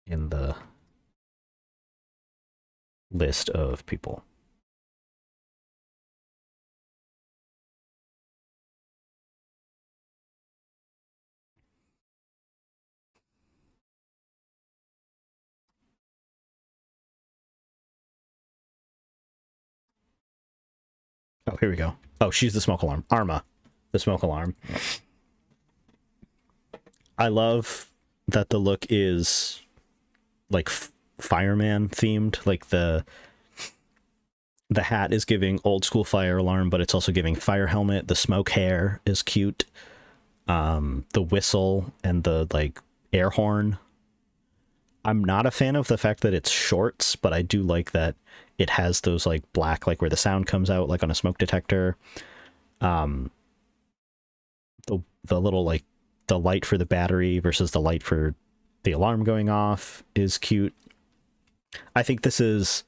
in the list of people. Oh, here we go. Oh, she's the smoke alarm. Arma, the smoke alarm. I love that the look is fireman themed. The hat is giving old school fire alarm, but it's also giving fire helmet. The smoke hair is cute. The whistle and the air horn. I'm not a fan of the fact that it's shorts, but I do like that it has those black, where the sound comes out, on a smoke detector. The little the light for the battery versus the light for the alarm going off is cute. I think this is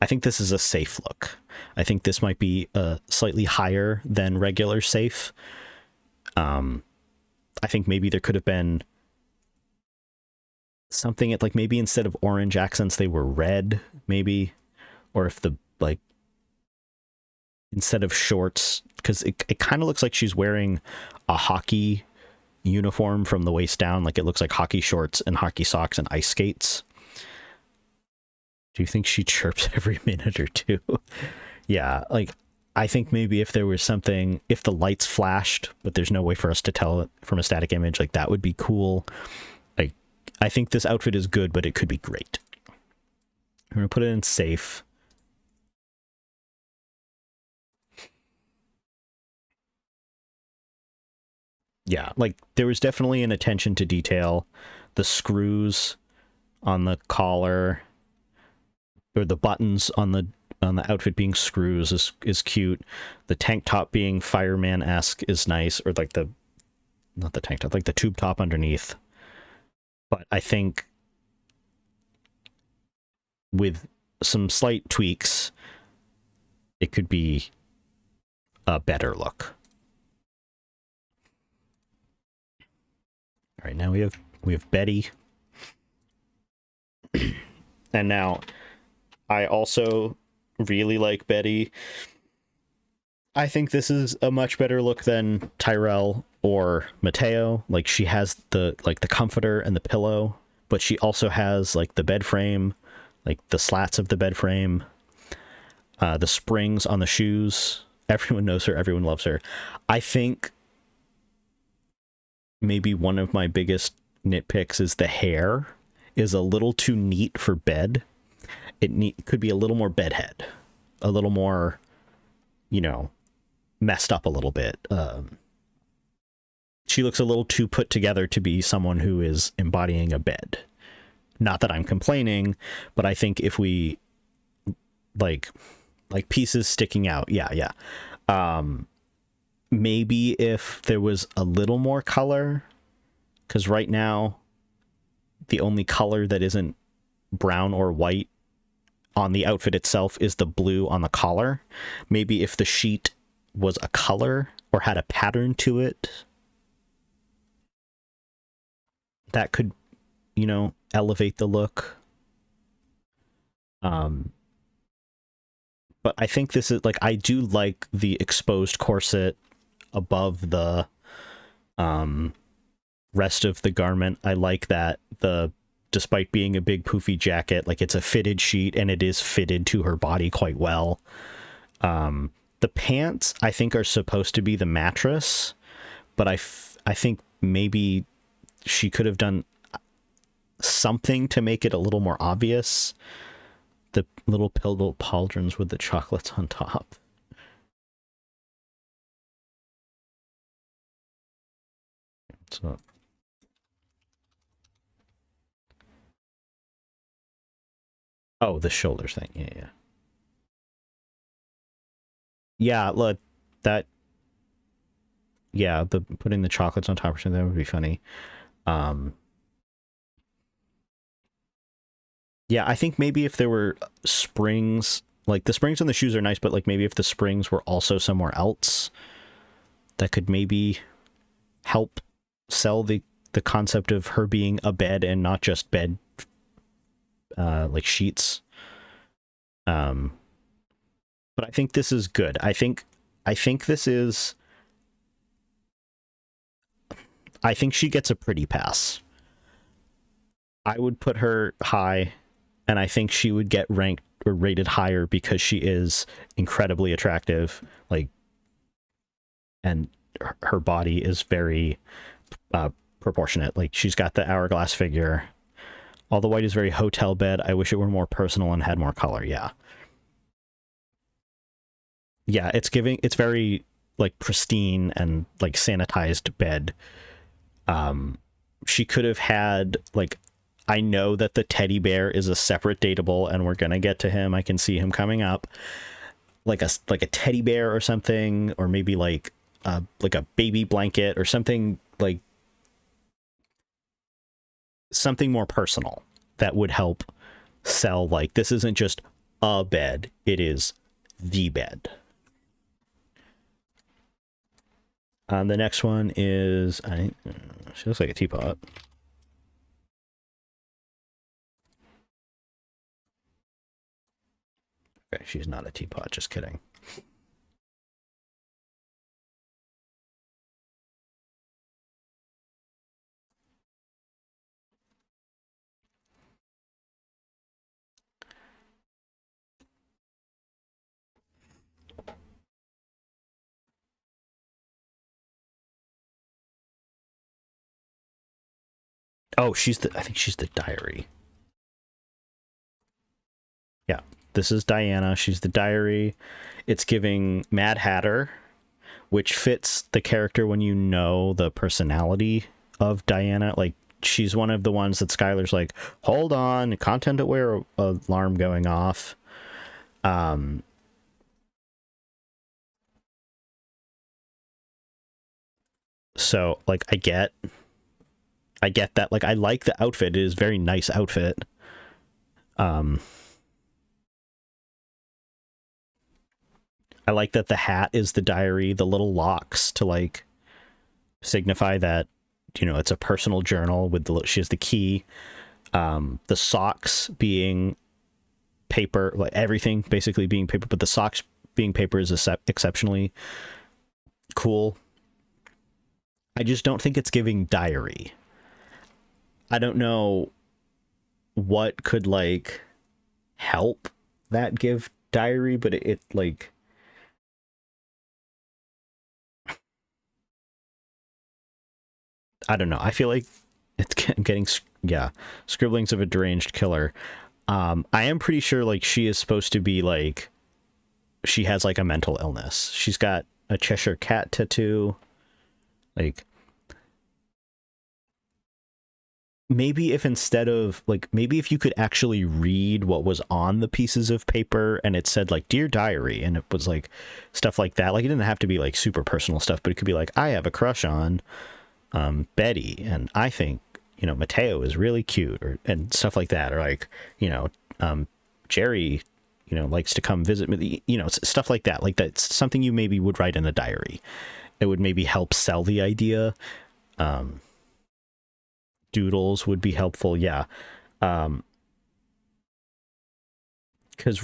a safe look. I think this might be slightly higher than regular safe. I think maybe there could have been something at maybe instead of orange accents they were red, maybe, or if the instead of shorts, because it kind of looks like she's wearing a hockey uniform from the waist down. Like, it looks like hockey shorts and hockey socks and ice skates. Do you think she chirps every minute or two? Yeah, like, I think maybe if there was something, if the lights flashed, but there's no way for us to tell it from a static image, like, that would be cool. Like, I think this outfit is good, but it could be great. I'm gonna put it in safe. Yeah, like, there was definitely an attention to detail. The screws on the collar, or the buttons on the outfit being screws is cute. The tank top being fireman-esque is nice, or like not the tank top, like the tube top underneath. But I think with some slight tweaks, it could be a better look. All right, now we have Betty. And now I also really like Betty. I think this is a much better look than Tyrell or Mateo. Like, she has the comforter and the pillow, but she also has like the bed frame, like the slats of the bed frame, the springs on the shoes. Everyone knows her, everyone loves her. I think maybe one of my biggest nitpicks is the hair is a little too neat for bed. It could be a little more bedhead, a little more, messed up a little bit. She looks a little too put together to be someone who is embodying a bed. Not that I'm complaining, but I think if we like pieces sticking out, yeah. Maybe if there was a little more color, because right now the only color that isn't brown or white on the outfit itself is the blue on the collar. Maybe if the sheet was a color or had a pattern to it, that could, elevate the look. But I think this is like, I do like the exposed corset above the rest of the garment. I like that despite being a big poofy jacket, like, it's a fitted sheet and it is fitted to her body quite well. The pants, I think, are supposed to be the mattress, but I think maybe she could have done something to make it a little more obvious. The little pillow pauldrons with the chocolates on top. So, oh, the shoulders thing. Yeah. Yeah, look, that, yeah, the putting the chocolates on top or something, that would be funny. Yeah, I think maybe if there were springs, like, the springs on the shoes are nice, but like, maybe if the springs were also somewhere else, that could maybe help sell the concept of her being a bed and not just bed, like, sheets. But I think this is good. I think this is, I think she gets a pretty pass. I would put her high, and I think she would get ranked or rated higher because she is incredibly attractive, like, and her body is very proportionate. Like, she's got the hourglass figure. All the white is very hotel bed. I wish it were more personal and had more color. Yeah, it's very, like, pristine and, like, sanitized bed. She could have had, like, I know that the teddy bear is a separate dateable, and we're gonna get to him. I can see him coming up. Like a teddy bear or something, or maybe like a baby blanket or something, like something more personal that would help sell. Like, this isn't just a bed; it is the bed. The next one is, she looks like a teapot. Okay, she's not a teapot, just kidding. Oh, I think she's the diary. Yeah, this is Diana. She's the diary. It's giving Mad Hatter, which fits the character when you know the personality of Diana. Like, she's one of the ones that Skylar's like, hold on, content aware alarm going off. So, like, I get that. Like, I like the outfit. It is a very nice outfit. I like that the hat is the diary, the little locks to, like, signify that, you know, it's a personal journal with she has the key. The socks being paper, like everything basically being paper, but the socks being paper is exceptionally cool. I just don't think it's giving diary. I don't know what could, like, help that give diary, but it like, I don't know. I feel like it's getting, yeah, scribblings of a deranged killer. I am pretty sure, like, she is supposed to be, like, she has, like, a mental illness. She's got a Cheshire Cat tattoo. Like, maybe if instead of, like, maybe if you could actually read what was on the pieces of paper and it said, like, Dear Diary, and it was, like, stuff like that. Like, it didn't have to be, like, super personal stuff, but it could be, like, I have a crush on Betty, and I think, you know, Mateo is really cute, or and stuff like that, or, like, you know, Jerry, you know, likes to come visit me, you know, stuff like that. Like, that's something you maybe would write in a diary. It would maybe help sell the idea. Doodles would be helpful, yeah. Because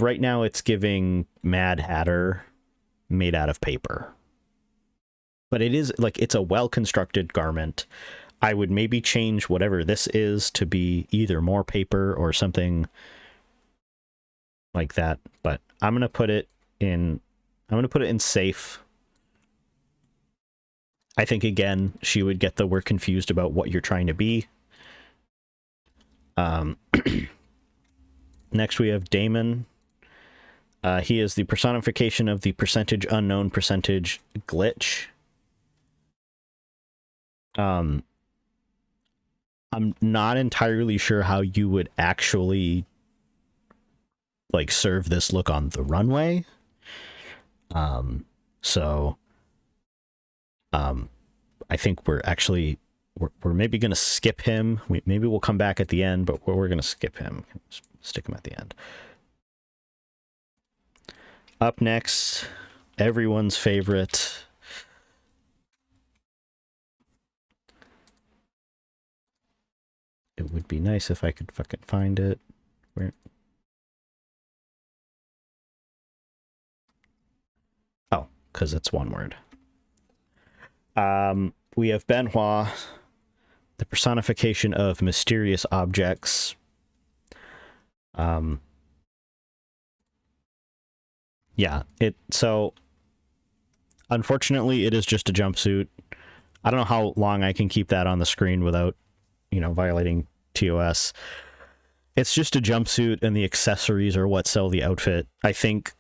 right now it's giving Mad Hatter made out of paper, but it is, like, it's a well constructed garment. I would maybe change whatever this is to be either more paper or something like that, but I'm gonna put it in safe. I think, again, she would get the we're confused about what you're trying to be. Next we have Damon. He is the personification of the percentage unknown percentage glitch. I'm not entirely sure how you would actually, like, serve this look on the runway. So I think we're maybe going to skip him. Maybe we'll come back at the end, but we're going to skip him. Stick him at the end. Up next, everyone's favorite. It would be nice if I could fucking find it. Where? Oh, because it's one word. We have Benoit, the personification of mysterious objects. Yeah, so unfortunately it is just a jumpsuit. I don't know how long I can keep that on the screen without, you know, violating TOS. It's just a jumpsuit, and the accessories are what sell the outfit. I think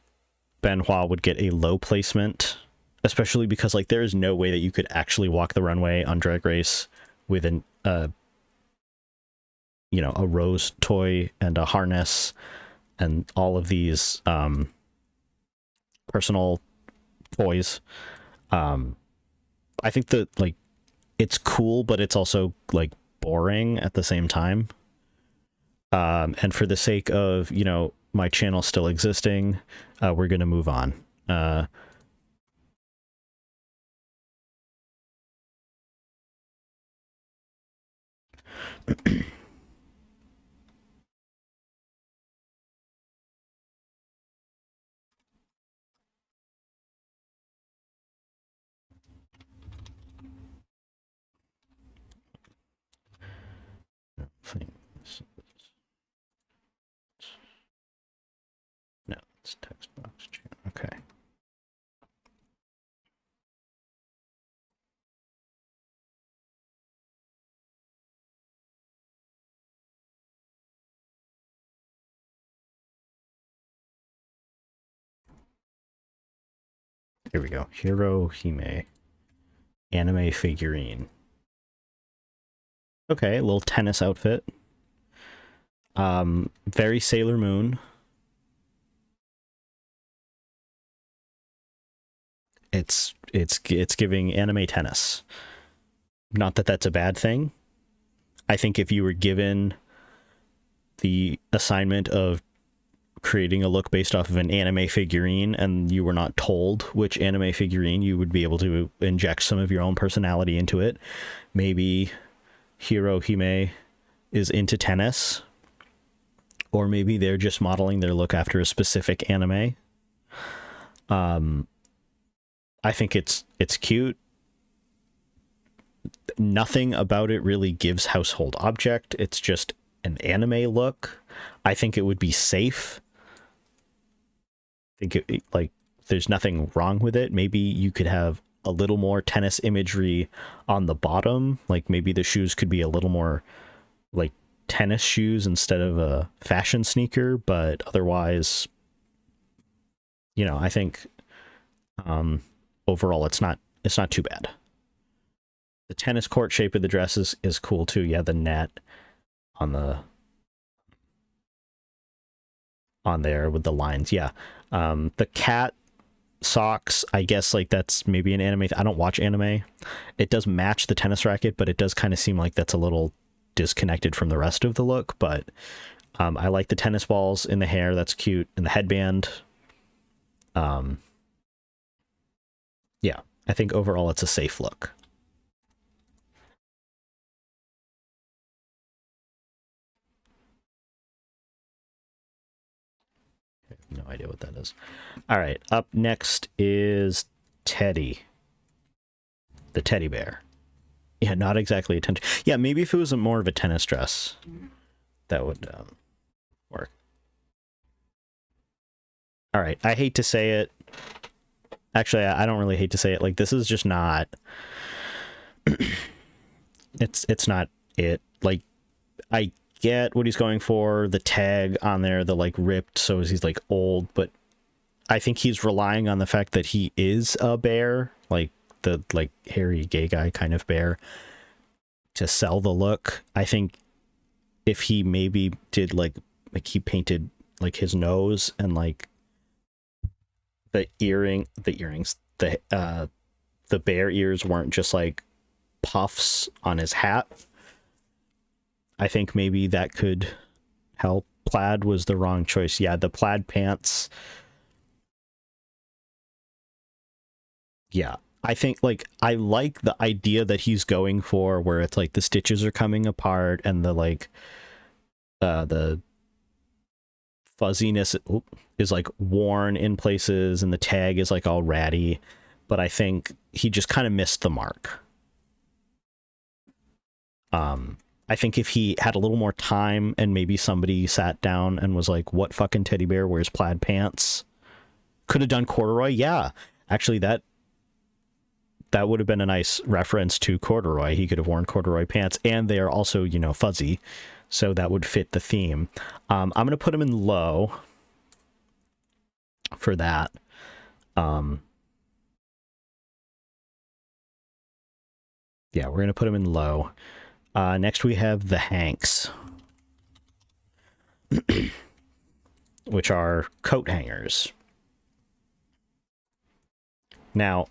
Benoit would get a low placement, especially because, like, there is no way that you could actually walk the runway on Drag Race with an you know, a rose toy and a harness and all of these personal toys. I think that, like, it's cool, but it's also, like, boring at the same time. And for the sake of, you know, my channel still existing, we're gonna move on. No, it's text box. Okay. Here we go. Hirohime. Anime figurine. Okay, a little tennis outfit. Very Sailor Moon. It's giving anime tennis. Not that that's a bad thing. I think if you were given the assignment of creating a look based off of an anime figurine and you were not told which anime figurine, you would be able to inject some of your own personality into it. Maybe Hirohime is into tennis, or maybe they're just modeling their look after a specific anime. I think it's cute. Nothing about it really gives household object. It's just an anime look. I think it would be safe. I think there's nothing wrong with it. Maybe you could have a little more tennis imagery on the bottom. Like maybe the shoes could be a little more like tennis shoes instead of a fashion sneaker, but otherwise, I think overall it's not too bad. The tennis court shape of the dress is cool too. Yeah, the net on there with the lines. Yeah. The cat socks, I guess that's maybe an anime. I don't watch anime. It does match the tennis racket, but it does kind of seem like that's a little disconnected from the rest of the look. But I like the tennis balls in the hair. That's cute. And the headband. Yeah, I think overall it's a safe look. I have no idea what that is. All right, up next is Teddy. The teddy bear. Yeah, not exactly a tennis. Yeah, maybe if it was more of a tennis dress, that would work. All right, I hate to say it. Actually, I don't really hate to say it. This is just not. it's not it. I get what he's going for. The tag on there, the ripped, so he's old, but I think he's relying on the fact that he is a bear, the hairy gay guy kind of bear, to sell the look. I think if he maybe did he painted his nose and the earrings, the bear ears weren't just puffs on his hat, I think maybe that could help. Plaid was the wrong choice. Yeah, the plaid pants. Yeah, I think I like the idea that he's going for, where it's the stitches are coming apart and the fuzziness is worn in places and the tag is all ratty, but I think he just kind of missed the mark. I think if he had a little more time and maybe somebody sat down and was what fucking teddy bear wears plaid pants? Could have done corduroy. Yeah, actually that would have been a nice reference to corduroy. He could have worn corduroy pants, and they are also, fuzzy, so that would fit the theme. I'm going to put him in low for that. Yeah, we're going to put him in low. Next we have the Hanks, which are coat hangers. Now,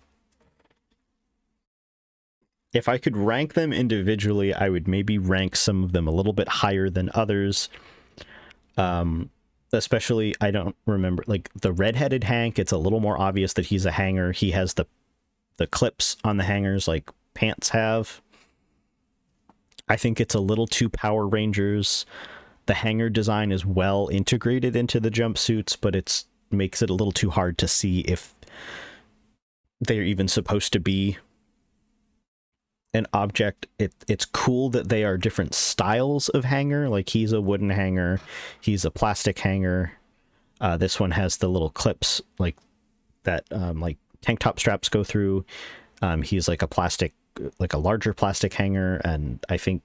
if I could rank them individually, I would maybe rank some of them a little bit higher than others. Especially, I don't remember, the redheaded Hank, it's a little more obvious that he's a hanger. He has the clips on the hangers like pants have. I think it's a little too Power Rangers. The hanger design is well integrated into the jumpsuits, but it makes it a little too hard to see if they're even supposed to be an object. It's cool that they are different styles of hanger. He's a wooden hanger, he's a plastic hanger. This one has the little clips that tank top straps go through. He's a plastic, a larger plastic hanger, and I think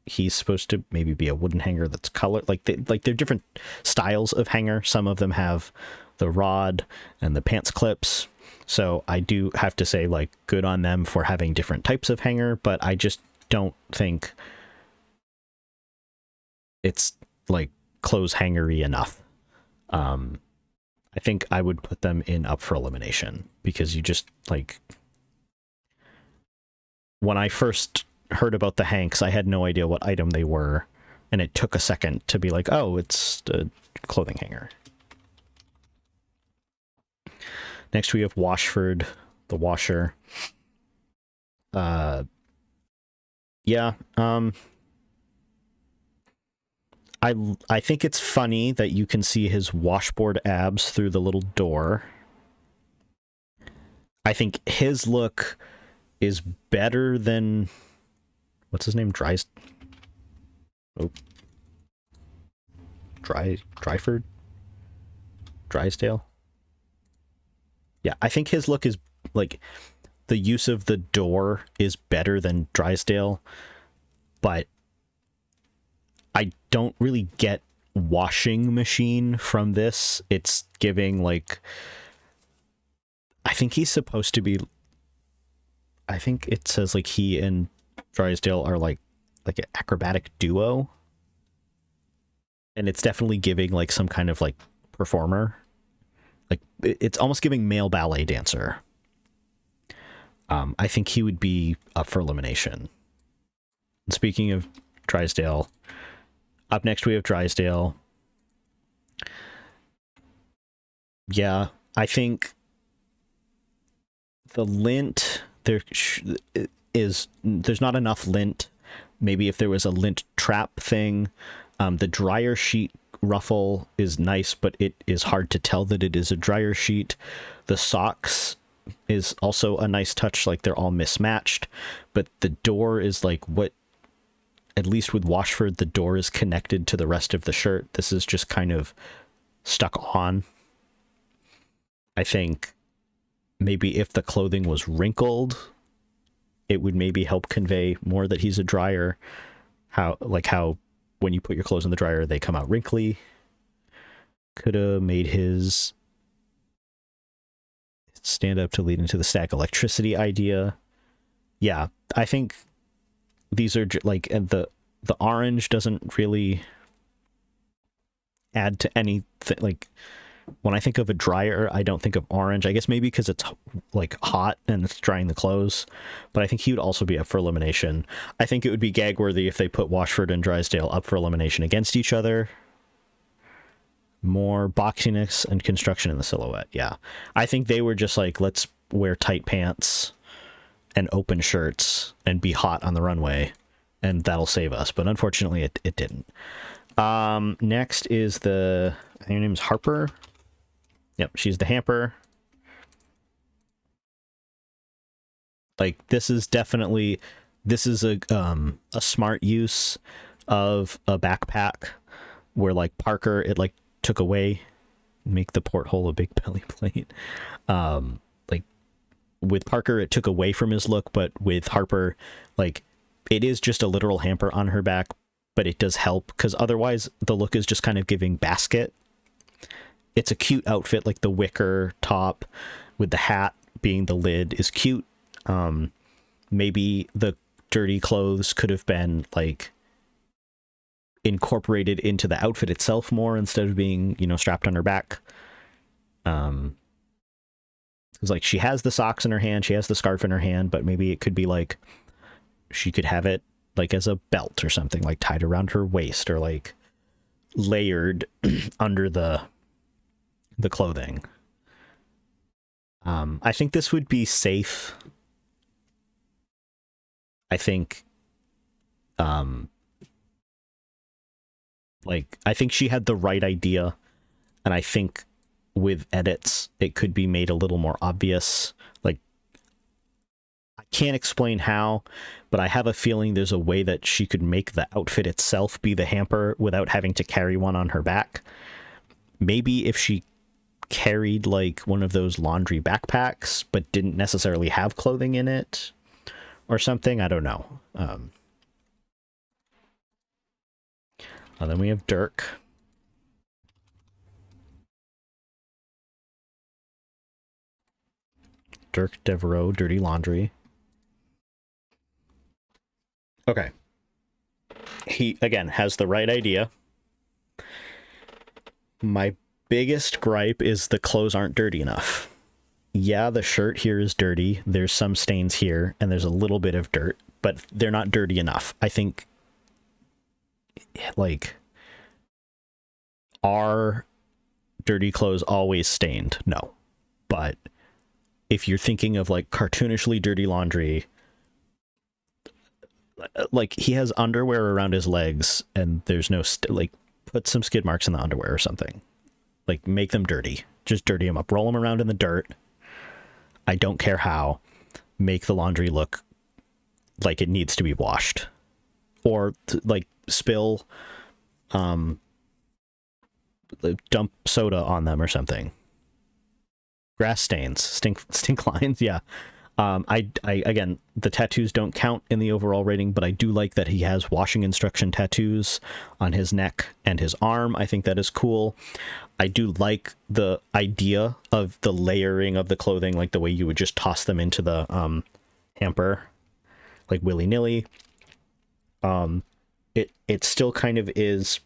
he's supposed to maybe be a wooden hanger that's colored. They're different styles of hanger. Some of them have the rod and the pants clips. So I do have to say, like, good on them for having different types of hanger, but I just don't think it's, like, clothes hangery enough. I think I would put them in up for elimination, because you just, like... When I first heard about the hanks, I had no idea what item they were, and it took a second to be like, oh, it's a clothing hanger. Next we have Washford, the washer. Yeah, I think it's funny that you can see his washboard abs through the little door. I think his look is better than... What's his name? Dryford? Drysdale? Yeah, I think his look is, like, the use of the door is better than Drysdale, but I don't really get washing machine from this. It's giving, like... I think he's supposed to be... I think it says, like, he and Drysdale are, like an acrobatic duo. And it's definitely giving, like, some kind of, like, performer. Like, it's almost giving male ballet dancer. I think he would be up for elimination. And speaking of Drysdale, up next we have Drysdale. Yeah, I think the lint, there's not enough lint. Maybe if there was a lint trap thing. The dryer sheet ruffle is nice, but it is hard to tell that it is a dryer sheet. The socks is also a nice touch, like they're all mismatched, but the door is like what, at least with Washford, the door is connected to the rest of the shirt. This is just kind of stuck on. I think maybe if the clothing was wrinkled, it would maybe help convey more that he's a dryer. How when you put your clothes in the dryer, they come out wrinkly. Could have made his stand up to lead into the static electricity idea. Yeah, I think these are like, and the orange doesn't really add to anything. Like, when I think of a dryer, I don't think of orange. I guess maybe because it's like hot and it's drying the clothes, but I think he would also be up for elimination. I think it would be gag worthy if they put Washford and Drysdale up for elimination against each other. More boxiness and construction in the silhouette. Yeah, I think they were just like, let's wear tight pants and open shirts and be hot on the runway, and that'll save us. But unfortunately, it didn't. Next is I think her name's Harper. Yep, she's the hamper. Like, this is a smart use of a backpack where, like, Parker, it like took away, make the porthole a big belly plate. Like, with Parker, it took away from his look, but with Harper, like, it is just a literal hamper on her back, but it does help, because otherwise the look is just kind of giving basket. It's a cute outfit, like the wicker top with the hat being the lid is cute. Maybe the dirty clothes could have been, like, incorporated into the outfit itself more instead of being, strapped on her back. It's like she has the socks in her hand, she has the scarf in her hand, but maybe it could be like she could have it like as a belt or something, like tied around her waist or like layered under the clothing. I think this would be safe. I think I think she had the right idea, and I think with edits it could be made a little more obvious. Like, I can't explain how, but I have a feeling there's a way that she could make the outfit itself be the hamper without having to carry one on her back. Maybe if she carried like one of those laundry backpacks but didn't necessarily have clothing in it or something, I don't know. Then we have Dirk. Dirk Devereaux, Dirty Laundry. Okay. He, again, has the right idea. My biggest gripe is the clothes aren't dirty enough. Yeah, the shirt here is dirty. There's some stains here, and there's a little bit of dirt, but they're not dirty enough. I think, like, are dirty clothes always stained? No. But if you're thinking of, like, cartoonishly dirty laundry, like, he has underwear around his legs, and there's no, like, put some skid marks in the underwear or something. Like, make them dirty. Just dirty them up. Roll them around in the dirt. I don't care how. Make the laundry look like it needs to be washed. Or, like, spill, dump soda on them or something. Grass stains. Stink lines, yeah. I again, the tattoos don't count in the overall rating, but I do like that he has washing instruction tattoos on his neck and his arm. I think that is cool. I do like the idea of the layering of the clothing, like the way you would just toss them into the hamper, like willy-nilly. It still kind of is,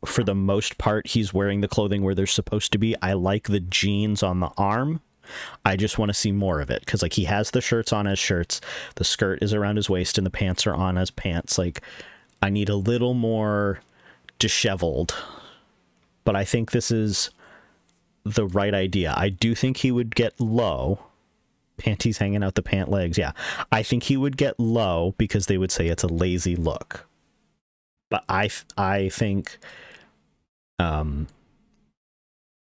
for the most part, he's wearing the clothing where they're supposed to be. I like the jeans on the arm. I just want to see more of it, because, like, he has the shirts on as shirts, the skirt is around his waist, and the pants are on as pants. Like, I need a little more disheveled, but I think this is the right idea. I do think he would get low. Panties hanging out the pant legs, yeah. I think he would get low because they would say it's a lazy look. But I think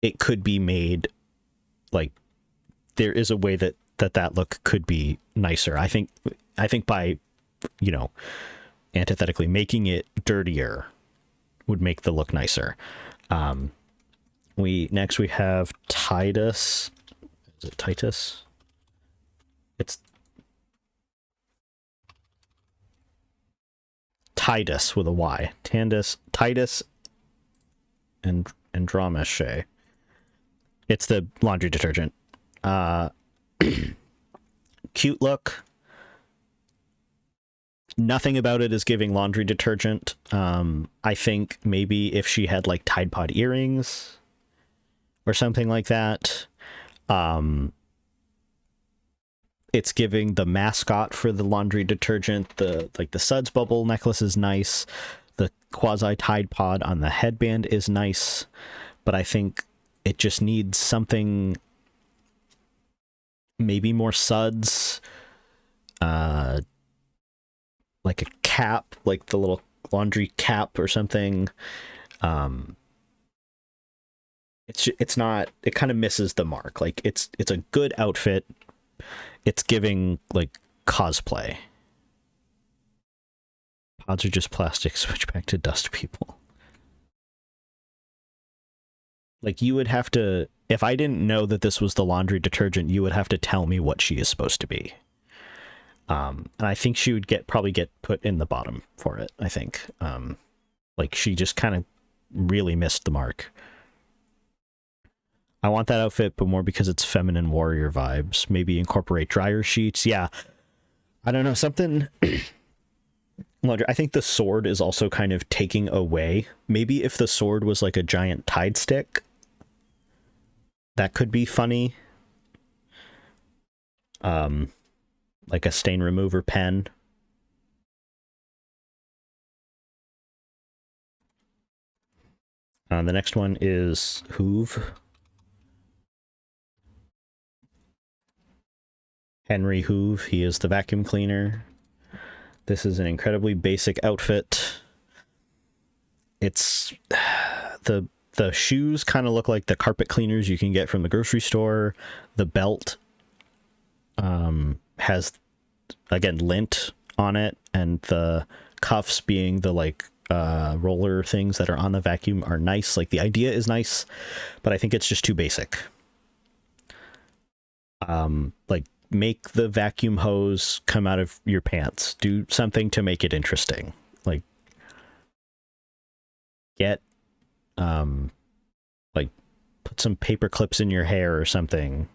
it could be made, like, there is a way that look could be nicer. I think by, you know, antithetically making it dirtier would make the look nicer. Next we have Titus. Is it Titus? It's Titus with a Y. Titus and Andromache. It's the laundry detergent. Cute look. Nothing about it is giving laundry detergent. I think maybe if she had, like, Tide Pod earrings or something like that. It's giving the mascot for the laundry detergent. The Suds bubble necklace is nice. The quasi Tide Pod on the headband is nice, but I think it just needs something, maybe more suds, like a cap, like the little laundry cap or something. It's not, it kind of misses the mark. Like, it's a good outfit. It's giving, like, cosplay. Pods are just plastic. Switch back to dust people. Like, you would have to, if I didn't know that this was the laundry detergent, you would have to tell me what she is supposed to be. And I think she would probably get put in the bottom for it, I think. Like, she just kind of really missed the mark. I want that outfit, but more because it's feminine warrior vibes. Maybe incorporate dryer sheets. Yeah. I don't know, something. I think the sword is also kind of taking away. Maybe if the sword was like a giant Tide stick, that could be funny. Like a stain remover pen. The next one is Hoove. Henry Hoove. He is the vacuum cleaner. This is an incredibly basic outfit. It's the shoes kind of look like the carpet cleaners you can get from the grocery store. The belt has, again, lint on it, and the cuffs, being the, like, roller things that are on the vacuum, are nice. Like, the idea is nice, but I think it's just too basic. Like, make the vacuum hose come out of your pants. Do something to make it interesting. Like, get, like, put some paper clips in your hair or something.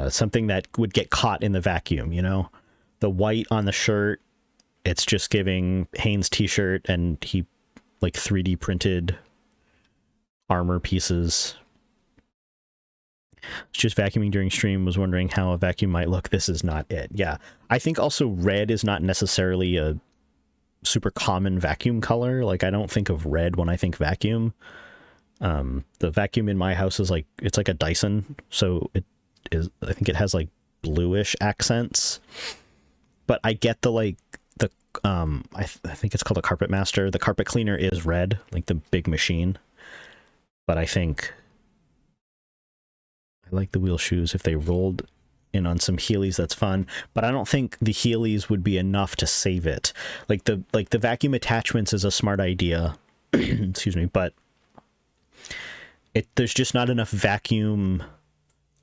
Something that would get caught in the vacuum, you know? The white on the shirt, it's just giving Hanes t-shirt, and he like 3D printed armor pieces. Just vacuuming during stream, was wondering how a vacuum might look. This is not it. Yeah. I think also red is not necessarily a super common vacuum color. Like, I don't think of red when I think vacuum. The vacuum in my house is like, it's like a Dyson, so it is, I think it has like bluish accents. But I get the like the I think it's called a Carpet Master. The carpet cleaner is red, like the big machine. But I think I like the wheel shoes. If they rolled in on some Heelys, that's fun. But I don't think the Heelys would be enough to save it. Like the vacuum attachments is a smart idea. Excuse me, but there's just not enough vacuum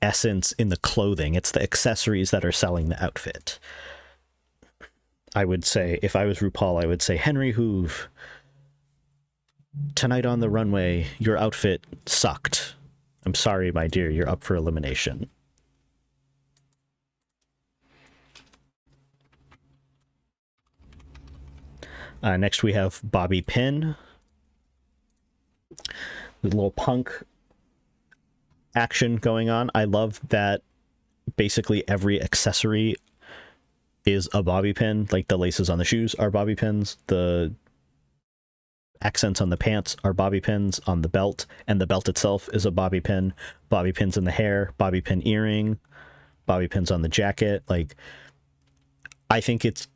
essence in the clothing. It's the accessories that are selling the outfit. I would say, if I was RuPaul, I would say, Henry Hoove, tonight on the runway, your outfit sucked. I'm sorry, my dear, you're up for elimination. Next we have Bobby Pin. A little punk action going on. I love that basically every accessory is a bobby pin. Like the laces on the shoes are bobby pins, the accents on the pants are bobby pins on the belt, and the belt itself is a bobby pin. Bobby pins in the hair, bobby pin earring, bobby pins on the jacket. Like, I think it's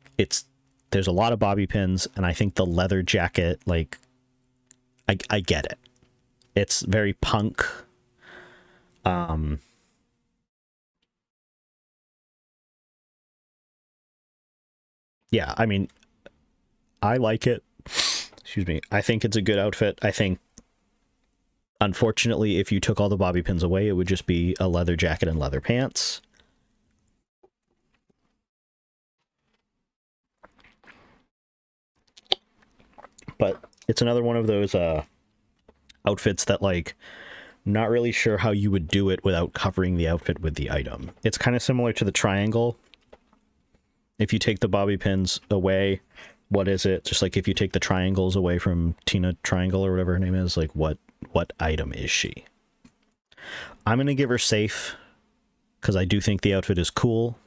there's a lot of bobby pins, and I think the leather jacket, like, I get it. It's very punk. Yeah, I mean, I like it. Excuse me. I think it's a good outfit. I think, unfortunately, if you took all the bobby pins away, it would just be a leather jacket and leather pants. But it's another one of those outfits that, like, not really sure how you would do it without covering the outfit with the item. It's kind of similar to the triangle. If you take the bobby pins away, what is it? Just like if you take the triangles away from Tina Triangle or whatever her name is, like what item is she? I'm going to give her safe because I do think the outfit is cool.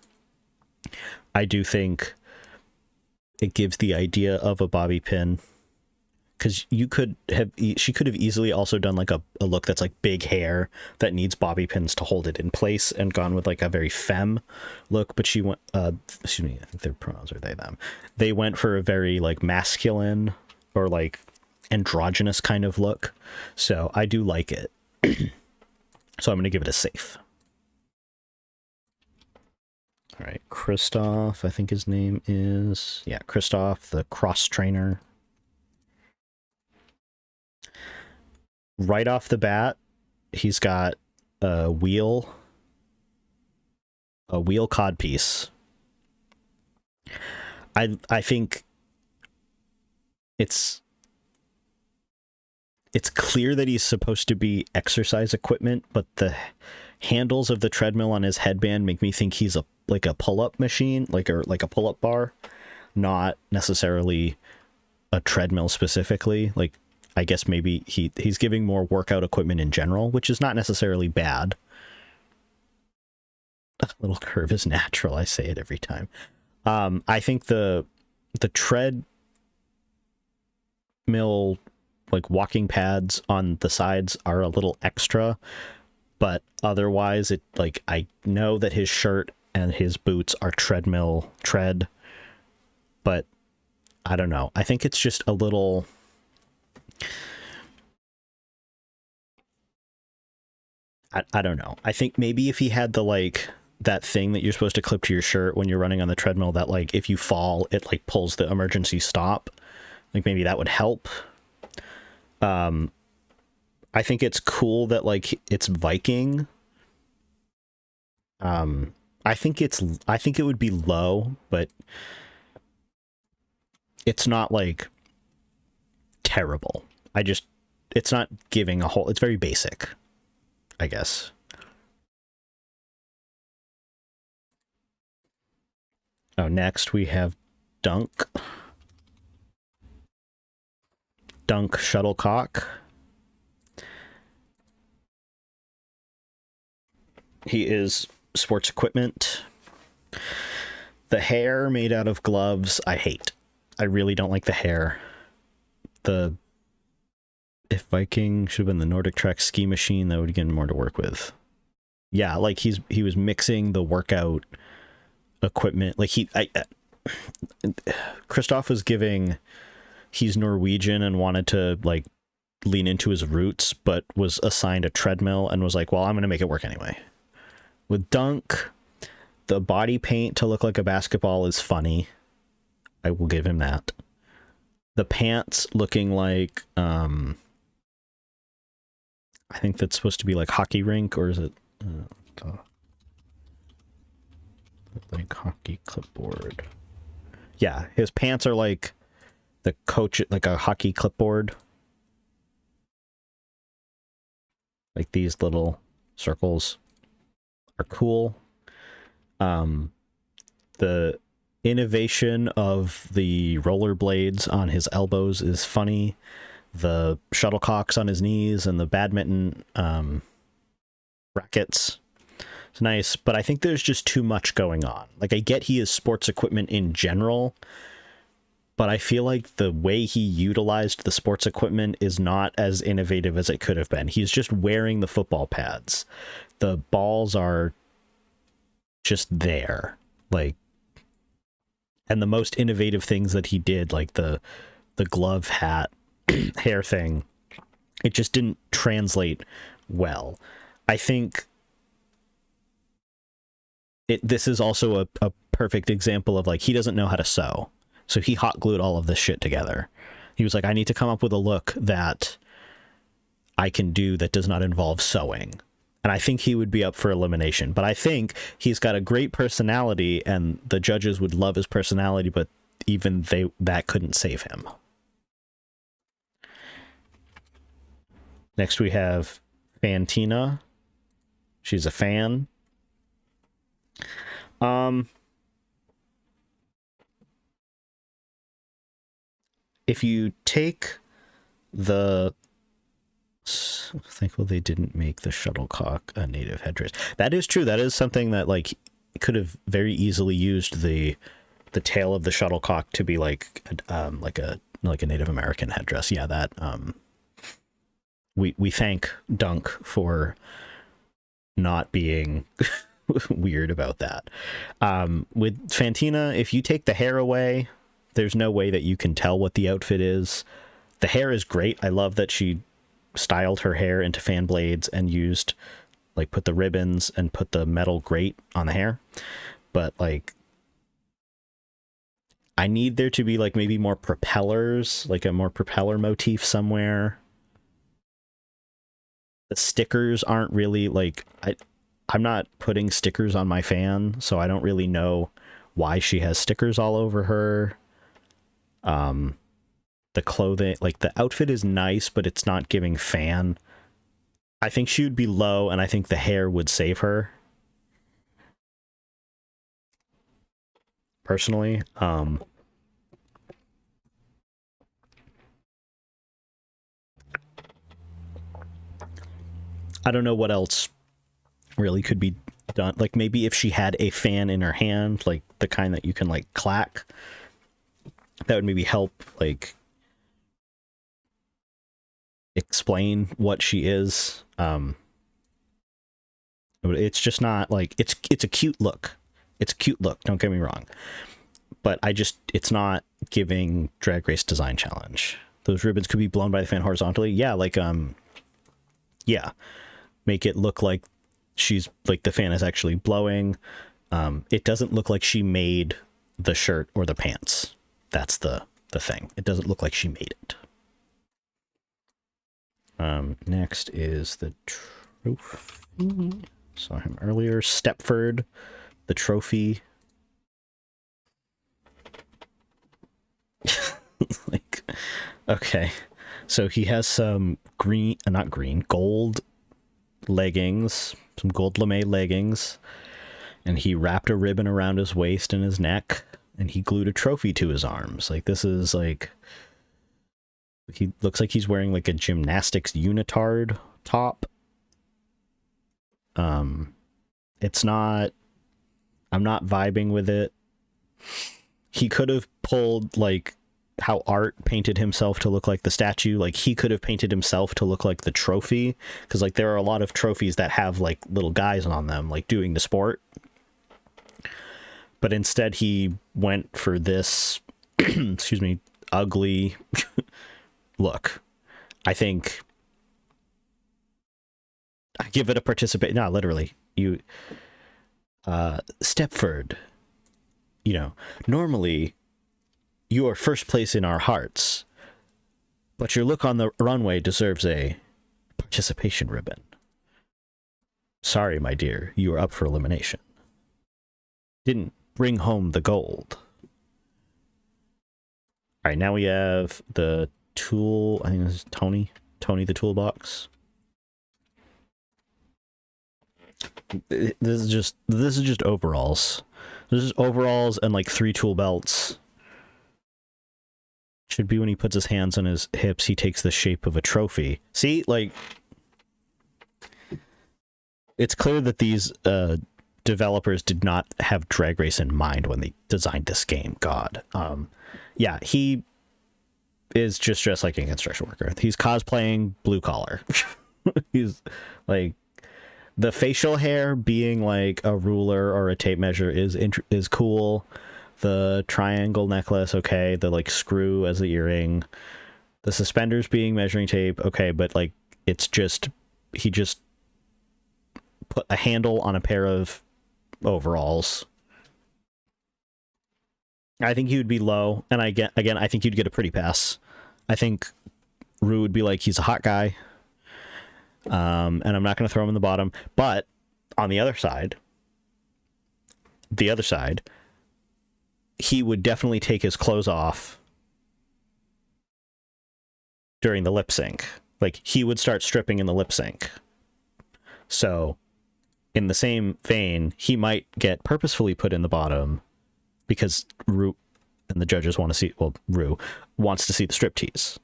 I do think it gives the idea of a bobby pin, because she could have easily also done like a look that's like big hair that needs bobby pins to hold it in place and gone with like a very femme look. But she went, excuse me, I think their pronouns are they, them. They went for a very like masculine or like androgynous kind of look. So I do like it. So I'm going to give it a safe. All right, Christoph, I think his name is, yeah, Christoph, the cross trainer. Right off the bat, he's got a wheel codpiece. I think it's clear that he's supposed to be exercise equipment, but the handles of the treadmill on his headband make me think he's like a pull-up machine, like a pull-up bar, not necessarily a treadmill specifically. Like, I guess maybe he's giving more workout equipment in general, which is not necessarily bad. A little curve is natural. I say it every time. I think the treadmill, like walking pads on the sides, are a little extra, but otherwise it, like, I know that his shirt and his boots are tread, but I don't know. I think it's just a little... I don't know. I think maybe if he had the, like, that thing that you're supposed to clip to your shirt when you're running on the treadmill that, like, if you fall, it, like, pulls the emergency stop. Like, maybe that would help. I think it's cool that, like, it's Viking. I think it would be low, but it's not, like, terrible. It's not giving a whole... It's very basic, I guess. Oh, next we have Dunk. Dunk Shuttlecock. He is sports equipment. The hair made out of gloves, I hate. I really don't like the hair. If Viking should have been the Nordic Trek ski machine, that would get more to work with. Yeah, like he was mixing the workout equipment. Like Christoph was giving, he's Norwegian and wanted to like lean into his roots, but was assigned a treadmill and was like, well, I'm going to make it work anyway. With Dunk, the body paint to look like a basketball is funny. I will give him that. The pants looking like, I think that's supposed to be like hockey rink, or is it like hockey clipboard? Yeah, his pants are like the coach, like a hockey clipboard. Like these little circles are cool. The innovation of the rollerblades on his elbows is funny. The shuttlecocks on his knees and the badminton rackets, it's nice, but I think there's just too much going on. Like, I get he is sports equipment in general, but I feel like the way he utilized the sports equipment is not as innovative as it could have been. He's just wearing the football pads. The balls are just there. Like, and the most innovative things that he did, like the glove hat hair thing, it just didn't translate well. I think this is also a perfect example of, like, he doesn't know how to sew. So he hot glued all of this shit together. He was like, I need to come up with a look that I can do that does not involve sewing. And I think he would be up for elimination. But I think he's got a great personality, and the judges would love his personality, but even that couldn't save him. Next we have Fantina. She's a fan. If you take the... Thankful they didn't make the shuttlecock a native headdress. That is true. That is something that, like, could have very easily used the tail of the shuttlecock to be like a Native American headdress. Yeah, that we thank Dunk for not being weird about that. With Fantina, if you take the hair away, there's no way that you can tell what the outfit is. The hair is great. I love that she styled her hair into fan blades and used, like, put the ribbons and put the metal grate on the hair. But, like, I need there to be, like, maybe more propellers, like a more propeller motif somewhere. The stickers aren't really, like, I'm not putting stickers on my fan, so I don't really know why she has stickers all over her. The clothing, like, the outfit is nice, but it's not giving fan. I think she would be low, and I think the hair would save her. Personally. I don't know what else really could be done. Like, maybe if she had a fan in her hand, like the kind that you can, like, clack, that would maybe help, like, explain what she is. It's just not, like, it's a cute look. It's a cute look, don't get me wrong. But it's not giving Drag Race Design Challenge. Those ribbons could be blown by the fan horizontally. Yeah, like, yeah. Make it look like she's, like, the fan is actually blowing. It doesn't look like she made the shirt or the pants. That's the thing. It doesn't look like she made it. Next is the trophy. Saw him earlier. Stepford, the trophy. Like, okay. So he has some gold leggings, some gold lame leggings, and he wrapped a ribbon around his waist and his neck, and he glued a trophy to his arms. Like, this is like, he looks like he's wearing like a gymnastics unitard top. It's not, I'm not vibing with it. He could have pulled like how Art painted himself to look like the statue. Like, he could have painted himself to look like the trophy, because like there are a lot of trophies that have like little guys on them, like doing the sport. But instead he went for this excuse me, ugly look. I think I give it a participate. No, literally, you Stepford, you know, normally you are first place in our hearts, but your look on the runway deserves a participation ribbon. Sorry, my dear, you are up for elimination. Didn't bring home the gold. All right, now we have the tool. I think this is Tony the toolbox. This is just overalls. This is overalls and like 3 tool belts. Should be when he puts his hands on his hips, he takes the shape of a trophy. See, like, it's clear that these developers did not have Drag Race in mind when they designed this game. God. Yeah, he is just dressed like a construction worker. He's cosplaying blue collar. He's like, the facial hair being like a ruler or a tape measure is cool. The triangle necklace, okay. The like screw as the earring. The suspenders being measuring tape, okay. But like, it's just, he just put a handle on a pair of overalls. I think he would be low, and I think you'd get a pretty pass. I think Ru would be like, he's a hot guy, and I'm not going to throw him in the bottom. But on the other side, he would definitely take his clothes off during the lip sync. Like, he would start stripping in the lip sync. So, in the same vein, he might get purposefully put in the bottom because Ru and the judges want to see, well, Ru wants to see the striptease.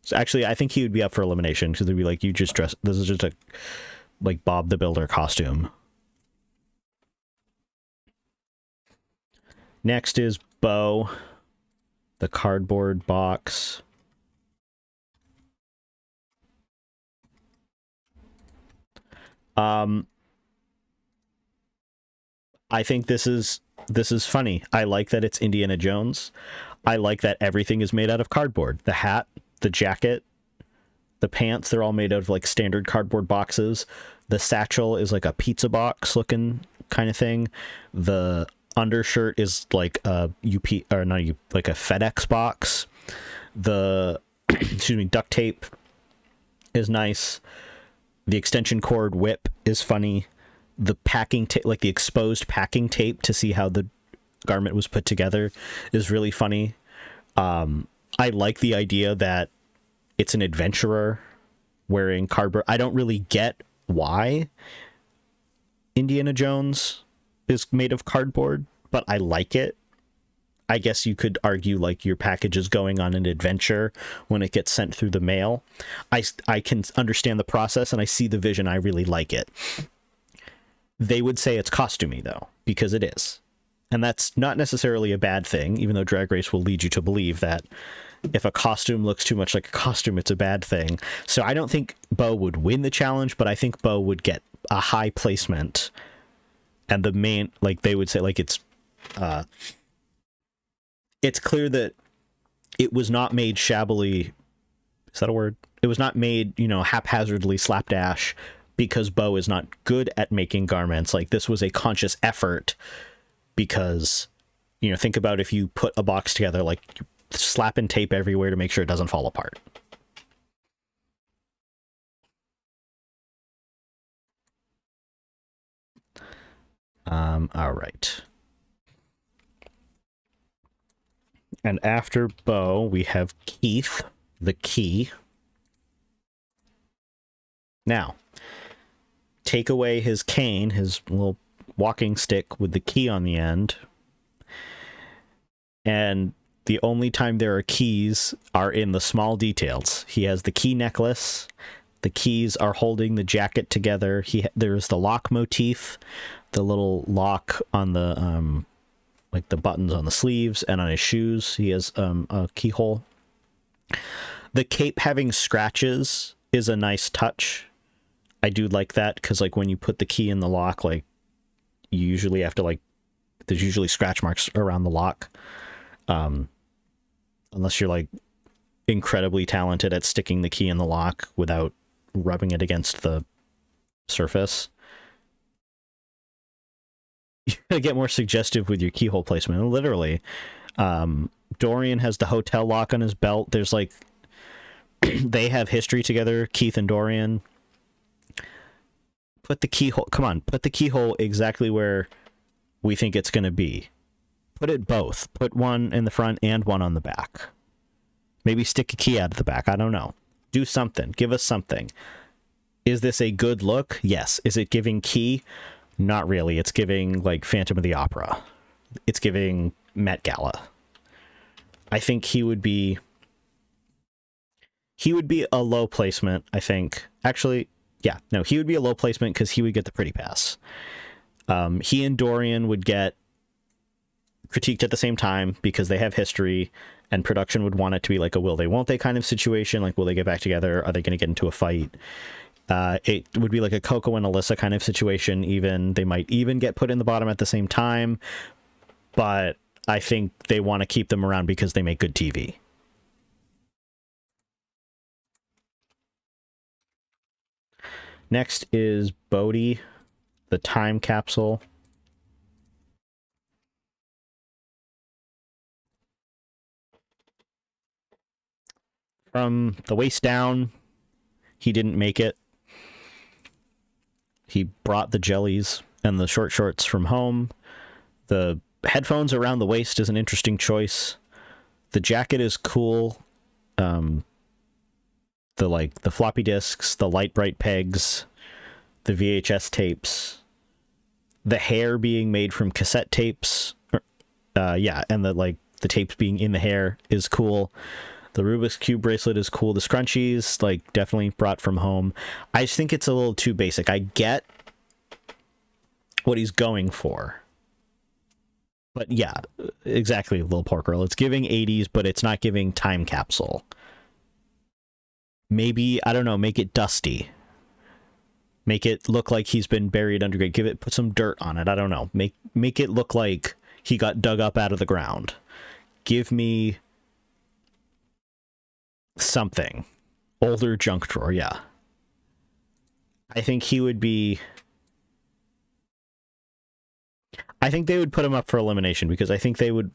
So actually, I think he would be up for elimination, because they'd be like, you just dress, this is just a, like, Bob the Builder costume. Next is Bo, the cardboard box. I think this is funny. I like that it's Indiana Jones. I like that everything is made out of cardboard. The hat, the jacket, the pants, they're all made out of like standard cardboard boxes. The satchel is like a pizza box looking kind of thing. The undershirt is like a like a FedEx box. The duct tape is nice. The extension cord whip is funny. The packing tape, like the exposed packing tape to see how the garment was put together, is really funny. I like the idea that it's an adventurer wearing cardboard. I don't really get why Indiana Jones is made of cardboard, but I like it. I guess you could argue like your package is going on an adventure when it gets sent through the mail. I can understand the process and I see the vision. I really like it. They would say it's costumey, though, because it is. And that's not necessarily a bad thing, even though Drag Race will lead you to believe that if a costume looks too much like a costume, it's a bad thing. So I don't think Bo would win the challenge, but I think Bo would get a high placement. And the main, like, they would say, like, it's clear that it was not made shabbily. Is that a word? It was not made, haphazardly slapdash, because Bo is not good at making garments. Like, this was a conscious effort, because, think about if you put a box together, like, you slap and tape everywhere to make sure it doesn't fall apart. All right. And after Bo, we have Keith, the key. Now, take away his cane, his little walking stick with the key on the end. And the only time there are keys are in the small details. He has the key necklace. The keys are holding the jacket together. There's the lock motif, the little lock on the like the buttons on the sleeves and on his shoes. He has a keyhole. The cape having scratches is a nice touch. I do like that because like when you put the key in the lock, like you usually have to like there's usually scratch marks around the lock. Unless you're like incredibly talented at sticking the key in the lock without rubbing it against the surface. You gotta get more suggestive with your keyhole placement. Literally. Dorian has the hotel lock on his belt. There's like they have history together, Keith and Dorian. Put the keyhole put the keyhole exactly where we think it's gonna be. Put it both. Put one in the front and one on the back. Maybe stick a key out of the back. I don't know. Do something. Give us something. Is this a good look? Yes. Is it giving Key? Not really. It's giving like Phantom of the Opera. It's giving Met Gala. I think he would be a low placement, I think. Actually, yeah, no, he would be a low placement because he would get the pretty pass. He and Dorian would get critiqued at the same time because they have history, and production would want it to be like a will they won't they kind of situation. Like, will they get back together? Are they going to get into a fight? It would be like a Coco and Alyssa kind of situation. Even they might even get put in the bottom at the same time, but I think they want to keep them around because they make good TV. Next is Bodhi, the time capsule. From the waist down, he didn't make it. He brought the jellies and the short shorts from home. The headphones around the waist is an interesting choice. The jacket is cool. The floppy disks, the light bright pegs, the VHS tapes, the hair being made from cassette tapes. And the tapes being in the hair is cool. The Rubik's Cube bracelet is cool. The scrunchies, like, definitely brought from home. I just think it's a little too basic. I get what he's going for. But yeah, exactly, Little Pork Girl. It's giving 80s, but it's not giving time capsule. Maybe, I don't know, make it dusty. Make it look like he's been buried underground. Put some dirt on it. I don't know. Make it look like he got dug up out of the ground. Give me something. Older junk drawer, yeah. I think he would be... I think they would put him up for elimination because I think they would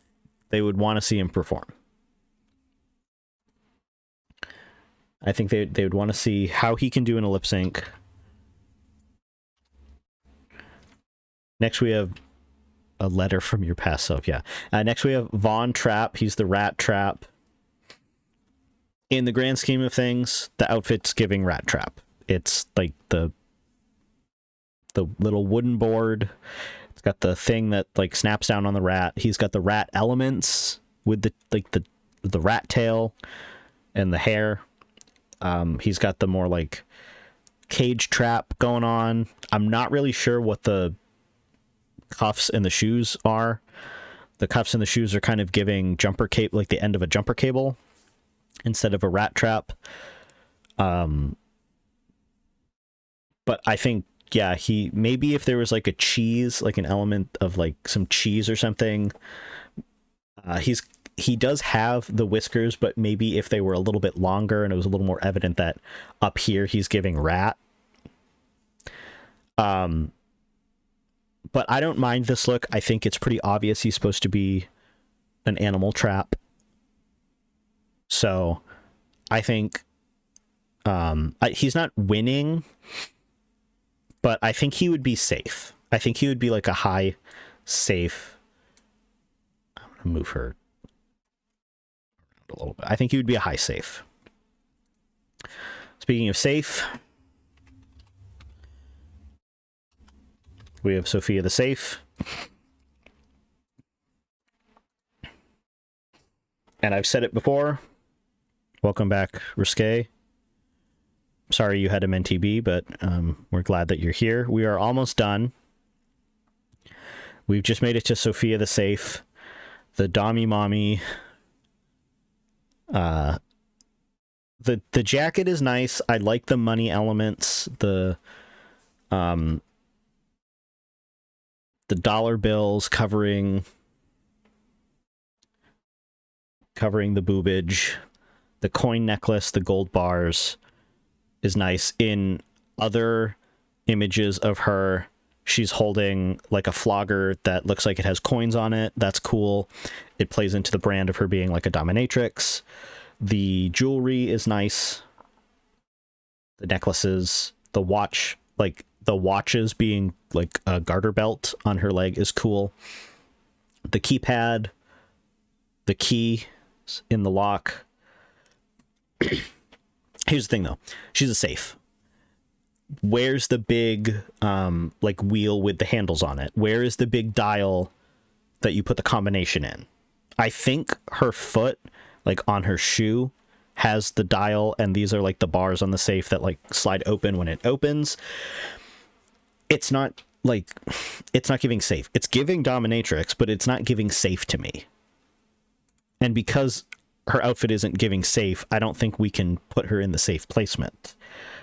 want to see him perform. I think they would want to see how he can do in a lip sync. Next we have a letter from your past self, yeah. Next we have Von Trapp. He's the Rat Trap. In the grand scheme of things, the outfit's giving Rat Trap. It's like the little wooden board. It's got the thing that like snaps down on the rat. He's got the rat elements with the rat tail and the hair. He's got the more like cage trap going on. I'm not really sure what the cuffs and the shoes are. The cuffs and the shoes are kind of giving jumper cape, like the end of a jumper cable instead of a rat trap. But I think, yeah, he maybe if there was like a cheese, like an element of like some cheese or something. He does have the whiskers, but maybe if they were a little bit longer and it was a little more evident that up here he's giving rat. But I don't mind this look. I think it's pretty obvious he's supposed to be an animal trap. So I think he's not winning, but I think he would be safe. I think he would be like a high safe. I'm going to move her a little bit. I think he would be a high safe. Speaking of safe, we have Sophia the Safe. And I've said it before. Welcome back, Risque. Sorry you had a MNTB, but we're glad that you're here. We are almost done. We've just made it to Sophia the Safe. The Dommy Mommy. The jacket is nice. I like the money elements. The dollar bills covering the boobage. The coin necklace, the gold bars is nice. In other images of her, she's holding like a flogger that looks like it has coins on it. That's cool. It plays into the brand of her being like a dominatrix. The jewelry is nice. The necklaces, the watch, like the watches being like a garter belt on her leg is cool. The keypad, the key in the lock. Here's the thing though. She's a safe. Where's the big like wheel with the handles on it? Where is the big dial that you put the combination in? I think her foot, like on her shoe, has the dial, and these are like the bars on the safe that like slide open when it opens. It's not giving safe. It's giving dominatrix, but it's not giving safe to me. And because her outfit isn't giving safe, I don't think we can put her in the safe placement.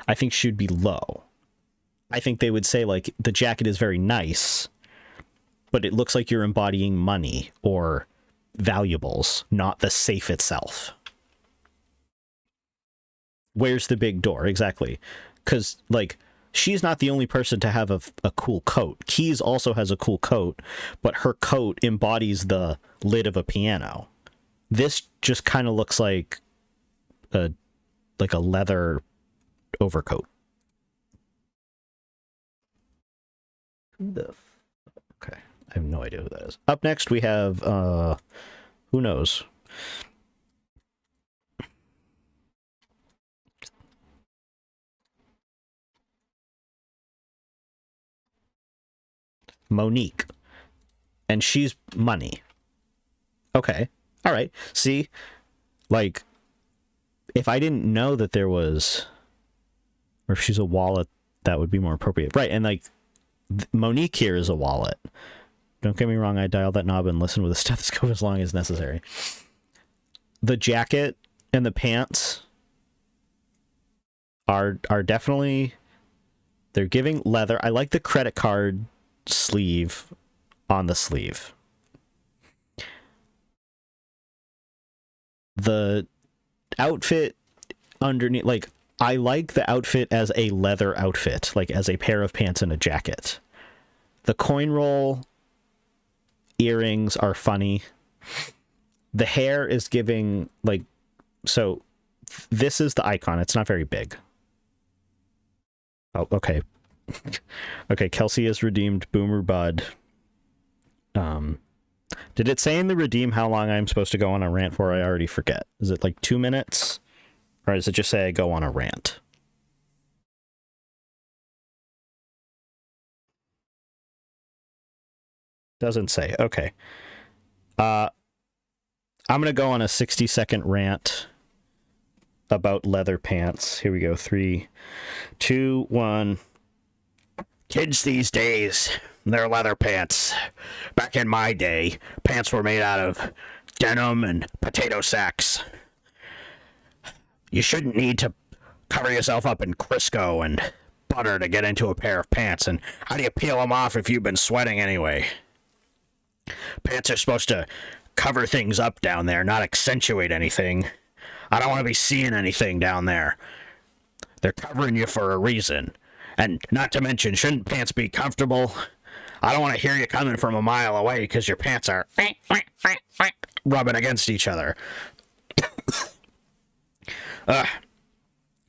I think she would be low. I think they would say, like, the jacket is very nice, but it looks like you're embodying money or valuables, not the safe itself. Where's the big door? Exactly. Because, like, she's not the only person to have a cool coat. Keys also has a cool coat, but her coat embodies the lid of a piano. This just kind of looks like a leather overcoat. Okay, I have no idea who that is. Up next we have who knows? Monique. And she's money. Okay. All right. See, like, if I didn't know that there was, or if she's a wallet, that would be more appropriate. Right. And like, Monique here is a wallet. Don't get me wrong. I dial that knob and listen with a stethoscope as long as necessary. The jacket and the pants are definitely, they're giving leather. I like the credit card sleeve on the sleeve. The outfit underneath, like, I like the outfit as a leather outfit, like as a pair of pants and a jacket. The coin roll earrings are funny. The hair is giving, like, so this is the icon. It's not very big. Oh, okay. Okay, Kelsey has redeemed Boomer Bud. Did it say in the redeem how long I'm supposed to go on a rant for? I already forget. Is it like 2 minutes? Or does it just say I go on a rant? Doesn't say. Okay. I'm going to go on a 60-second rant about leather pants. Here we go. 3, 2, 1. Kids these days, they're leather pants. Back in my day, pants were made out of denim and potato sacks. You shouldn't need to cover yourself up in Crisco and butter to get into a pair of pants. And how do you peel them off if you've been sweating anyway? Pants are supposed to cover things up down there, not accentuate anything. I don't want to be seeing anything down there. They're covering you for a reason. And not to mention, shouldn't pants be comfortable? I don't want to hear you coming from a mile away because your pants are rubbing against each other.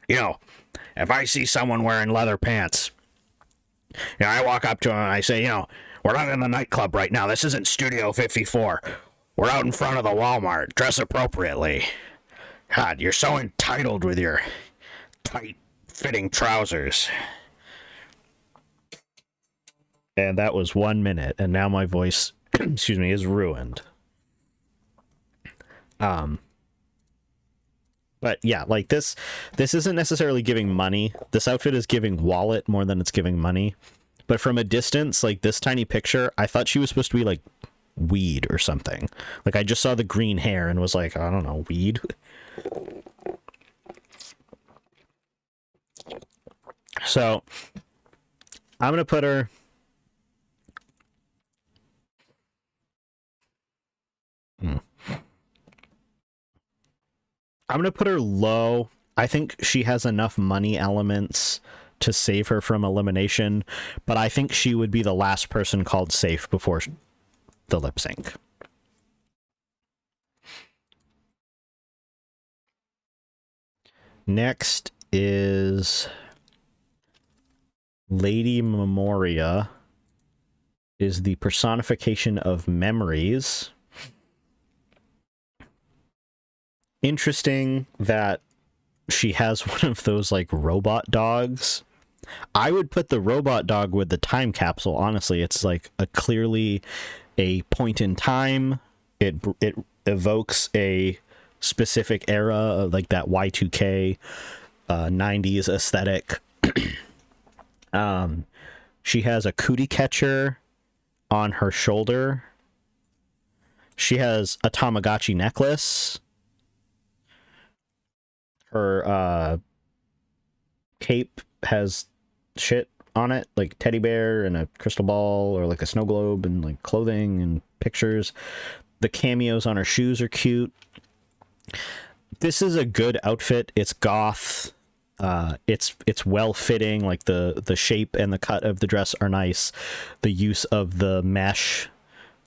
You know, if I see someone wearing leather pants, I walk up to them and I say, we're not in the nightclub right now. This isn't Studio 54. We're out in front of the Walmart. Dress appropriately. God, you're so entitled with your tight-fitting trousers. And that was 1 minute, and now my voice, excuse me, is ruined. But yeah, like this isn't necessarily giving money. This outfit is giving wallet more than it's giving money. But from a distance, like this tiny picture, I thought she was supposed to be like weed or something. Like I just saw the green hair and was like, I don't know, weed. So I'm gonna put her. I'm gonna put her low. I think she has enough money elements to save her from elimination, but I think she would be the last person called safe before the lip sync. Next is Lady Memoria, is the personification of memories. Interesting that she has one of those like robot dogs. I would put the robot dog with the time capsule. Honestly, it's like a clearly a point in time. It evokes a specific era, like that Y2K 90s aesthetic. She has a cootie catcher on her shoulder. She has a Tamagotchi necklace. Her cape has shit on it, like teddy bear and a crystal ball, or like a snow globe, and like clothing and pictures. The cameos on her shoes are cute. This is a good outfit. It's goth. It's well fitting. Like the shape and the cut of the dress are nice. The use of the mesh,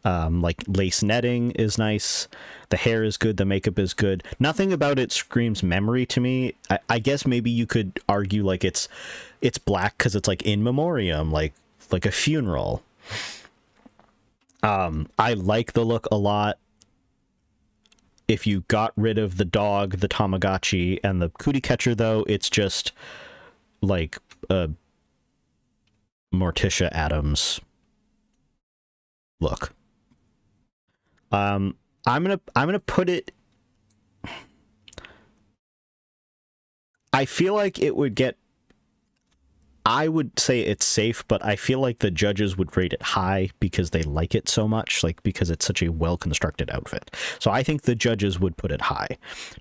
like lace netting, is nice. The hair is good. The makeup is good. Nothing about it screams memory to me. I guess maybe you could argue like it's black because it's like in memoriam, like a funeral. I like the look a lot. If you got rid of the dog, the Tamagotchi, and the cootie catcher, though, it's just like a Morticia Addams look. I'm gonna put it. I feel like it would get. I would say it's safe, but I feel like the judges would rate it high because they like it so much, like because it's such a well-constructed outfit. So I think the judges would put it high.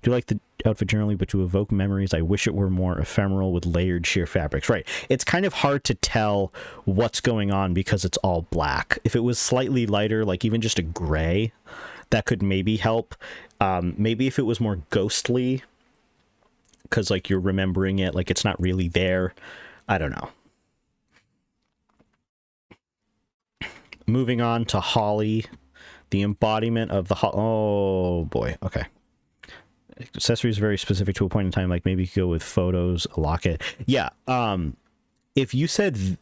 Do you like the outfit generally, but to evoke memories, I wish it were more ephemeral with layered sheer fabrics. Right. It's kind of hard to tell what's going on because it's all black. If it was slightly lighter, like even just a gray, that could maybe help. Maybe if it was more ghostly, because like you're remembering it, like it's not really there. I don't know. Moving on to Holly, the embodiment of the oh boy. Okay. Accessories very specific to a point in time, like maybe you could go with photos, a locket. Yeah. If you said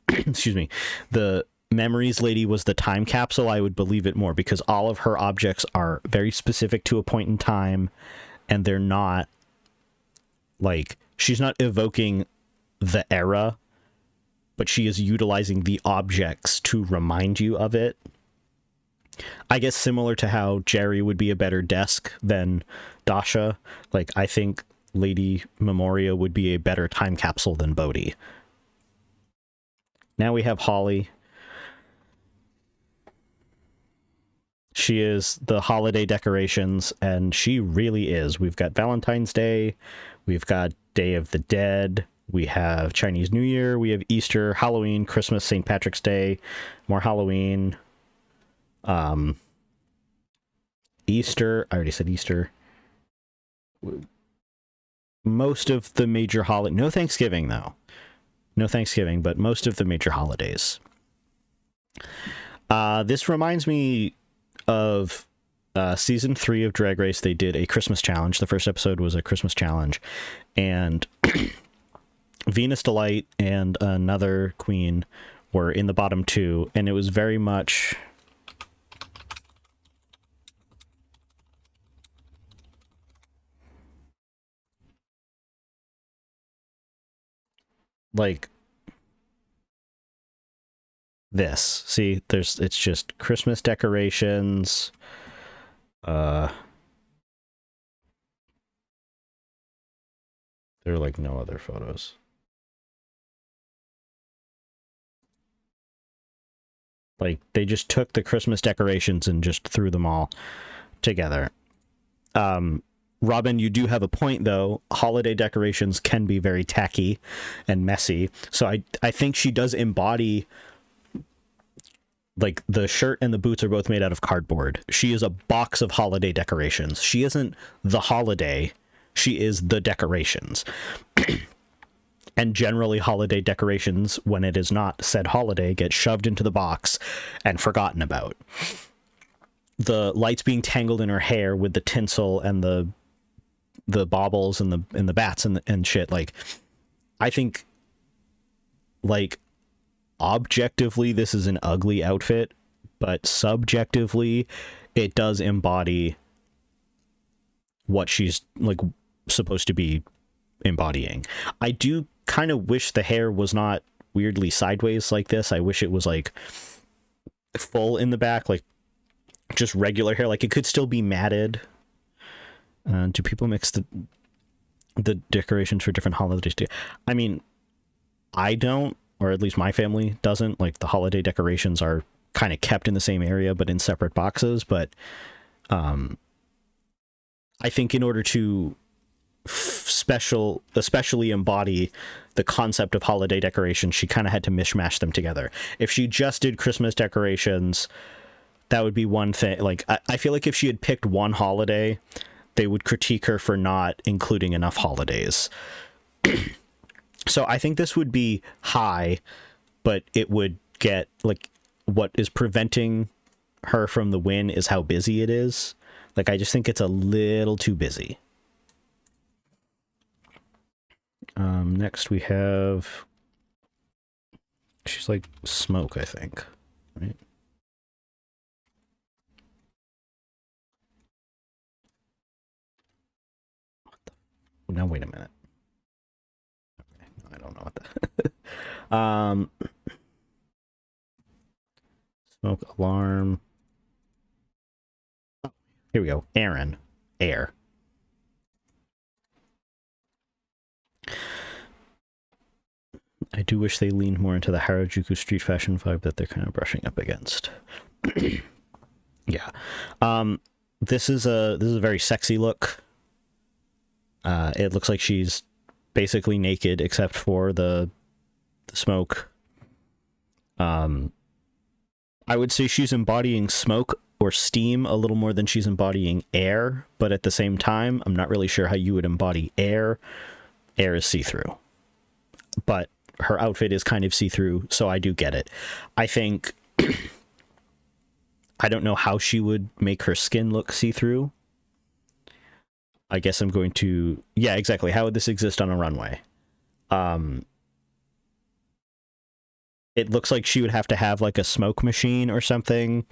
excuse me, the memories lady was the time capsule, I would believe it more because all of her objects are very specific to a point in time, and they're not like, she's not evoking the era, but she is utilizing the objects to remind you of it. I guess similar to how Jerry would be a better desk than Dasha. Like, I think Lady Memoria would be a better time capsule than Bodhi. Now we have Holly. She is the holiday decorations, and she really is. We've got Valentine's Day, we've got Day of the Dead, we have Chinese New Year, we have Easter, Halloween, Christmas, St. Patrick's Day, more Halloween, Easter, I already said Easter. Most of the major holiday, no Thanksgiving though. No Thanksgiving, but most of the major holidays. This reminds me of season 3 of Drag Race. They did a Christmas challenge. The first episode was a Christmas challenge, and Venus Delight and another queen were in the bottom 2, and it was very much like this. See, it's just Christmas decorations. There are like no other photos. Like they just took the Christmas decorations and just threw them all together. Robin, you do have a point though. Holiday decorations can be very tacky and messy. So I think she does embody, like, the shirt and the boots are both made out of cardboard. She is a box of holiday decorations. She isn't the holiday. She is the decorations. And generally holiday decorations, when it is not said holiday, get shoved into the box and forgotten about. The lights being tangled in her hair with the tinsel and the baubles and the bats and shit, like, I think, like, objectively this is an ugly outfit, but subjectively it does embody what she's, like, supposed to be embodying. I do kind of wish the hair was not weirdly sideways like this. I wish it was like full in the back, like just regular hair. Like it could still be matted. Do people mix the decorations for different holidays too? I mean, I don't, or at least my family doesn't. Like the holiday decorations are kind of kept in the same area but in separate boxes. But I think in order to especially embody the concept of holiday decorations, she kind of had to mishmash them together. If she just did Christmas decorations, that would be one thing. Like I feel like if she had picked one holiday, they would critique her for not including enough holidays. So I think this would be high, but it would get, like, what is preventing her from the win is how busy it is. Like I just think it's a little too busy. Next we have, she's like Smoke, I think, right? Now wait a minute. Okay, I don't know what that. Smoke alarm. Oh, here we go. Aaron. Air. I do wish they leaned more into the Harajuku street fashion vibe that they're kind of brushing up against. Yeah. This is a very sexy look. It looks like she's basically naked except for the smoke. I would say she's embodying smoke or steam a little more than she's embodying air, but at the same time, I'm not really sure how you would embody air. Air is see-through. But her outfit is kind of see-through, so I do get it. I think I don't know how she would make her skin look see-through. I guess I'm going to... Yeah, exactly. How would this exist on a runway? It looks like she would have to have like a smoke machine or something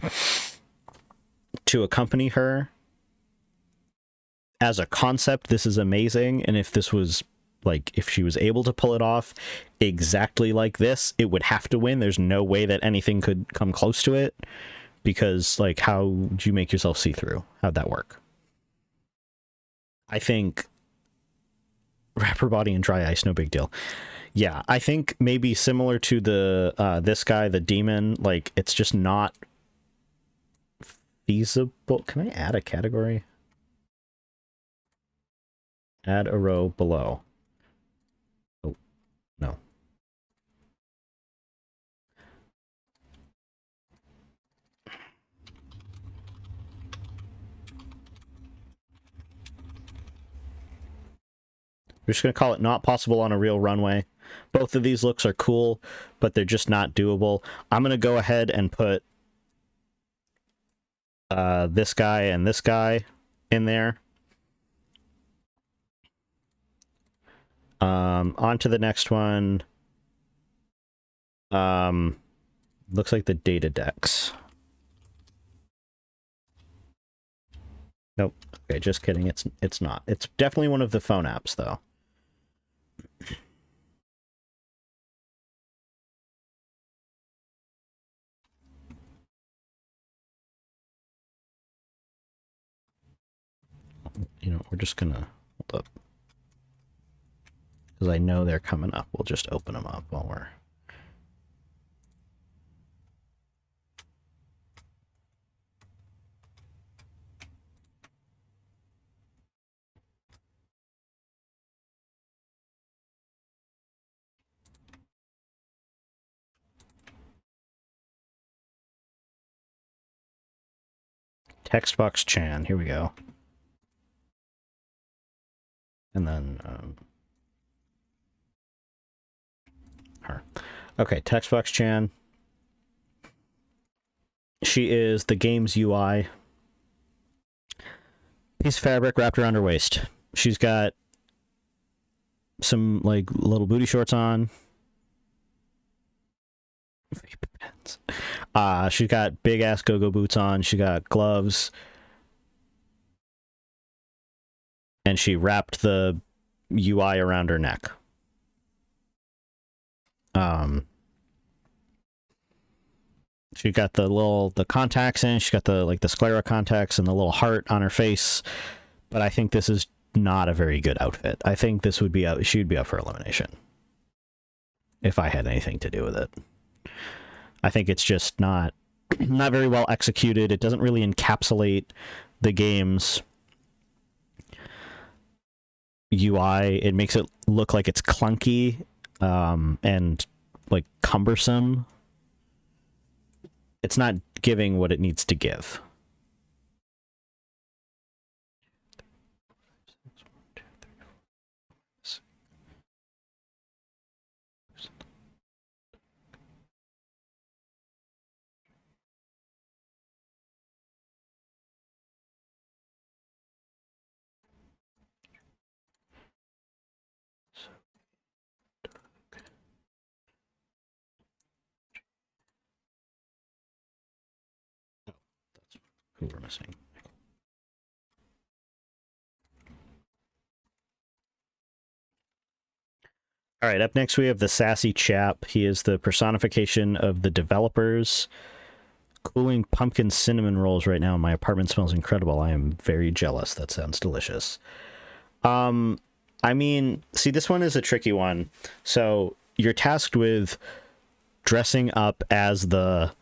to accompany her. As a concept, this is amazing. And if this was, like, if she was able to pull it off exactly like this, it would have to win. There's no way that anything could come close to it. Because, like, how would you make yourself see-through? How'd that work? I think wrapper body and dry ice, no big deal. Yeah, I think maybe similar to the this guy, the demon, like, it's just not feasible. Can I add a category? Add a row below. Oh, no. We're just going to call it not possible on a real runway. Both of these looks are cool, but they're just not doable. I'm going to go ahead and put this guy and this guy in there. On to the next one. Looks like the data decks. Nope. Okay, just kidding. It's not. It's definitely one of the phone apps, though. You know, we're just gonna hold up because I know they're coming up. We'll just open them up while we're. Text box Chan, here we go. And then her. Okay, text box Chan. She is the game's UI. Piece of fabric wrapped around her waist. She's got some like little booty shorts on. She's got big ass go-go boots on. She got gloves. And she wrapped the UI around her neck. She got the contacts in. She got the sclera contacts and the little heart on her face. But I think this is not a very good outfit. I think this would be she would be up for elimination if I had anything to do with it. I think it's just not very well executed. It doesn't really encapsulate the game's UI. It makes it look like it's clunky and like cumbersome. It's not giving what it needs to give. Who we're missing. All right, up next we have the sassy chap. He is the personification of the developers. Cooling pumpkin cinnamon rolls right now. My apartment smells incredible. I am very jealous. That sounds delicious. I mean, see, this one is a tricky one. So you're tasked with dressing up as the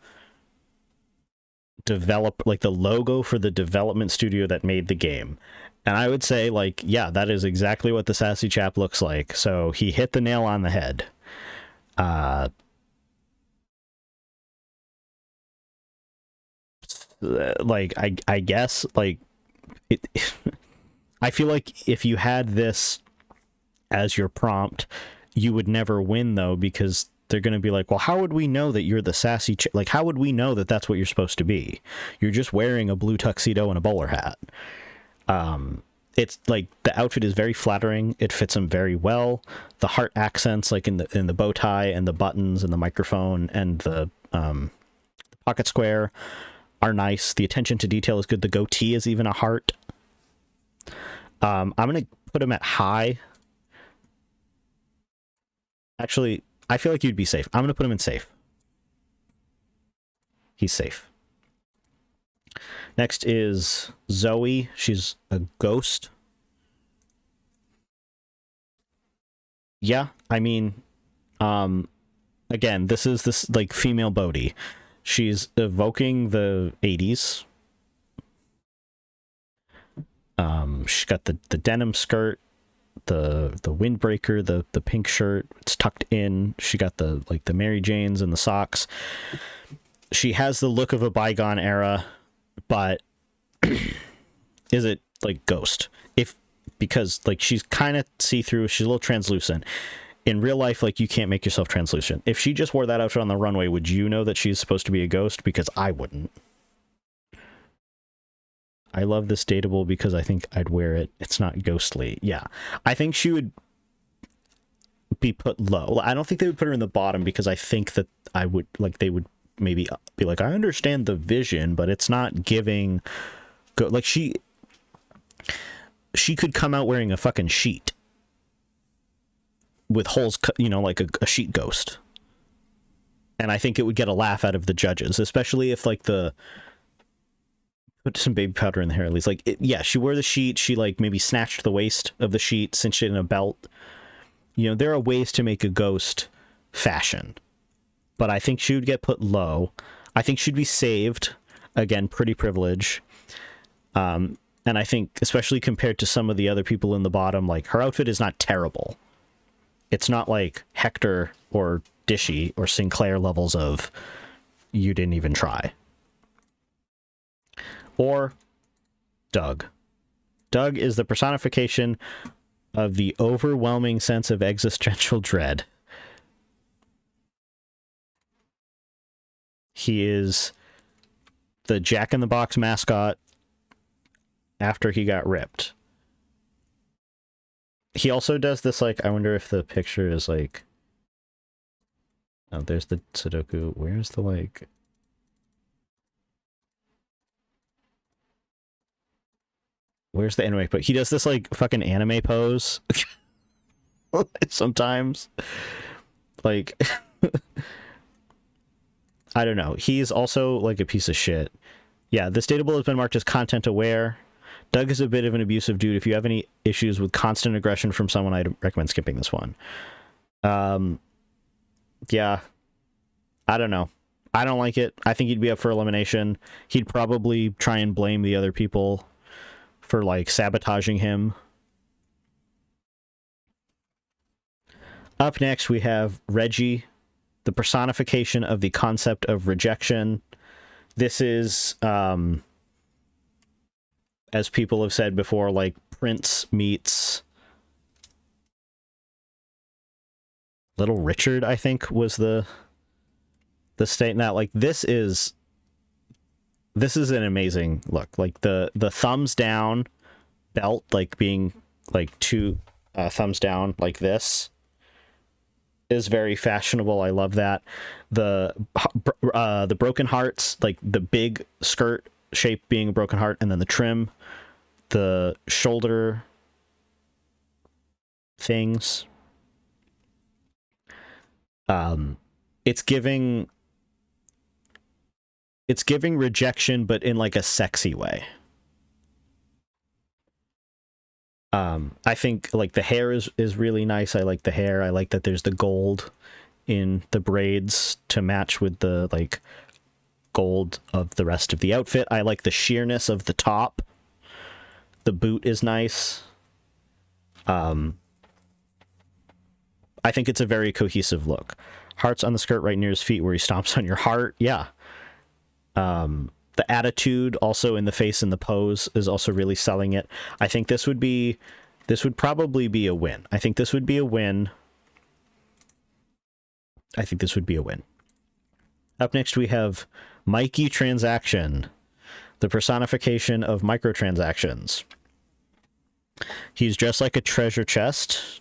the logo for the development studio that made the game. And I would say, like, yeah, that is exactly what the sassy chap looks like. So he hit the nail on the head. Like, I guess, like, it, I feel like if you had this as your prompt, you would never win, though, because they're going to be like, well, how would we know that you're the sassy like, how would we know that that's what you're supposed to be? You're just wearing a blue tuxedo and a bowler hat. It's like the outfit is very flattering. It fits him very well. The heart accents, like in the bow tie and the buttons and the microphone and the pocket square, are nice. The attention to detail is good. The goatee is even a heart. I'm gonna put him at high. Actually, I feel like you'd be safe. I'm gonna put him in safe. He's safe. Next is Zoe. She's a ghost. Yeah, I mean, again, this is this like female Bodhi. She's evoking the 80s. She's got the denim skirt, the windbreaker, the pink shirt. It's tucked in. She got the Mary Janes and the socks. She has the look of a bygone era, but is it like Ghost? Because like she's kind of see-through, she's a little translucent. In real life, like, you can't make yourself translucent. If she just wore that outfit on the runway, would you know that she's supposed to be a ghost? Because I wouldn't. I love this dateable because I think I'd wear it. It's not ghostly. Yeah. I think she would be put low. I don't think they would put her in the bottom because I think that they would maybe be like, I understand the vision, but it's not giving... Like, she could come out wearing a fucking sheet. With holes, like a sheet ghost. And I think it would get a laugh out of the judges, especially if like the put some baby powder in the hair at least. Like, yeah, she wore the sheet. She, like, maybe snatched the waist of the sheet, cinched it in a belt. You know, there are ways to make a ghost fashion. But I think she would get put low. I think she'd be saved. Again, pretty privilege. And I think, especially compared to some of the other people in the bottom, like, her outfit is not terrible. It's not like Hector or Dishy or Sinclair levels of you didn't even try. Or Doug. Doug is the personification of the overwhelming sense of existential dread. He is the Jack in the Box mascot after he got ripped. He also does this, like, I wonder if the picture is like, oh, there's the Sudoku. Where's the, like, where's the anime? But he does this, like, fucking anime pose sometimes. Like, I don't know. He's also, like, a piece of shit. Yeah, this dateable has been marked as content aware. Doug is a bit of an abusive dude. If you have any issues with constant aggression from someone, I'd recommend skipping this one. Yeah. I don't know. I don't like it. I think he'd be up for elimination. He'd probably try and blame the other people for, like, sabotaging him. Up next, we have Reggie, the personification of the concept of rejection. This is, as people have said before, like, Prince meets Little Richard, I think, was the state. Now, like, this is an amazing look. Like, the thumbs down belt, like, being, like, two thumbs down like this is very fashionable. I love that. The broken hearts, like, the big skirt shape being a broken heart, and then the trim, the shoulder things. It's giving rejection, but in, like, a sexy way. I think, like, the hair is really nice. I like the hair. I like that there's the gold in the braids to match with the, like, gold of the rest of the outfit. I like the sheerness of the top. The boot is nice. I think it's a very cohesive look. Hearts on the skirt right near his feet where he stomps on your heart. Yeah. The attitude also in the face and the pose is also really selling it. I think this would probably be a win. I think this would be a win. Up next, we have Mikey Transaction, the personification of microtransactions. He's dressed like a treasure chest.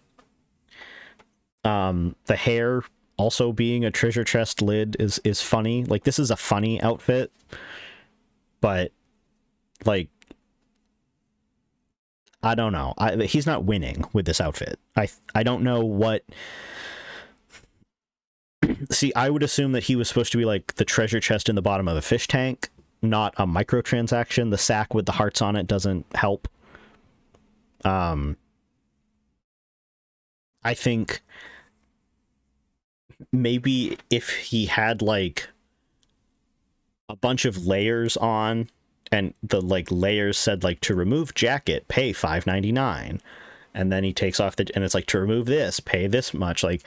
The hair also being a treasure chest lid is funny. Like, this is a funny outfit, but, like, I don't know. He's not winning with this outfit. I don't know what. See, I would assume that he was supposed to be, like, the treasure chest in the bottom of a fish tank, not a microtransaction. The sack with the hearts on it doesn't help. I think maybe if he had, like, a bunch of layers on, and the, like, layers said, like, to remove jacket, pay $5.99, and then he takes off and it's like, to remove this, pay this much. Like,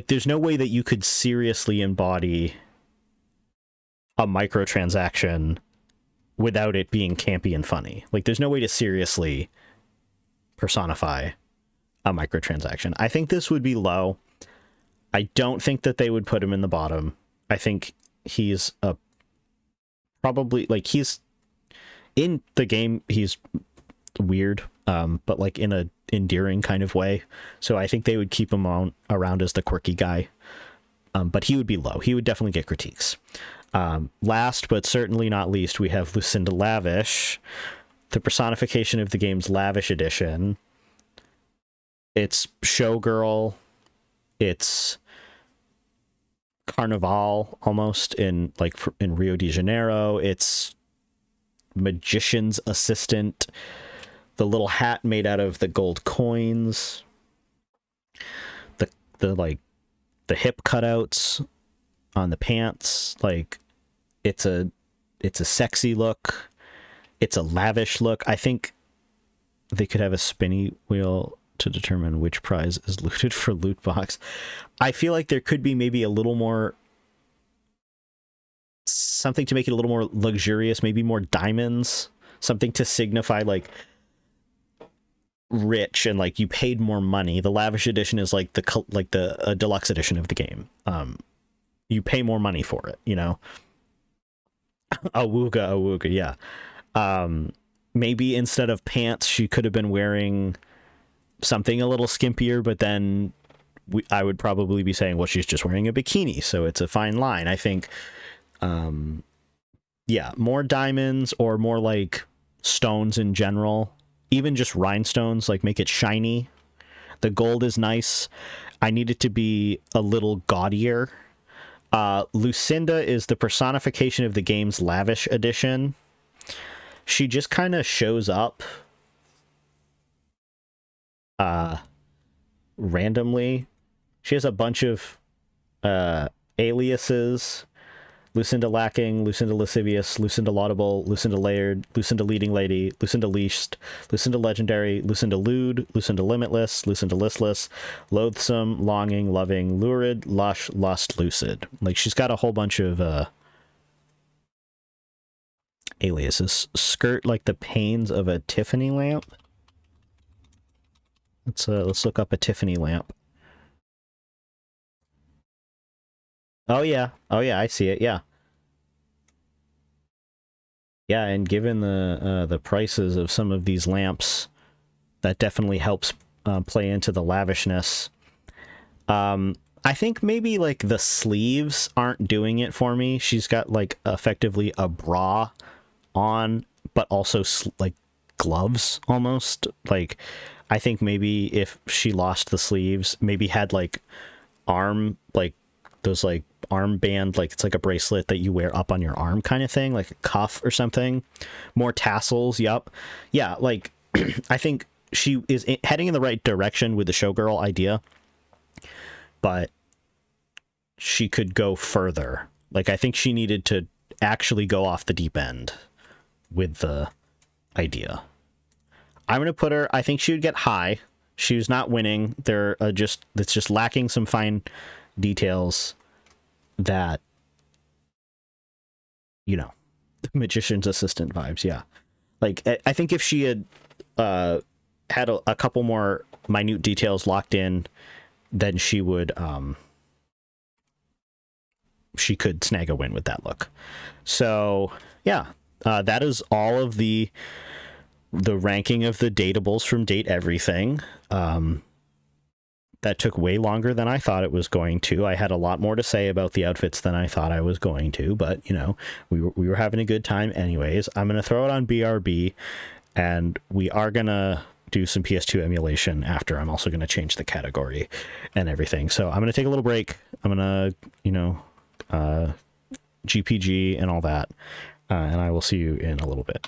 there's no way that you could seriously embody a microtransaction without it being campy and funny. Like, there's no way to seriously personify a microtransaction. I think this would be low. I don't think that they would put him in the bottom. I think he's probably, like, he's in the game, he's weird, but, like, in a endearing kind of way. So I think they would keep him around as the quirky guy. But he would be low. He would definitely get critiques. Last but certainly not least, we have Lucinda Lavish, the personification of the game's Lavish Edition. It's showgirl. It's Carnival almost in in Rio de Janeiro. It's magician's assistant, the little hat made out of the gold coins, the hip cutouts on the pants. Like, it's a sexy look. It's a lavish look. I think they could have a spinny wheel to determine which prize is looted for loot box. I feel like there could be maybe a little more, something to make it a little more luxurious, maybe more diamonds, something to signify like rich and like you paid more money. The lavish edition is like the deluxe edition of the game. You pay more money for it, you know. Awooga, yeah. Maybe instead of pants, she could have been wearing something a little skimpier, but then I would probably be saying, well, she's just wearing a bikini, so it's a fine line. I think, yeah, more diamonds or more like stones in general, even just rhinestones, like make it shiny. The gold is nice. I need it to be a little gaudier. Lucinda is the personification of the game's lavish edition. She just kind of shows up randomly. She has a bunch of aliases: Lucinda Lacking, Lucinda Lascivious, Lucinda Laudable, Lucinda Layered, Lucinda Leading Lady, Lucinda Leashed, Lucinda Legendary, Lucinda Lewd, Lucinda Limitless, Lucinda Listless, Loathsome, Longing, Loving, Lurid, Lush, Lust, Lucid. Like, she's got a whole bunch of aliases. Skirt like the panes of a Tiffany lamp. Let's look up a Tiffany lamp. Oh yeah, I see it. Yeah, yeah, and given the prices of some of these lamps, that definitely helps play into the lavishness. I think maybe like the sleeves aren't doing it for me. She's got like effectively a bra on, but also like gloves almost. Like, I think maybe if she lost the sleeves, maybe had like those like armband, like it's like a bracelet that you wear up on your arm kind of thing, like a cuff or something. More tassels. Yep. Yeah, like I think she is heading in the right direction with the showgirl idea, but she could go further. Like, I think she needed to actually go off the deep end with the idea. I'm going to put her, I think she would get high. She was not winning. It's just lacking some fine details that, you know, magician's assistant vibes. Yeah. Like, I think if she had had a couple more minute details locked in, then she would, she could snag a win with that look. So yeah, that is all of the ranking of the dateables from Date Everything. That took way longer than I thought it was going to. I had a lot more to say about the outfits than I thought I was going to, but, you know, we were having a good time anyways. I'm going to throw it on BRB, and we are going to do some PS2 emulation after. I'm also going to change the category and everything. So I'm going to take a little break. I'm going to, you know, GPG and all that, and I will see you in a little bit.